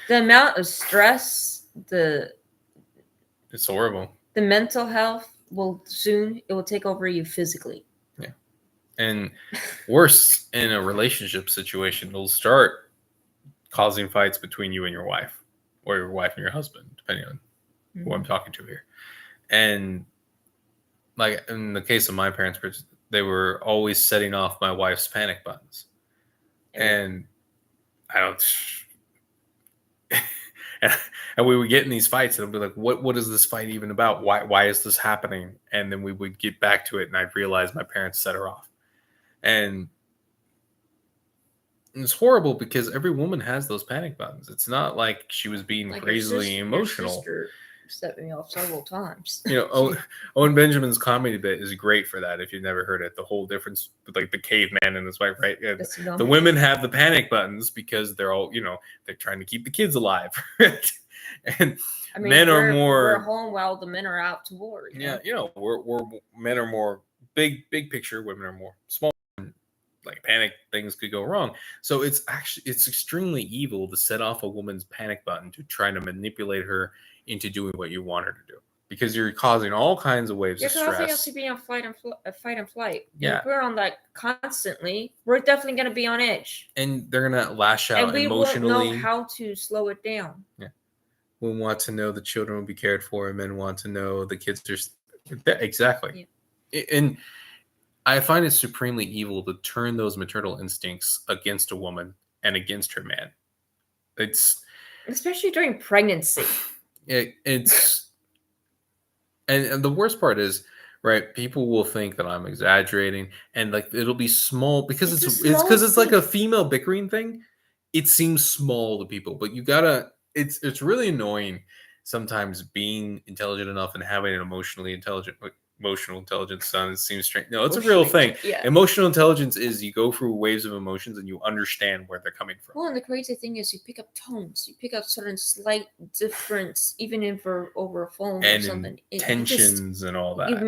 The amount of stress, it's horrible. The mental health it will take over you physically. Yeah, and worse in a relationship situation, it'll start causing fights between you and your wife, or your wife and your husband, depending on who I'm talking to here. And like in the case of my parents, they were always setting off my wife's panic buttons, and I don't. And we would get in these fights, and I'd be like, "What is this fight even about? Why is this happening?" And then we would get back to it, and I'd realize my parents set her off, and it's horrible because every woman has those panic buttons. It's not like she was being Like crazily emotional. Your sister set me off several times. You know, Owen Benjamin's comedy bit is great for that. If you've never heard it, the whole difference with like the caveman and his wife, right? Yeah, the women have the panic buttons because they're all, they're trying to keep the kids alive. And I mean, men are more. We're home while the men are out to war. Yeah, we're men are more big picture. Women are more small. Like panic things could go wrong. So it's extremely evil to set off a woman's panic button to try to manipulate her into doing what you want her to do, because you're causing all kinds of waves of stress. You're causing us to be on fight and flight. Yeah, if we're on that constantly, we're definitely going to be on edge, and they're going to lash out and we emotionally. won't know how to slow it down. Yeah, we want to know the children will be cared for, and men want to know the kids are exactly. Yeah. And I find it supremely evil to turn those maternal instincts against a woman and against her man. It's especially during pregnancy. It's and the worst part is, right, people will think that I'm exaggerating, and like it'll be small because it's like a female bickering thing. It seems small to people, but you gotta. It's really annoying sometimes being intelligent enough and having an emotional intelligence sounds seems strange. No, it's a real thing. Yeah. Emotional intelligence is you go through waves of emotions and you understand where they're coming from. Well, and the crazy thing is you pick up tones, you pick up certain slight difference, even if we're over a phone and or something. Tensions and all that. You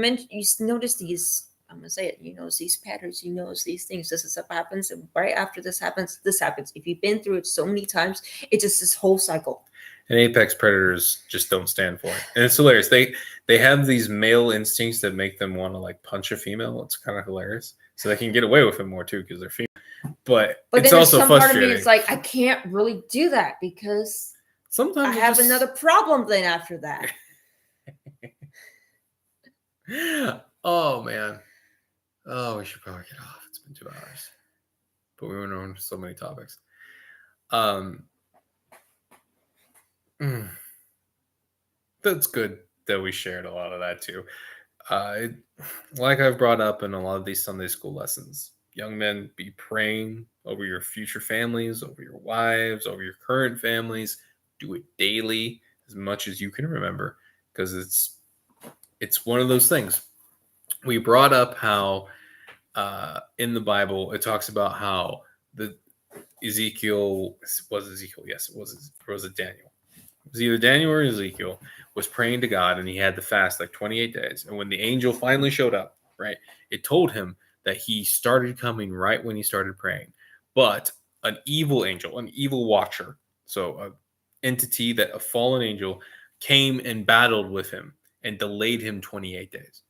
notice these. I'm gonna say it. You notice these patterns. You notice these things. This is what happens, and right after this happens, this happens. If you've been through it so many times, it's just this whole cycle. And apex predators just don't stand for it. And it's hilarious. They have these male instincts that make them want to like punch a female. It's kind of hilarious. So they can get away with it more too because they're female. But it's then also some frustrating. Part of me is like, I can't really do that because sometimes I have another problem then after that. Oh man. Oh, we should probably get off. It's been 2 hours. But we went on so many topics. That's good that we shared a lot of that too. Like I've brought up in a lot of these Sunday school lessons, young men, be praying over your future families, over your wives, over your current families. Do it daily as much as you can remember, because it's one of those things. We brought up how in the Bible it talks about how the Ezekiel, yes, it was Daniel. It was either Daniel or Ezekiel was praying to God, and he had to fast like 28 days. And when the angel finally showed up, right, it told him that he started coming right when he started praying. But an evil angel, an evil watcher, so an entity that a fallen angel came and battled with him and delayed him 28 days.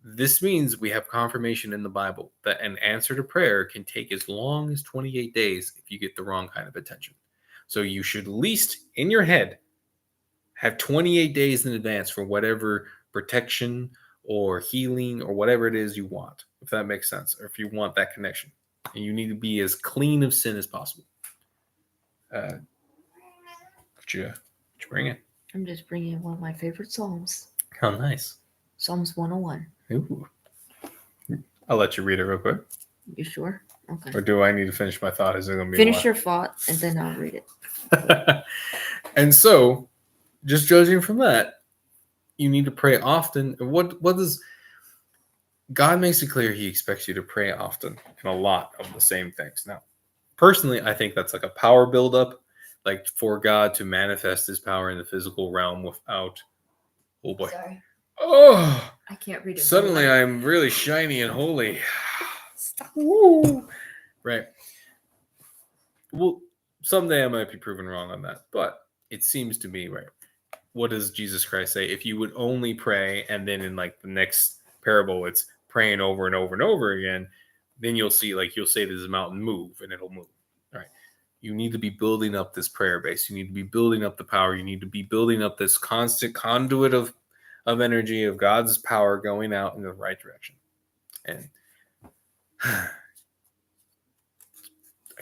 This means we have confirmation in the Bible that an answer to prayer can take as long as 28 days if you get the wrong kind of attention. So you should at least in your head have 28 days in advance for whatever protection or healing or whatever it is you want, if that makes sense, or if you want that connection. And you need to be as clean of sin as possible. What you bring in? I'm just bringing in one of my favorite Psalms. How nice. Psalms 101. Ooh. I'll let you read it real quick. You sure? Okay. Or do I need to finish my thought? Is it going to be finish your thought and then I'll read it. And so, just judging from that, you need to pray often. What does God makes it clear? He expects you to pray often and a lot of the same things. Now, personally, I think that's like a power buildup, like for God to manifest His power in the physical realm without. Oh boy! Sorry. Oh, I can't read it. Suddenly, I'm really shiny and holy. Stop. Woo. Right. Well, someday I might be proven wrong on that, but it seems to me, right? What does Jesus Christ say? If you would only pray, and then in like the next parable, it's praying over and over and over again, then you'll see, like you'll say to this mountain, move, and it'll move. All right. You need to be building up this prayer base. You need to be building up the power. You need to be building up this constant conduit of of energy of God's power going out in the right direction. And I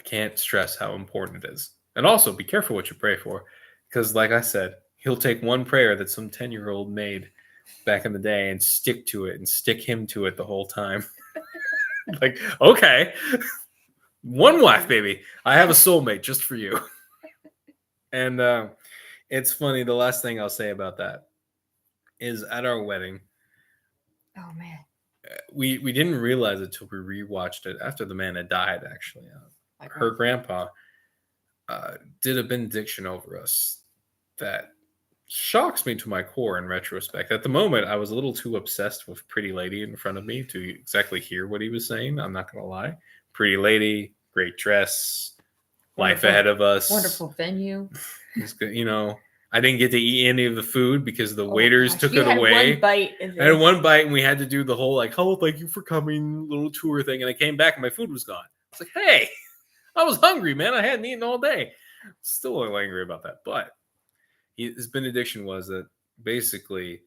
can't stress how important it is. And also be careful what you pray for, because like I said, he'll take one prayer that some 10-year-old made back in the day and stick to it and stick him to it the whole time. Like, okay, one wife, baby. I have a soulmate just for you. And it's funny. The last thing I'll say about that is at our wedding, Oh man. we didn't realize it till we rewatched it after the man had died. Actually, her grandpa did a benediction over us that shocks me to my core in retrospect. At the moment, I was a little too obsessed with Pretty Lady in front of me to exactly hear what he was saying. I'm not gonna lie. Pretty Lady, great dress, life ahead of us, Wonderful venue. It's good, I didn't get to eat any of the food because the waiters gosh, took you it had away. One bite I had one bite, and we had to do the whole "oh, thank you for coming" little tour thing. And I came back, and my food was gone. It's like, hey, I was hungry, man. I hadn't eaten all day. Still a little angry about that, but his benediction was that basically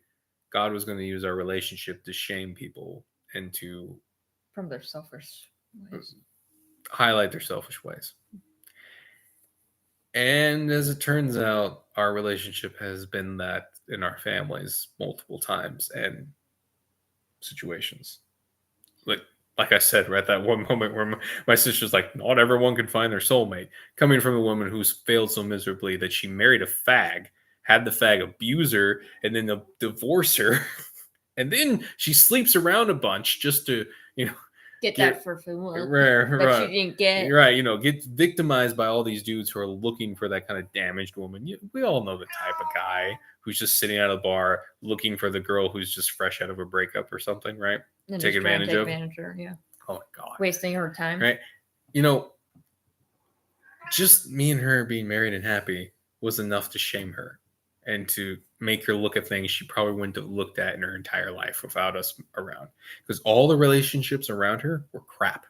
God was going to use our relationship to shame people and to from their selfish ways. highlight their selfish ways. And as it turns out, our relationship has been that in our families multiple times and situations. Like I said, right, that one moment where my sister's like, not everyone can find their soulmate. Coming from a woman who's failed so miserably that she married a fag, had the fag abuse her, and then divorce her. And then she sleeps around a bunch just to, get that for food right, that you didn't get. Right, get victimized by all these dudes who are looking for that kind of damaged woman. We all know the type of guy who's just sitting at a bar looking for the girl who's just fresh out of a breakup or something, right? Take advantage of. Yeah. Oh my God. Wasting her time. Right. Just me and her being married and happy was enough to shame her and to make her look at things she probably wouldn't have looked at in her entire life without us around. Because all the relationships around her were crap.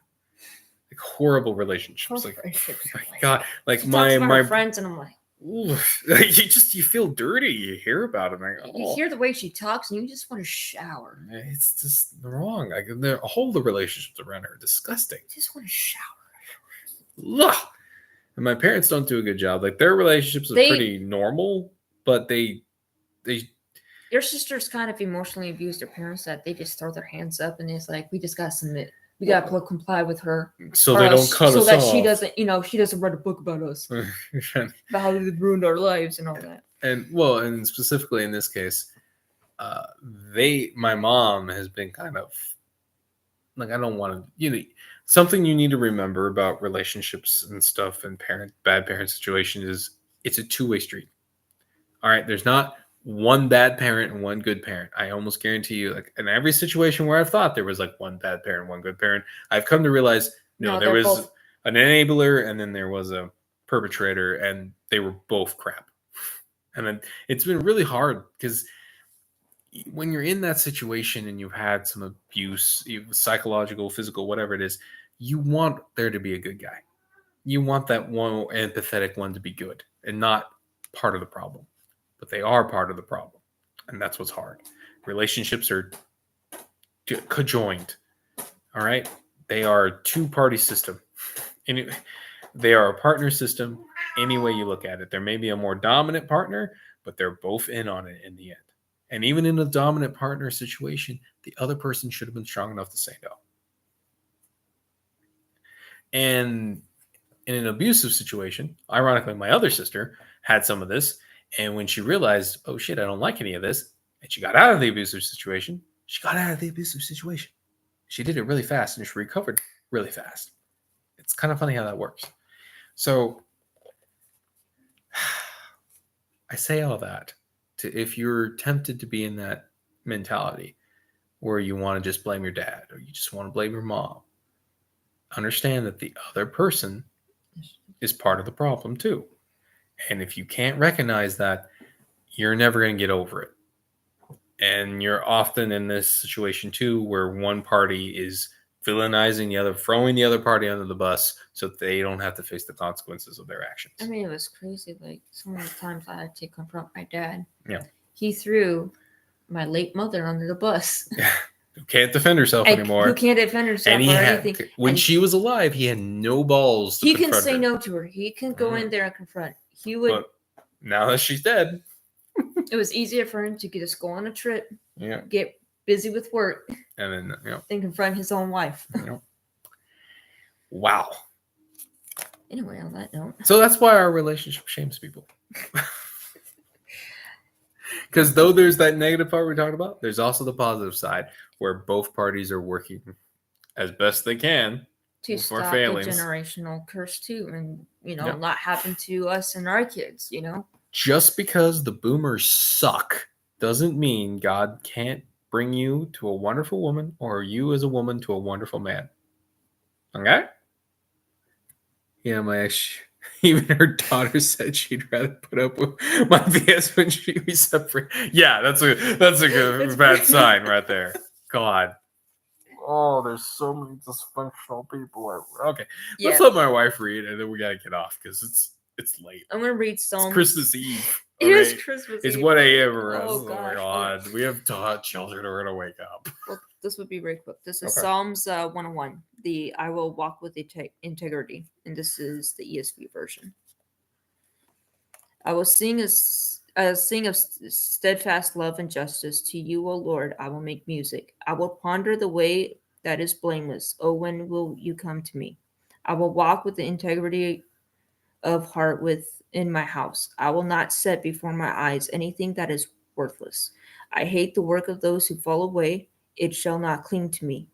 Like horrible relationships. Like, oh my God. Like my friends, and I'm like, you feel dirty. You hear about it. Like, you hear the way she talks, and you just want to shower. It's just wrong. Like all the relationships around her are disgusting. I just want to shower. Ugh. And my parents don't do a good job. Like their relationships are pretty normal, but they. Your sisters kind of emotionally abused their parents that they just throw their hands up and it's like, we just gotta submit. We gotta comply with her, so they don't cut us off. So that she doesn't write a book about us, about how they ruined our lives and all that. And specifically in this case, my mom has been kind of like, I don't want to, something you need to remember about relationships and stuff and bad parent situations is it's a two-way street. All right, there's not one bad parent and one good parent. I almost guarantee you, like in every situation where I've thought there was like one bad parent, one good parent, I've come to realize no there was both an enabler and then there was a perpetrator, and they were both crap. And then it's been really hard because when you're in that situation and you've had some abuse, psychological, physical, whatever it is, you want there to be a good guy. You want that one empathetic one to be good and not part of the problem. But they are part of the problem. And that's what's hard. Relationships are conjoined. All right? They are a two-party system. They are a partner system any way you look at it. There may be a more dominant partner, but they're both in on it in the end. And even in a dominant partner situation, the other person should have been strong enough to say no. And in an abusive situation, ironically, my other sister had some of this. And when she realized, oh shit, I don't like any of this, and she got out of the abusive situation, she did it really fast and she recovered really fast. It's kind of funny how that works. So I say all that if you're tempted to be in that mentality where you want to just blame your dad or you just want to blame your mom, understand that the other person is part of the problem too. And if you can't recognize that, you're never going to get over it. And you're often in this situation too, where one party is villainizing the other, throwing the other party under the bus so that they don't have to face the consequences of their actions. I mean, it was crazy. Like so many times I had to confront my dad. Yeah. He threw my late mother under the bus. Who can't defend herself anymore. Who can't defend herself And he or had, anything. when And she was alive, he had no balls to he can confront say her. no to her. He can go in there and confront. He would. But now that she's dead, It was easier for him to just go on a trip, yeah, get busy with work, and then than confront his own wife. Wow. Anyway, on that note. So that's why our relationship shames people. Because though there's that negative part we talked about, there's also the positive side where both parties are working as best they can To with our stop the failings. generational curse too, and not happen to us and our kids. Just because the boomers suck doesn't mean God can't bring you to a wonderful woman or you as a woman to a wonderful man. Okay? Yeah, my ex, even her daughter said she'd rather put up with my BS when we separate. Yeah, that's a good bad sign right there. God. Oh, there's so many dysfunctional people. Okay, let's let my wife read, and then we gotta get off because it's late. I'm gonna read Psalms. It's Christmas Eve. It is Christmas It's Eve. 1 a.m. for us. Oh, Oh gosh. my God, we have children who are gonna wake up. Well, this would be very quick. This is Okay. Psalms 101. I will walk with integrity, and this is the ESV version. I will sing of steadfast love and justice to you, O Lord. I will make music. I will ponder the way that is blameless. Oh, when will you come to me? I will walk with the integrity of heart within my house. I will not set before my eyes anything that is worthless. I hate the work of those who fall away. It shall not cling to me.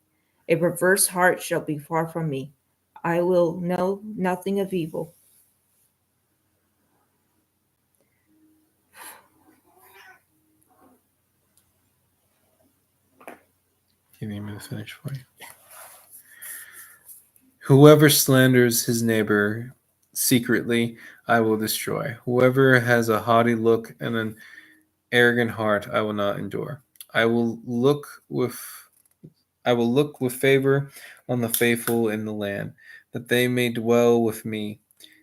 A perverse heart shall be far from me. I will know nothing of evil. You need me to finish for you? Whoever slanders his neighbor secretly, I will destroy. Whoever has a haughty look and an arrogant heart, I will not endure. I will look with favor on the faithful in the land, that they may dwell with me.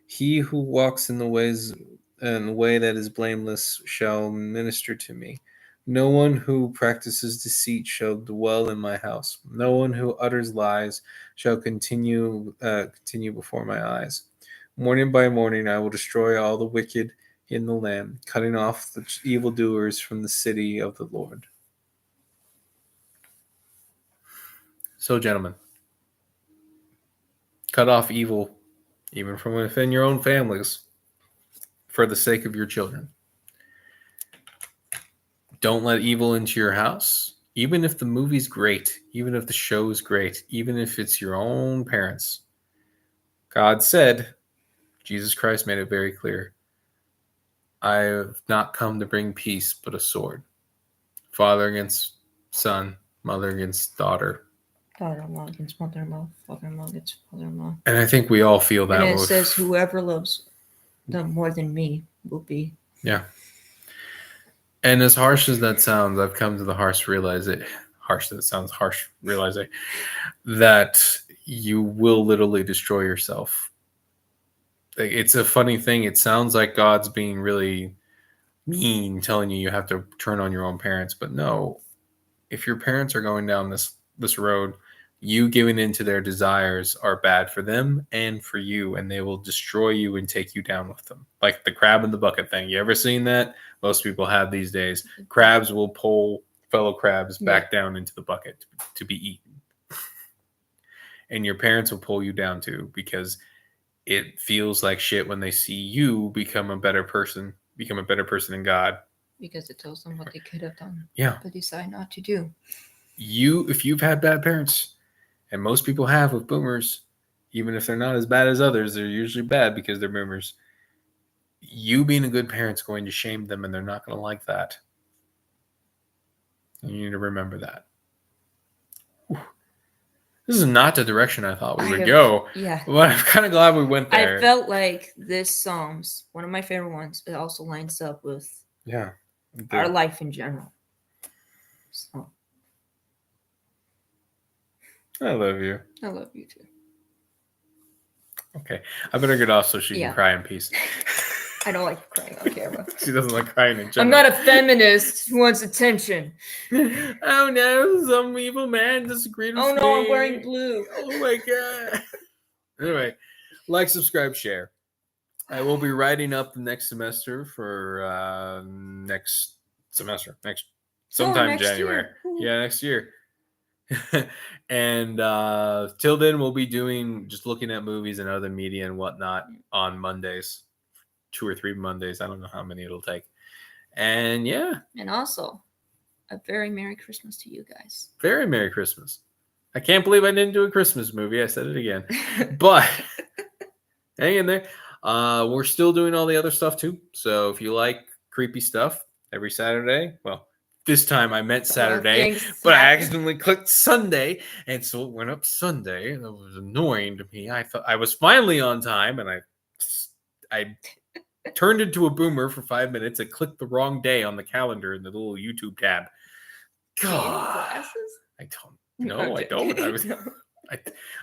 He who walks in the way that is blameless shall minister to me. No one who practices deceit shall dwell in my house. No one who utters lies shall continue before my eyes. Morning by morning I will destroy all the wicked in the land, cutting off the evildoers from the city of the Lord. So, gentlemen, cut off evil, even from within your own families, for the sake of your children. Don't let evil into your house, even if the movie's great, even if the show's great, even if it's your own parents. God said, Jesus Christ made it very clear, I have not come to bring peace, but a sword. Father against son, mother against daughter. Daughter-in-law against mother-in-law, father-in-law against father-in-law. And I think we all feel that. And it says, whoever loves them more than me will be. Yeah. And as harsh as that sounds, I've come to the realizing that you will literally destroy yourself. It's a funny thing. It sounds like God's being really mean, telling you have to turn on your own parents. But no, if your parents are going down this road, you giving into their desires are bad for them and for you, and they will destroy you and take you down with them. Like the crab in the bucket thing. You ever seen that? Most people have these days. Crabs will pull fellow crabs back down into the bucket to be eaten. And your parents will pull you down too, because it feels like shit when they see you become a better person in God. Because it tells them what they could have done. Yeah. But decide not to do. If you've had bad parents, and most people have with boomers, even if they're not as bad as others, they're usually bad because they're boomers. You being a good parent's going to shame them, and they're not going to like that. And you need to remember that. Whew. This is not the direction I thought we would go. Yeah. But I'm kind of glad we went there. I felt like this Psalms, one of my favorite ones, it also lines up with our life in general. So I love you. I love you too. Okay. I better get off so she can cry in peace. I don't like crying on camera. She doesn't like crying in I'm general. not a feminist who wants attention. Oh no, some evil man disagreed with Oh me. no, I'm wearing blue. Oh my god. Anyway, like, subscribe, share. I will be writing up the next semester for next semester. Sometime next January. year. Ooh. Yeah, next year. And till then, we'll be just looking at movies and other media and whatnot on Mondays. 2 or 3 Mondays. I don't know how many it'll take. And yeah. And also, a very Merry Christmas to you guys. Very Merry Christmas. I can't believe I didn't do a Christmas movie. I said it again. But hang in there. We're still doing all the other stuff too. So if you like creepy stuff every Saturday, well, this time I meant Saturday, but I accidentally clicked Sunday, and so it went up Sunday. That was annoying to me. I thought I was finally on time, and I turned into a boomer for 5 minutes. I clicked the wrong day on the calendar in the little YouTube tab. God, I don't. No, I don't.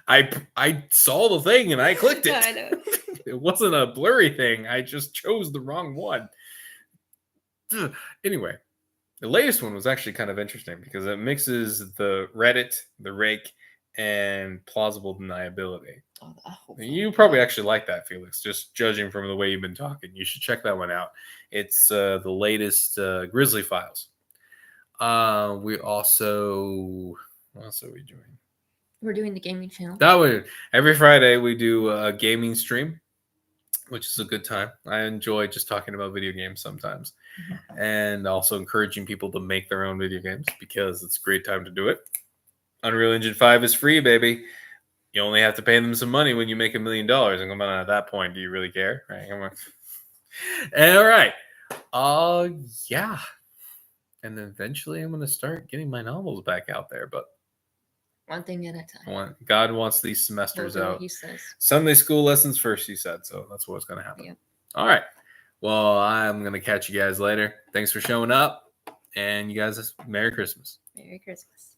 I saw the thing and I clicked it. I know. It wasn't a blurry thing. I just chose the wrong one. Anyway, the latest one was actually kind of interesting because it mixes the Reddit, the rake, and plausible deniability. You probably actually like that, Felix, just judging from the way you've been talking. You should check that one out. It's the latest Grizzly Files. We also... What else are we doing? We're doing the gaming channel. Every Friday we do a gaming stream, which is a good time. I enjoy just talking about video games sometimes, and also encouraging people to make their own video games because it's a great time to do it. Unreal Engine 5 is free, baby. You only have to pay them some money when you make $1 million, and come on, at that point, do you really care? Right? Come on. And all right. Yeah. And then eventually I'm going to start getting my novels back out there, but one thing at a time. God wants these semesters out. He says. Sunday school lessons first, he said. So that's what's going to happen. Yep. All right. Well, I'm going to catch you guys later. Thanks for showing up. And you guys, Merry Christmas. Merry Christmas.